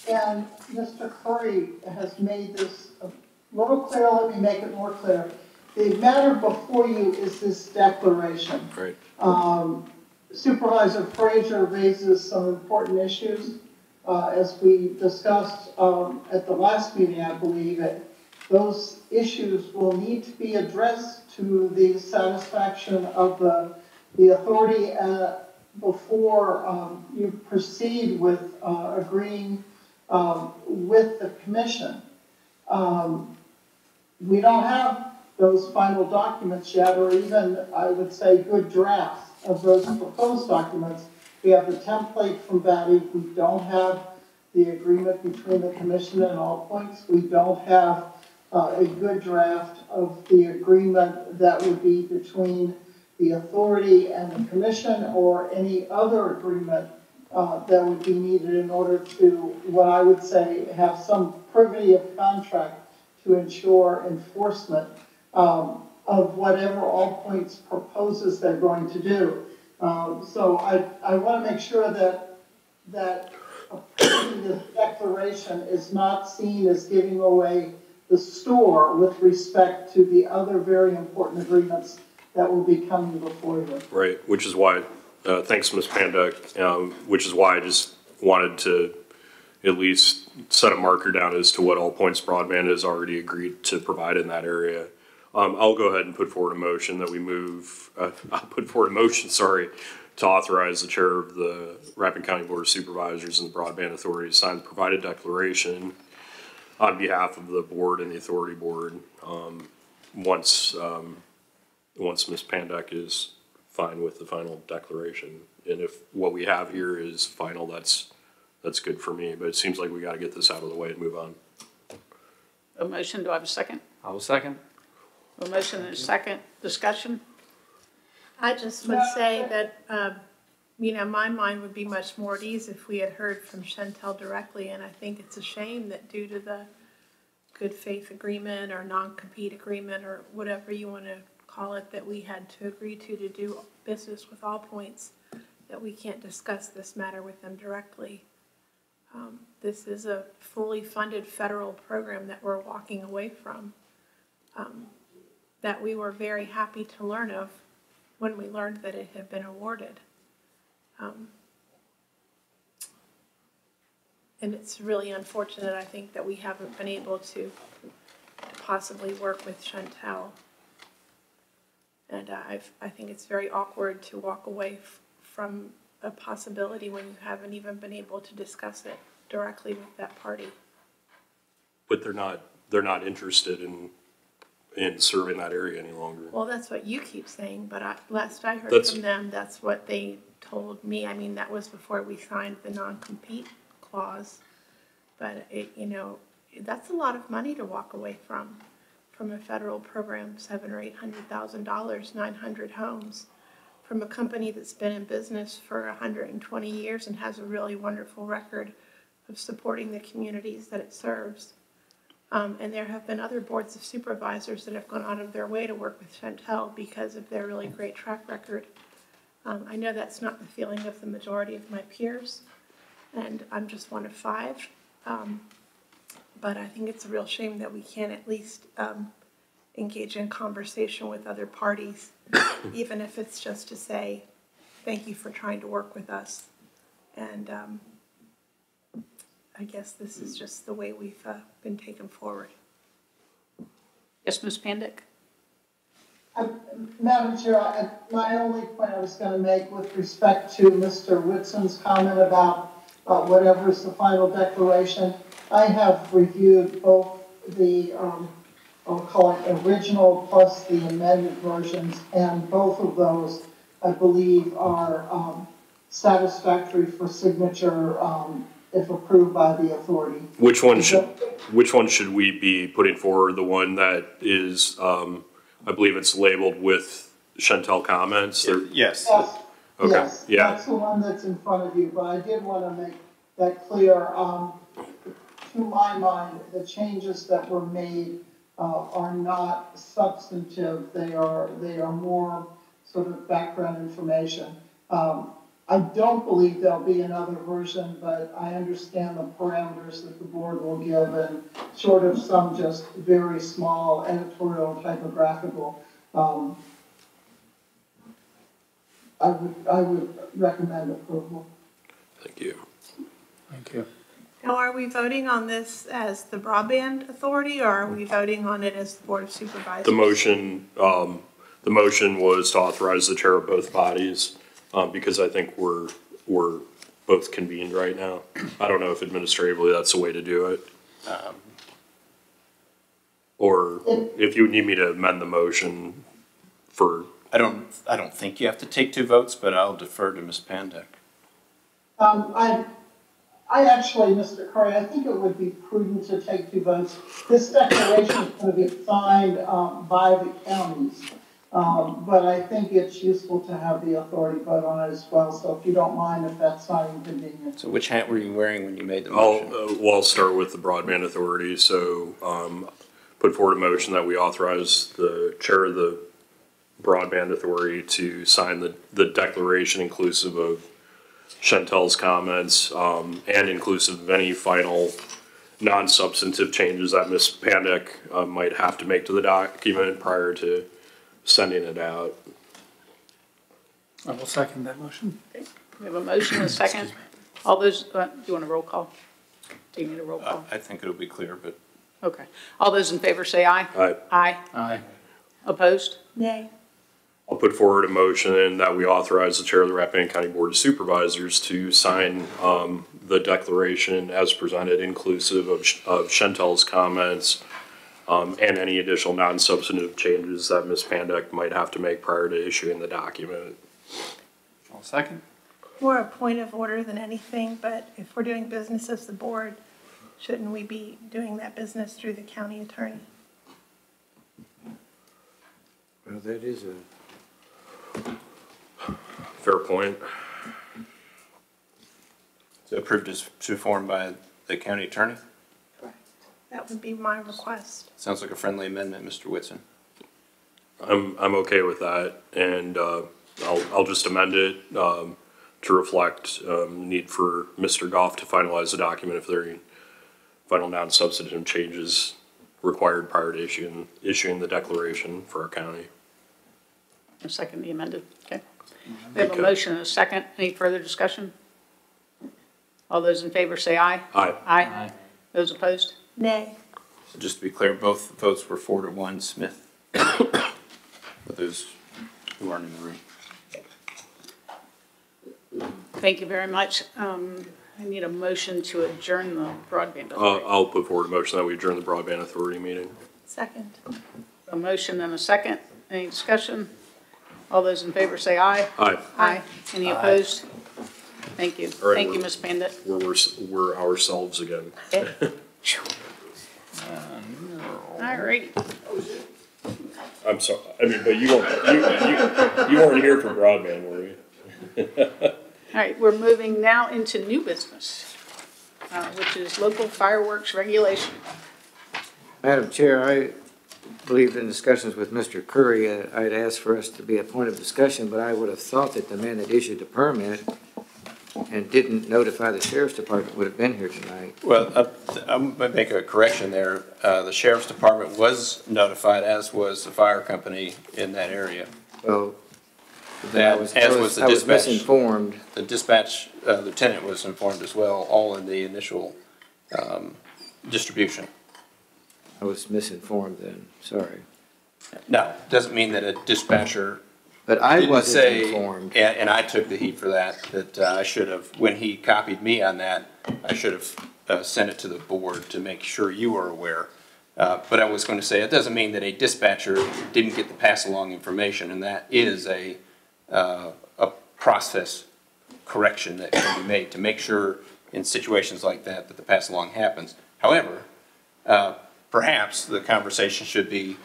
and Mr. Curry has made this a little clear, let me make it more clear. The matter before you is this declaration. Right. Supervisor Frazier raises some important issues. As we discussed at the last meeting, I believe, that those issues will need to be addressed to the satisfaction of the authority before you proceed with agreeing with the commission. We don't have those final documents yet, or even, I would say, good drafts of those proposed documents. We have the template from Batty. We don't have the agreement between the commission and All Points. We don't have a good draft of the agreement that would be between the authority and the commission, or any other agreement that would be needed in order to, what I would say, have some privity of contract to ensure enforcement of whatever All Points proposes they're going to do. So I want to make sure that approving this declaration is not seen as giving away the store with respect to the other very important agreements that will be coming before you. Right, which is why, thanks Ms. Pandek, which is why I just wanted to at least set a marker down as to what All Points Broadband has already agreed to provide in that area. I'll go ahead and put forward a motion that we move, I'll put forward a motion, sorry, to authorize the chair of the Rappahannock County Board of Supervisors and the Broadband Authority to sign the provided declaration on behalf of the board and the authority board, once Ms. Pandek is fine with the final declaration. And if what we have here is final, that's good for me, but it seems like we got to get this out of the way and move on. A motion, do I have a second? I will second. A motion and a second. Discussion? I just would say that, you know, my mind would be much more at ease if we had heard from Chantel directly, and I think it's a shame that due to the good faith agreement or non-compete agreement or whatever you want to call it that we had to agree to do business with All Points, that we can't discuss this matter with them directly. This is a fully funded federal program that we're walking away from, that we were very happy to learn of when we learned that it had been awarded. And it's really unfortunate, I think, that we haven't been able to possibly work with Chantel. And I think it's very awkward to walk away from a possibility when you haven't even been able to discuss it directly with that party. But they're not interested in serving that area any longer. Well, that's what you keep saying, but last I heard from them, that's what they told me. I mean, that was before we signed the non-compete clause. But, you know, that's a lot of money to walk away from a federal program, $700,000 or $800,000, 900 homes, from a company that's been in business for 120 years and has a really wonderful record of supporting the communities that it serves. And there have been other boards of supervisors that have gone out of their way to work with Chantel because of their really great track record. I know that's not the feeling of the majority of my peers, and I'm just one of 5. But I think it's a real shame that we can't at least engage in conversation with other parties, even if it's just to say, thank you for trying to work with us. And I guess this is just the way we've been taken forward. Yes, Ms. Pandek? Madam Chair, my only point I was going to make with respect to Mr. Whitson's comment about whatever is the final declaration, I have reviewed both the, I'll call it original plus the amended versions, and both of those, I believe, are satisfactory for signature if approved by the authority. Which one should we be putting forward? The one that is, I believe it's labeled with Chantel comments? Yes. Okay. Yes, yeah. That's the one that's in front of you, but I did want to make that clear. To my mind, the changes that were made are not substantive. They are more sort of background information. I don't believe there'll be another version, but I understand the parameters that the board will give, and short of some just very small editorial typographical, I would recommend approval. Thank you. Thank you. Now, are we voting on this as the Broadband Authority, or are we voting on it as the Board of Supervisors? The motion was to authorize the chair of both bodies, because I think we're both convened right now. I don't know if administratively that's the way to do it. Or if you need me to amend the motion for... I don't think you have to take 2 votes, but I'll defer to Ms. Pandek. I actually, Mr. Curry, I think it would be prudent to take 2 votes. This declaration is going to be signed by the counties, but I think it's useful to have the authority vote on it as well. So if you don't mind, if that's not inconvenient. So which hat were you wearing when you made the motion? Well, I'll start with the broadband authority. So put forward a motion that we authorize the chair of the broadband authority to sign the declaration inclusive of Chantel's comments and inclusive of any final non-substantive changes that Ms. Pandick might have to make to the document prior to sending it out. I will second that motion. Okay. We have a motion and a second. All those, do you want a roll call? Do you need a roll call? I think it'll be clear, but. Okay. All those in favor say aye. Aye. Aye. Aye. Opposed? Nay. I'll put forward a motion that we authorize the chair of the Rappahannock County Board of Supervisors to sign the declaration as presented, inclusive of Chantel's comments and any additional non-substantive changes that Ms. Pandick might have to make prior to issuing the document. I'll second. More a point of order than anything, but if we're doing business as the board, shouldn't we be doing that business through the county attorney? Well, that is a fair point. So approved as to form by the county attorney? Correct. That would be my request. Sounds like a friendly amendment, Mr. Whitson. I'm okay with that, and I'll just amend it to reflect need for Mr. Goff to finalize the document if there are any final non-substantive changes required prior to issuing the declaration for our county. A second the amended. Okay. We have a motion and a second. Any further discussion? All those in favor say aye. Aye. Aye. Those opposed? Nay. So just to be clear, both votes were 4-1 Smith. For those who aren't in the room. Thank you very much. I need a motion to adjourn the broadband authority. I'll put forward a motion that we adjourn the broadband authority meeting. Second. A motion and a second. Any discussion? All those in favor say aye. Aye. Aye. Any opposed? Thank you. All right, Thank you, Ms. Pandit. We're ourselves again. All right. I'm sorry. I mean, but you weren't here for broadband, were you? All right, we're moving now into new business, which is local fireworks regulation. Madam Chair, I believe in discussions with Mr. Curry, I'd asked for us to be a point of discussion, but I would have thought that the man that issued the permit and didn't notify the sheriff's department would have been here tonight. Well, I'm going to make a correction there. The sheriff's department was notified, as was the fire company in that area. Well, I was dispatch. misinformed. The dispatch lieutenant was informed as well, all in the initial distribution. I was misinformed then, sorry. No, doesn't mean that a dispatcher. But I didn't wasn't say, informed. And I took the heat for that I should have, when he copied me on that, I should have sent it to the board to make sure you were aware. But I was going to say, it doesn't mean that a dispatcher didn't get the pass along information, and that is a process correction that can be made to make sure in situations like that the pass along happens. However, perhaps the conversation should be,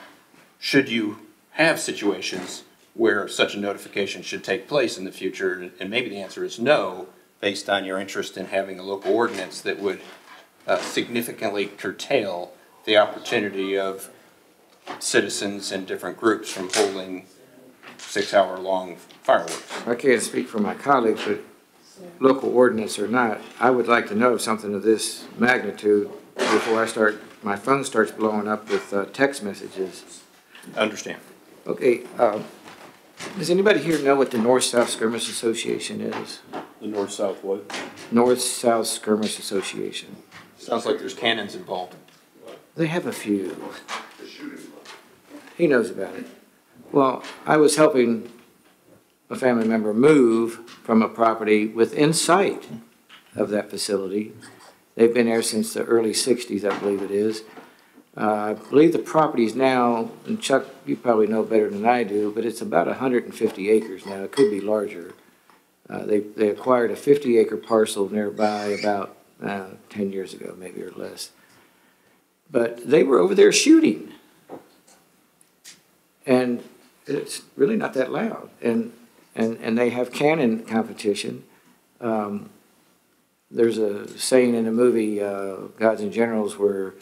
should you have situations where such a notification should take place in the future? And maybe the answer is no, based on your interest in having a local ordinance that would significantly curtail the opportunity of citizens and different groups from holding 6-hour-long fireworks. I can't speak for my colleagues, but local ordinance or not, I would like to know something of this magnitude before my phone starts blowing up with text messages. Understand. Okay, does anybody here know what the North-South Skirmish Association is? The North-South what? North-South Skirmish Association. Sounds like there's cannons involved. They have a few. He knows about it. Well, I was helping a family member move from a property within sight of that facility. They've been there since the early 60s, I believe it is. I believe the property is now, and Chuck, you probably know better than I do, but it's about 150 acres now. It could be larger. They acquired a 50-acre parcel nearby about 10 years ago, maybe or less. But they were over there shooting. And it's really not that loud. And they have cannon competition. There's a saying in the movie, Gods and Generals, where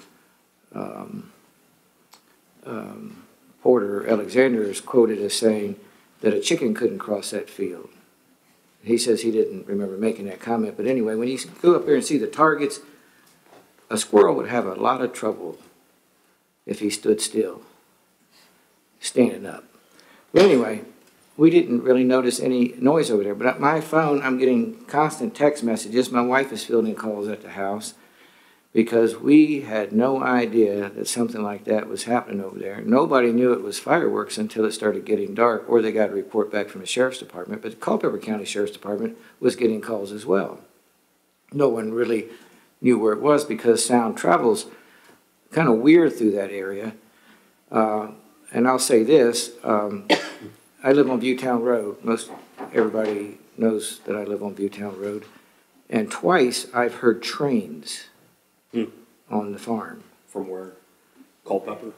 Porter Alexander is quoted as saying that a chicken couldn't cross that field. He says he didn't remember making that comment, but anyway, when you go up there and see the targets, a squirrel would have a lot of trouble if he stood still, standing up. But anyway, we didn't really notice any noise over there, but at my phone, I'm getting constant text messages. My wife is fielding calls at the house because we had no idea that something like that was happening over there. Nobody knew it was fireworks until it started getting dark, or they got a report back from the Sheriff's Department. But the Culpeper County Sheriff's Department was getting calls as well. No one really knew where it was because sound travels kind of weird through that area. And I'll say this, I live on Viewtown Road. Most everybody knows that I live on Viewtown Road. And twice I've heard trains on the farm. From where? Culpeper?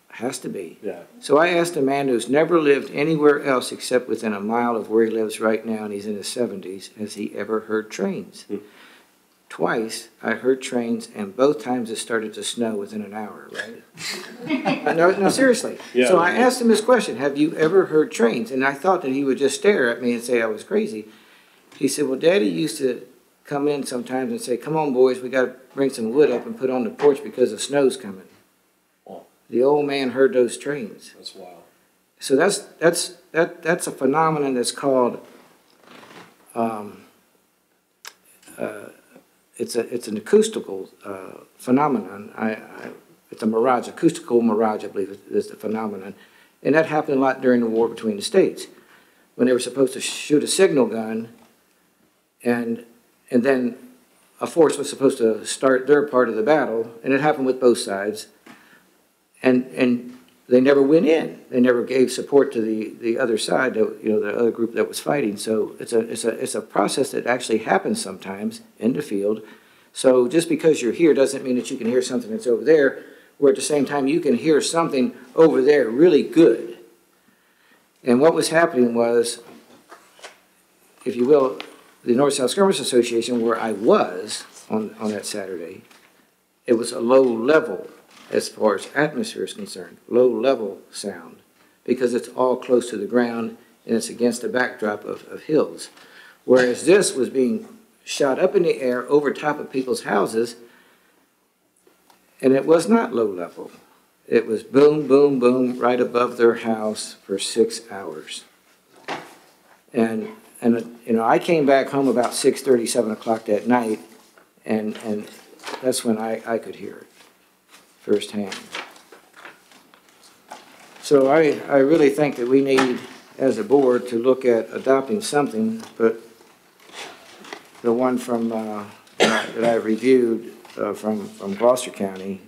Has to be. Yeah. So I asked a man who's never lived anywhere else except within a mile of where he lives right now, and he's in his 70s, has he ever heard trains? Twice I heard trains, and both times it started to snow within an hour, right? No, seriously. Yeah, so I asked him this question, have you ever heard trains? And I thought that he would just stare at me and say I was crazy. He said, well, Daddy used to come in sometimes and say, come on, boys, we got to bring some wood up and put on the porch because the snow's coming. Oh. The old man heard those trains. That's wild. So that's a phenomenon that's called it's an acoustical phenomenon. It's a mirage, acoustical mirage, I believe is the phenomenon, and that happened a lot during the war between the states, when they were supposed to shoot a signal gun, and then a force was supposed to start their part of the battle, and it happened with both sides, and they never went in. They never gave support to the other side, the other group that was fighting. So it's a process that actually happens sometimes in the field. So just because you're here doesn't mean that you can hear something that's over there, where at the same time you can hear something over there really good. And what was happening was, if you will, the North-South Skirmish Association, where I was on that Saturday, it was a low level as far as atmosphere is concerned, low-level sound, because it's all close to the ground and it's against a backdrop of hills. Whereas this was being shot up in the air over top of people's houses, and it was not low-level. It was boom, boom, boom, right above their house for 6 hours. And I came back home about 6:30, 7 o'clock that night, and that's when I could hear it firsthand. So I really think that we need, as a board, to look at adopting something, but the one from that I reviewed from Gloucester County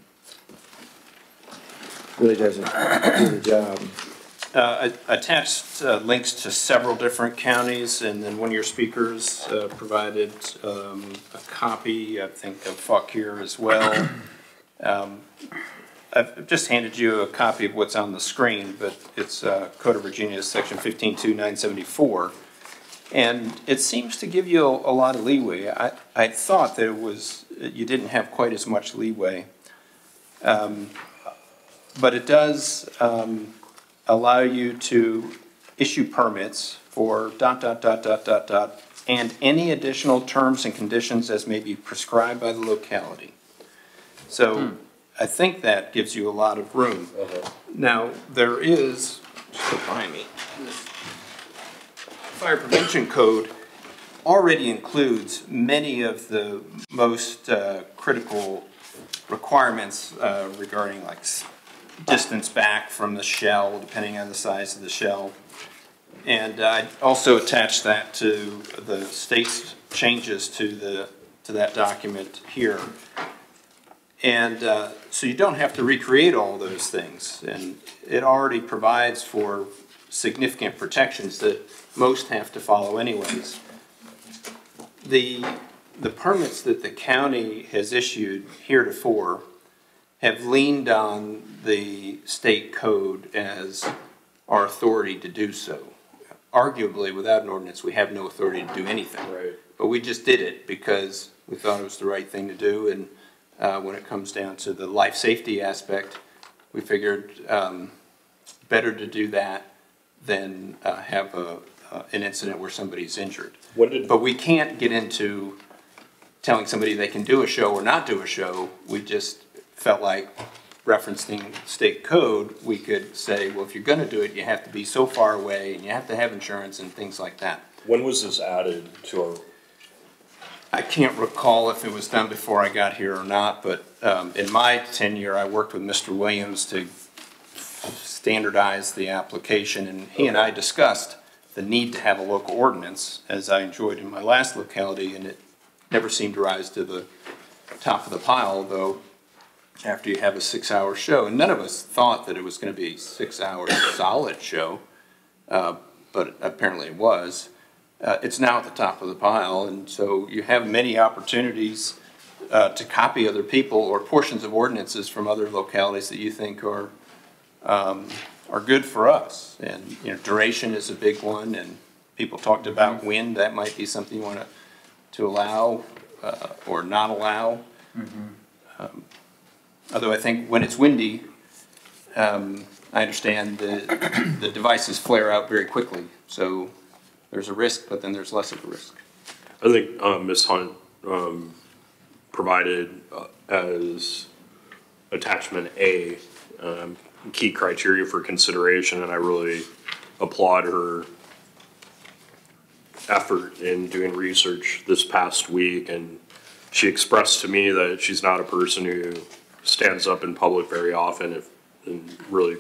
really doesn't do the job. Attached links to several different counties, and then one of your speakers provided a copy, I think, of Fauquier as well. I've just handed you a copy of what's on the screen, but it's Code of Virginia, Section 15.2.974, and it seems to give you a lot of leeway. I thought that you didn't have quite as much leeway, but it does allow you to issue permits for ... and any additional terms and conditions as may be prescribed by the locality. So I think that gives you a lot of room. Now, there is, just behind me, Fire Prevention Code already includes many of the most critical requirements regarding like distance back from the shell, depending on the size of the shell. And I also attached that to the state's changes to that document here. And so you don't have to recreate all those things. And it already provides for significant protections that most have to follow anyways. the permits that the county has issued heretofore have leaned on the state code as our authority to do so. Arguably, without an ordinance, we have no authority to do anything. Right. But we just did it because we thought it was the right thing to do. And when it comes down to the life safety aspect, we figured better to do that than have an incident where somebody's injured. But we can't get into telling somebody they can do a show or not do a show. We just felt like referencing state code, we could say, well, if you're going to do it, you have to be so far away and you have to have insurance and things like that. When was this added to our? I can't recall if it was done before I got here or not, but in my tenure, I worked with Mr. Williams to standardize the application, and he and I discussed the need to have a local ordinance, as I enjoyed in my last locality, and it never seemed to rise to the top of the pile, though after you have a 6-hour show, and none of us thought that it was going to be a 6-hour solid show, but apparently it was. It's now at the top of the pile, and so you have many opportunities to copy other people or portions of ordinances from other localities that you think are good for us. And you know, duration is a big one, and people talked about wind. That might be something you want to allow or not allow. Although I think when it's windy, I understand the devices flare out very quickly. So there's a risk, but then there's less of a risk. I think Ms. Hunt provided as attachment A key criteria for consideration, and I really applaud her effort in doing research this past week. And she expressed to me that she's not a person who stands up in public very often, and really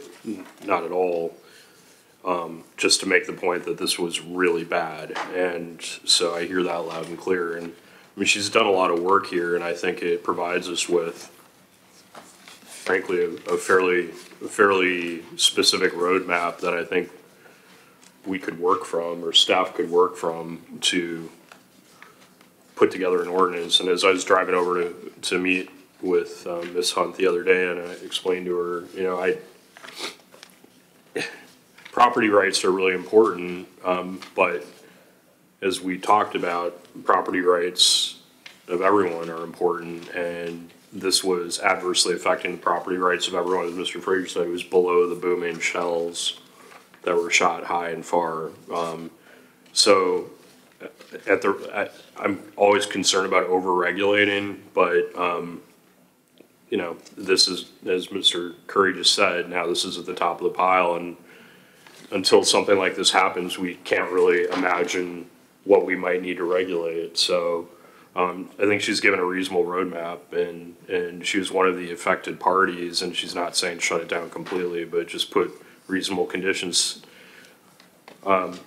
not at all, just to make the point that this was really bad. And so I hear that loud and clear. And I mean, she's done a lot of work here, and I think it provides us with, frankly, a fairly specific roadmap that I think we could work from, or staff could work from, to put together an ordinance. And as I was driving over to meet with Ms. Hunt the other day, and I explained to her, you know, property rights are really important, but as we talked about, property rights of everyone are important, and this was adversely affecting the property rights of everyone. As Mr. Frazier said, it was below the booming shells that were shot high and far. So I'm always concerned about over-regulating, but you know, this is, as Mr. Curry just said, now this is at the top of the pile, and until something like this happens, we can't really imagine what we might need to regulate. So I think she's given a reasonable roadmap, and she was one of the affected parties, and she's not saying shut it down completely, but just put reasonable conditions. The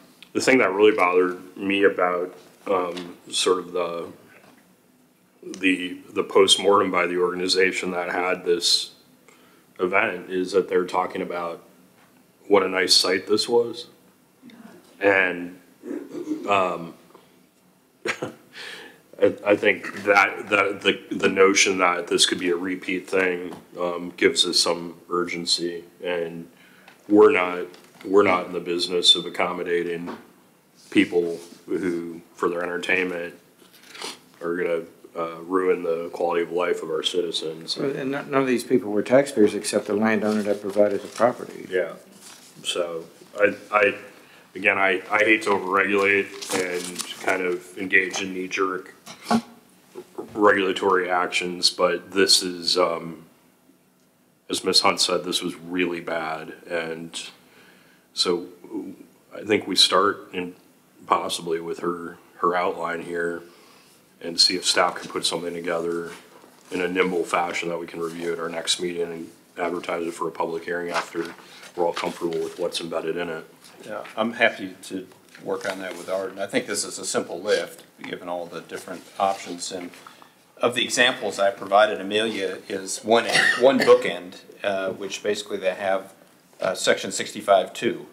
thing that really bothered me about sort of the post-mortem by the organization that had this event is that they're talking about what a nice site this was. And I think that the notion that this could be a repeat thing gives us some urgency, and we're not in the business of accommodating people who, for their entertainment, are going to ruin the quality of life of our citizens. And none of these people were taxpayers except the landowner that provided the property. Yeah. So I hate to overregulate and kind of engage in knee-jerk regulatory actions, but this is, as Ms. Hunt said, this was really bad. And so I think we start in possibly with her outline here and see if staff can put something together in a nimble fashion that we can review at our next meeting and advertise it for a public hearing after we're all comfortable with what's embedded in it. Yeah, I'm happy to work on that with Art, and I think this is a simple lift, given all the different options. And of the examples I provided, Amelia is one bookend, which basically they have section 65.2,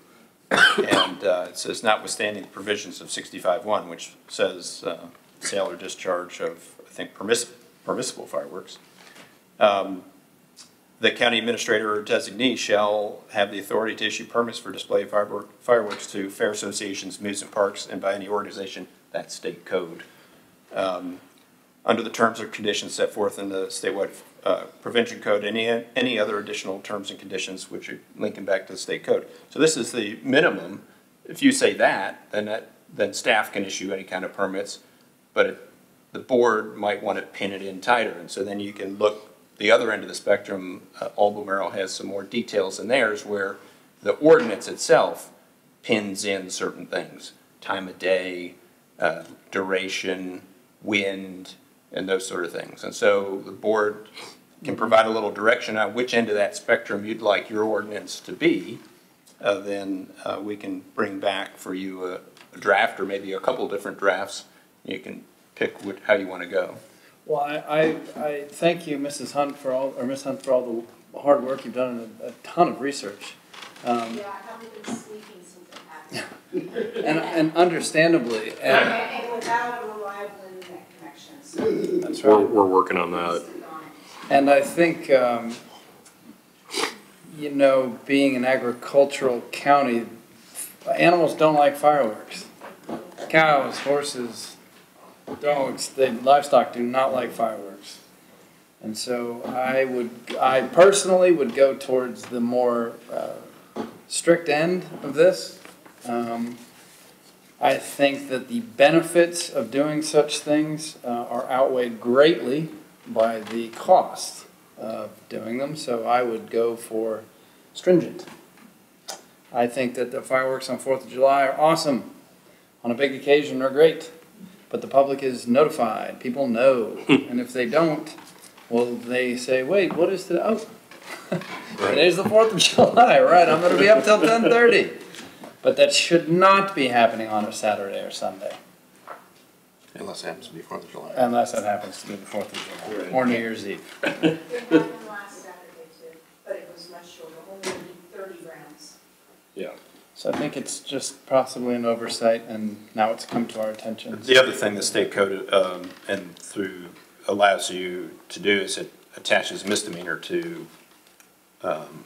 and it says notwithstanding the provisions of 65.1, which says sale or discharge of, I think, permissible fireworks. The county administrator or designee shall have the authority to issue permits for display of fireworks to fair associations, amusement parks, and by any organization, that's state code. Under the terms or conditions set forth in the statewide prevention code, any other additional terms and conditions which are linking back to the state code. So this is the minimum. If you say that, then staff can issue any kind of permits, but the board might want to pin it in tighter, and so then you can look the other end of the spectrum. Albemarle has some more details in theirs where the ordinance itself pins in certain things: time of day, duration, wind, and those sort of things. And so the board can provide a little direction on which end of that spectrum you'd like your ordinance to be. Then we can bring back for you a draft, or maybe a couple different drafts. You can pick how you want to go. Well, I thank you, Ms. Hunt, for all the hard work you've done and a ton of research. Yeah, I haven't been sleeping since it happened. and understandably. And without a reliable internet connection. So that's right. We're working on that. And I think, you know, being an agricultural county, animals don't like fireworks. Cows, horses, dogs, livestock do not like fireworks. And so I personally would go towards the more strict end of this. I think that the benefits of doing such things are outweighed greatly by the cost of doing them. So I would go for stringent. I think that the fireworks on 4th of July are awesome. On a big occasion, they're great. But the public is notified. People know. And if they don't, well, they say, wait, what is today? Oh, today's the 4th of July, right? I'm going to be up till 10:30. But that should not be happening on a Saturday or Sunday. Unless it happens to be 4th of July. Unless it happens to be the 4th of July. Right. Or New Year's Eve. It happened last Saturday too, but it was much shorter, only 30 rounds. Yeah. So I think it's just possibly an oversight, and now it's come to our attention. The other thing the state code and through allows you to do is it attaches misdemeanor to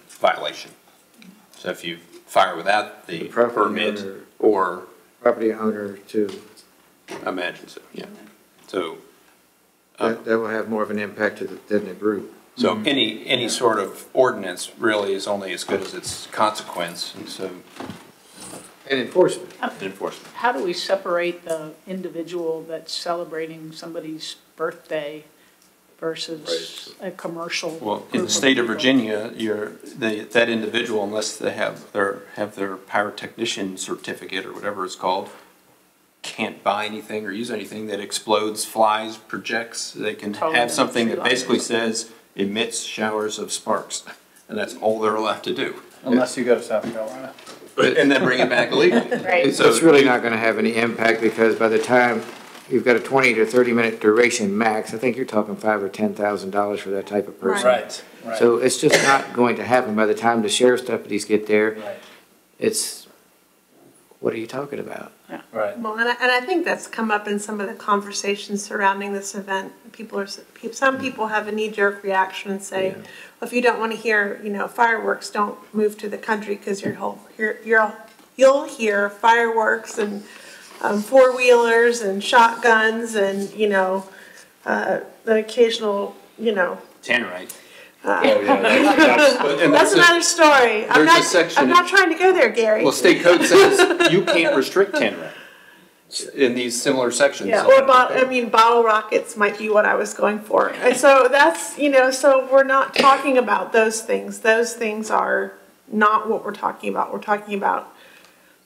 violation. So if you fire without the permit or property owner to imagine so, yeah. So that will have more of an impact than the group. So any sort of ordinance really is only as good as its consequence, and so. And enforcement. Enforcement. How do we separate the individual that's celebrating somebody's birthday versus a commercial? Well, in the state of Virginia, that individual, unless they have their pyrotechnician certificate or whatever it's called, can't buy anything or use anything that explodes, flies, projects. They can have something that basically says emits showers of sparks, and that's all they're allowed to do. Unless you go to South Carolina. And then bring it back illegally. Right. So it's really not going to have any impact, because by the time you've got a 20 to 30 minute duration max, I think you're talking $5,000 or $10,000 for that type of person. Right. So it's just not going to happen. By the time the sheriff's deputies get there, it's, what are you talking about? Yeah. Right. Well, and I think that's come up in some of the conversations surrounding this event. Some people have a knee-jerk reaction and say, well, if you don't want to hear, fireworks, don't move to the country, because you'll hear fireworks and four-wheelers and shotguns and an occasional, Tannerite. That's another story. I'm not trying to go there, Gary. Well, state code says you can't restrict Tannerite in these similar sections. Yeah, or bottle rockets might be what I was going for. And so that's, so we're not talking about those things. Those things are not what we're talking about. We're talking about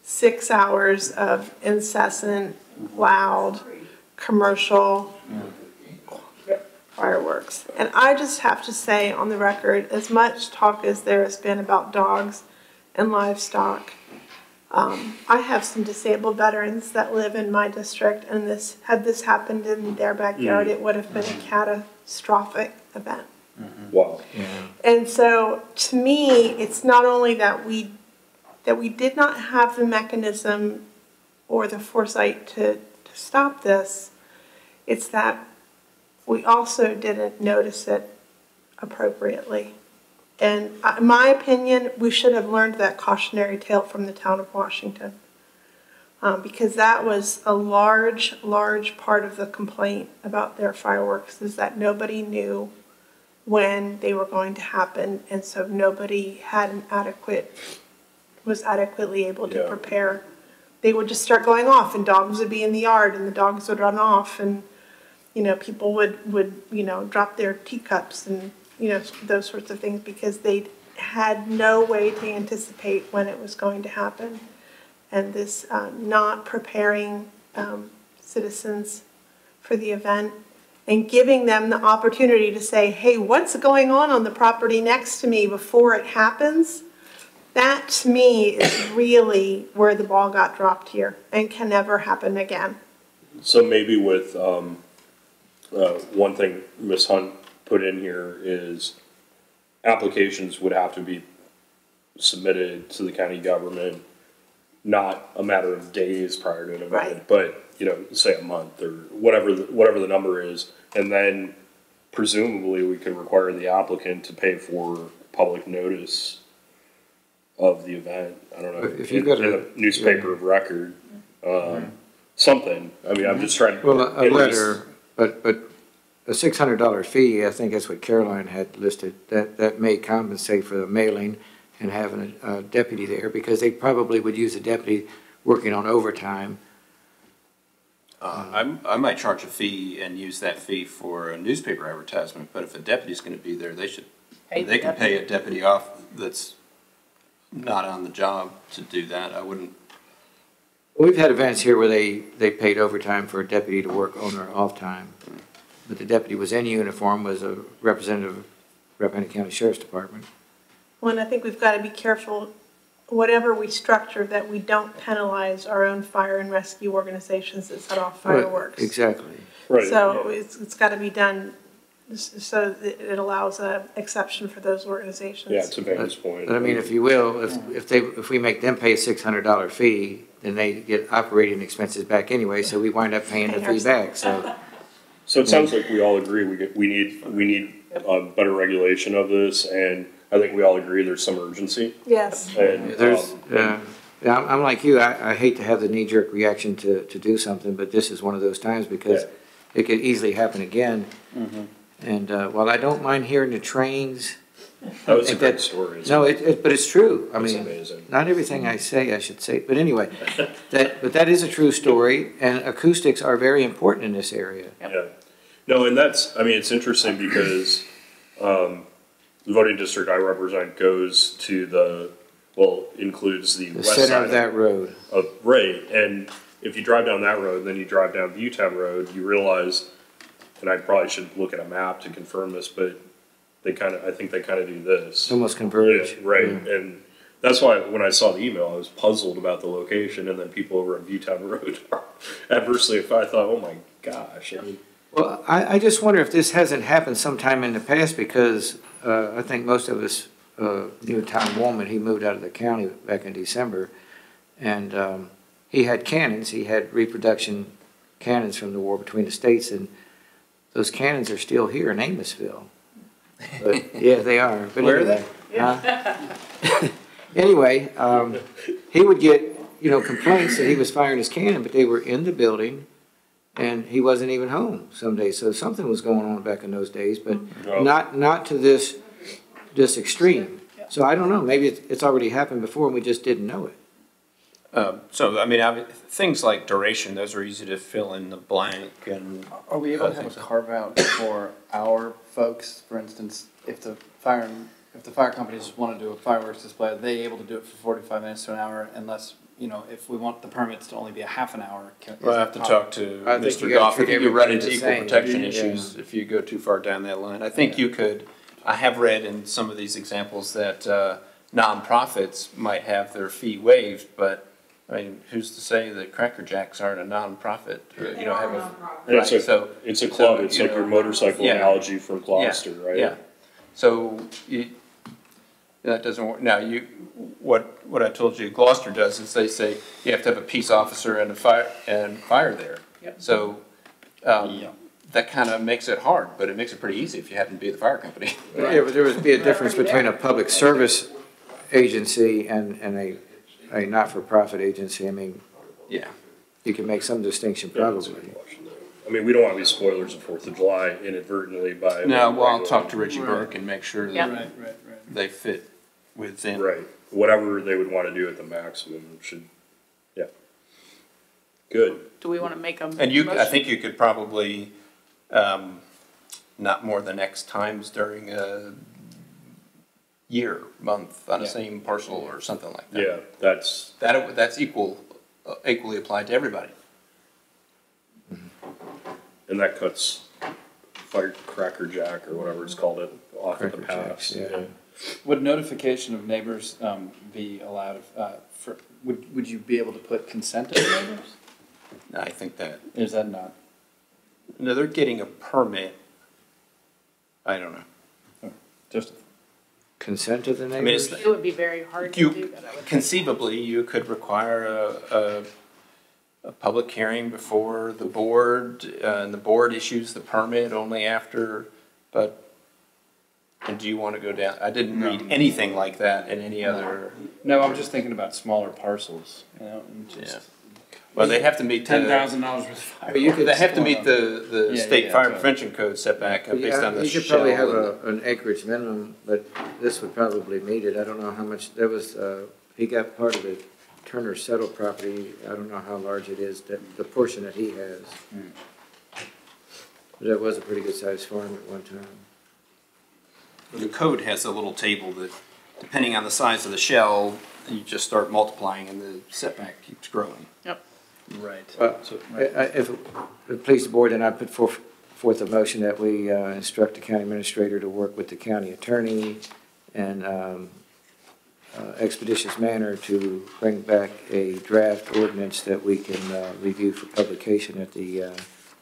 6 hours of incessant, loud, commercial fireworks. And I just have to say on the record, as much talk as there has been about dogs and livestock, I have some disabled veterans that live in my district, and had this happened in their backyard, it would have been a catastrophic event. Wow. Yeah. And so, to me, it's not only that we did not have the mechanism or the foresight to stop this, It's that we also didn't notice it appropriately. And in my opinion, we should have learned that cautionary tale from the town of Washington. Because that was a large part of the complaint about their fireworks, is that nobody knew when they were going to happen, and so nobody had was adequately able to prepare. They would just start going off, and dogs would be in the yard, and the dogs would run off, and people would drop their teacups and those sorts of things, because they had no way to anticipate when it was going to happen. And this not preparing citizens for the event and giving them the opportunity to say, hey, what's going on the property next to me before it happens? That, to me, is really where the ball got dropped here and can never happen again. So maybe with one thing Ms. Hunt put in here is applications would have to be submitted to the county government, not a matter of days prior to an event, but say a month or whatever the number is, and then presumably we could require the applicant to pay for public notice of the event. I don't know, if you got a newspaper of record, something. I mean, I'm just trying to. Well, a letter, but a $600 fee. I think that's what Caroline had listed. That may compensate for the mailing and having a deputy there, because they probably would use a deputy working on overtime. I might charge a fee and use that fee for a newspaper advertisement, but if a deputy's going to be there, they can pay a deputy off that's not on the job to do that. I wouldn't. We've had events here where they paid overtime for a deputy to work on or off time, but the deputy was in uniform, was a representative of Rappahannock County Sheriff's Department. Well, and I think we've got to be careful, whatever we structure, that we don't penalize our own fire and rescue organizations that set off fireworks. Right, exactly. Right. So it's got to be done so that it allows an exception for those organizations. Yeah, it's a vantage point. But I mean, if you will, if we make them pay a $600 fee, then they get operating expenses back anyway, so we wind up paying the fee back. So it sounds like we all agree we need better regulation of this, and I think we all agree there's some urgency. Yes. And I'm like you. I hate to have the knee-jerk reaction to do something, but this is one of those times, because it could easily happen again. Mm-hmm. And while I don't mind hearing the trains, that was a great story. No, but it's true. I mean, amazing. Not everything I say I should say, but anyway, that is a true story, and acoustics are very important in this area. Yeah. No, and it's interesting because the voting district I represent goes to includes the west center side of that road. Right, and if you drive down that road, and then you drive down Viewtown Road, you realize, and I probably should look at a map to confirm this, but I think they kind of do this. Almost converge. Yeah, right, and that's why when I saw the email, I was puzzled about the location, and then people over on Viewtown Road are adversely affected. I thought, oh my gosh. I mean, well, I just wonder if this hasn't happened sometime in the past, because I think most of us knew Tom Woolman. He moved out of the county back in December, and he had cannons. He had reproduction cannons from the war between the states, and those cannons are still here in Amosville. But, yeah, they are. But where anyway, are they? Anyway, he would get complaints that he was firing his cannon, but they were in the building, and he wasn't even home some days. So something was going on back in those days, but not to this extreme. So I don't know. Maybe it's already happened before, and we just didn't know it. Things like duration, those are easy to fill in the blank. And are we able to have a carve out for our folks? For instance, if the fire companies want to do a fireworks display, are they able to do it for 45 minutes to an hour? Unless if we want the permits to only be a half an hour. Well, I have to talk to Mr. Goff. I think you run into equal protection issues if you go too far down that line. I think you could. I have read in some of these examples that nonprofits might have their fee waived, but I mean, who's to say that Cracker Jacks aren't a nonprofit? It's a club. It's like your motorcycle analogy from Gloucester, right? Yeah. So that doesn't work. Now, what I told you, Gloucester does is they say you have to have a peace officer and fire there. Yep. So that kind of makes it hard, but it makes it pretty easy if you happen to be the fire company. Yeah, but there would be a difference between a public service agency and a not-for-profit agency. I mean, yeah, you can make some distinction probably. I mean, we don't want to be spoilers of 4th of July inadvertently by. No, well, I'll talk to Richie Burke and make sure Yep. that they fit within. Right. Whatever they would want to do at the maximum should, yeah. Good. Do we want to make a And you, I motion? think you could probably, not more than X times during a year, month on the same parcel or something like that. Yeah, That's equally applied to everybody. and that cuts Firecracker Jack or whatever it's called it off at the pass. Yeah. Would notification of neighbors be allowed? Would you be able to put consent of neighbors? No, I think that. Is that not? No, they're getting a permit. I don't know. Just consent of the neighbors? I mean, it's, It would be very hard to do that, I would think. conceivably, you could require a public hearing before the board, and the board issues the permit only after, but, and do you want to go down? I didn't read anything like that in any other. No, I'm just thinking about smaller parcels, you know, and just. Well, they have to meet $10,000 worth of fire. But they have to meet the state fire totally. prevention code setback based on the You could shell. probably have an acreage minimum, but this would probably meet it. I don't know how much, there was, he got part of the Turner Settle property. I don't know how large it is, the portion that he has. But that was a pretty good sized farm at one time. The code has a little table that, depending on the size of the shell, you just start multiplying and the setback keeps growing. Yep. Right. If it please the board, then I put forth a motion that we instruct the county administrator to work with the county attorney in expeditious manner to bring back a draft ordinance that we can review for publication at the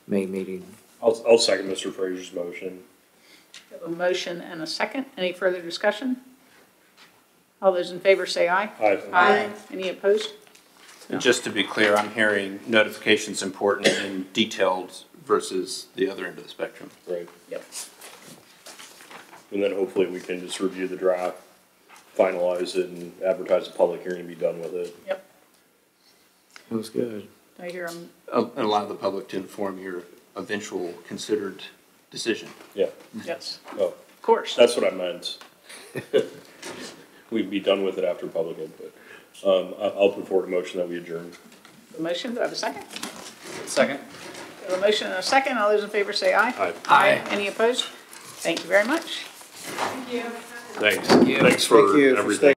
May meeting. I'll second Mr. Frazier's motion. We have a motion and a second. Any further discussion? All those in favor say aye. Aye. Aye. Any opposed? And just to be clear, I'm hearing notification's important and detailed versus the other end of the spectrum. Right. Yep. And then hopefully we can just review the draft, finalize it, and advertise a public hearing and be done with it. Yep. Sounds good. Do I hear them? And allow the public to inform your eventual considered decision. Yeah. Yes. Oh, of course. That's what I meant. We'd be done with it after public input. I'll put forward a motion that we adjourn. The motion, do I have a second? Second. We have a motion and a second. All those in favor say aye. Aye. Aye. Any opposed? Thank you very much. Thanks. Thanks for everything.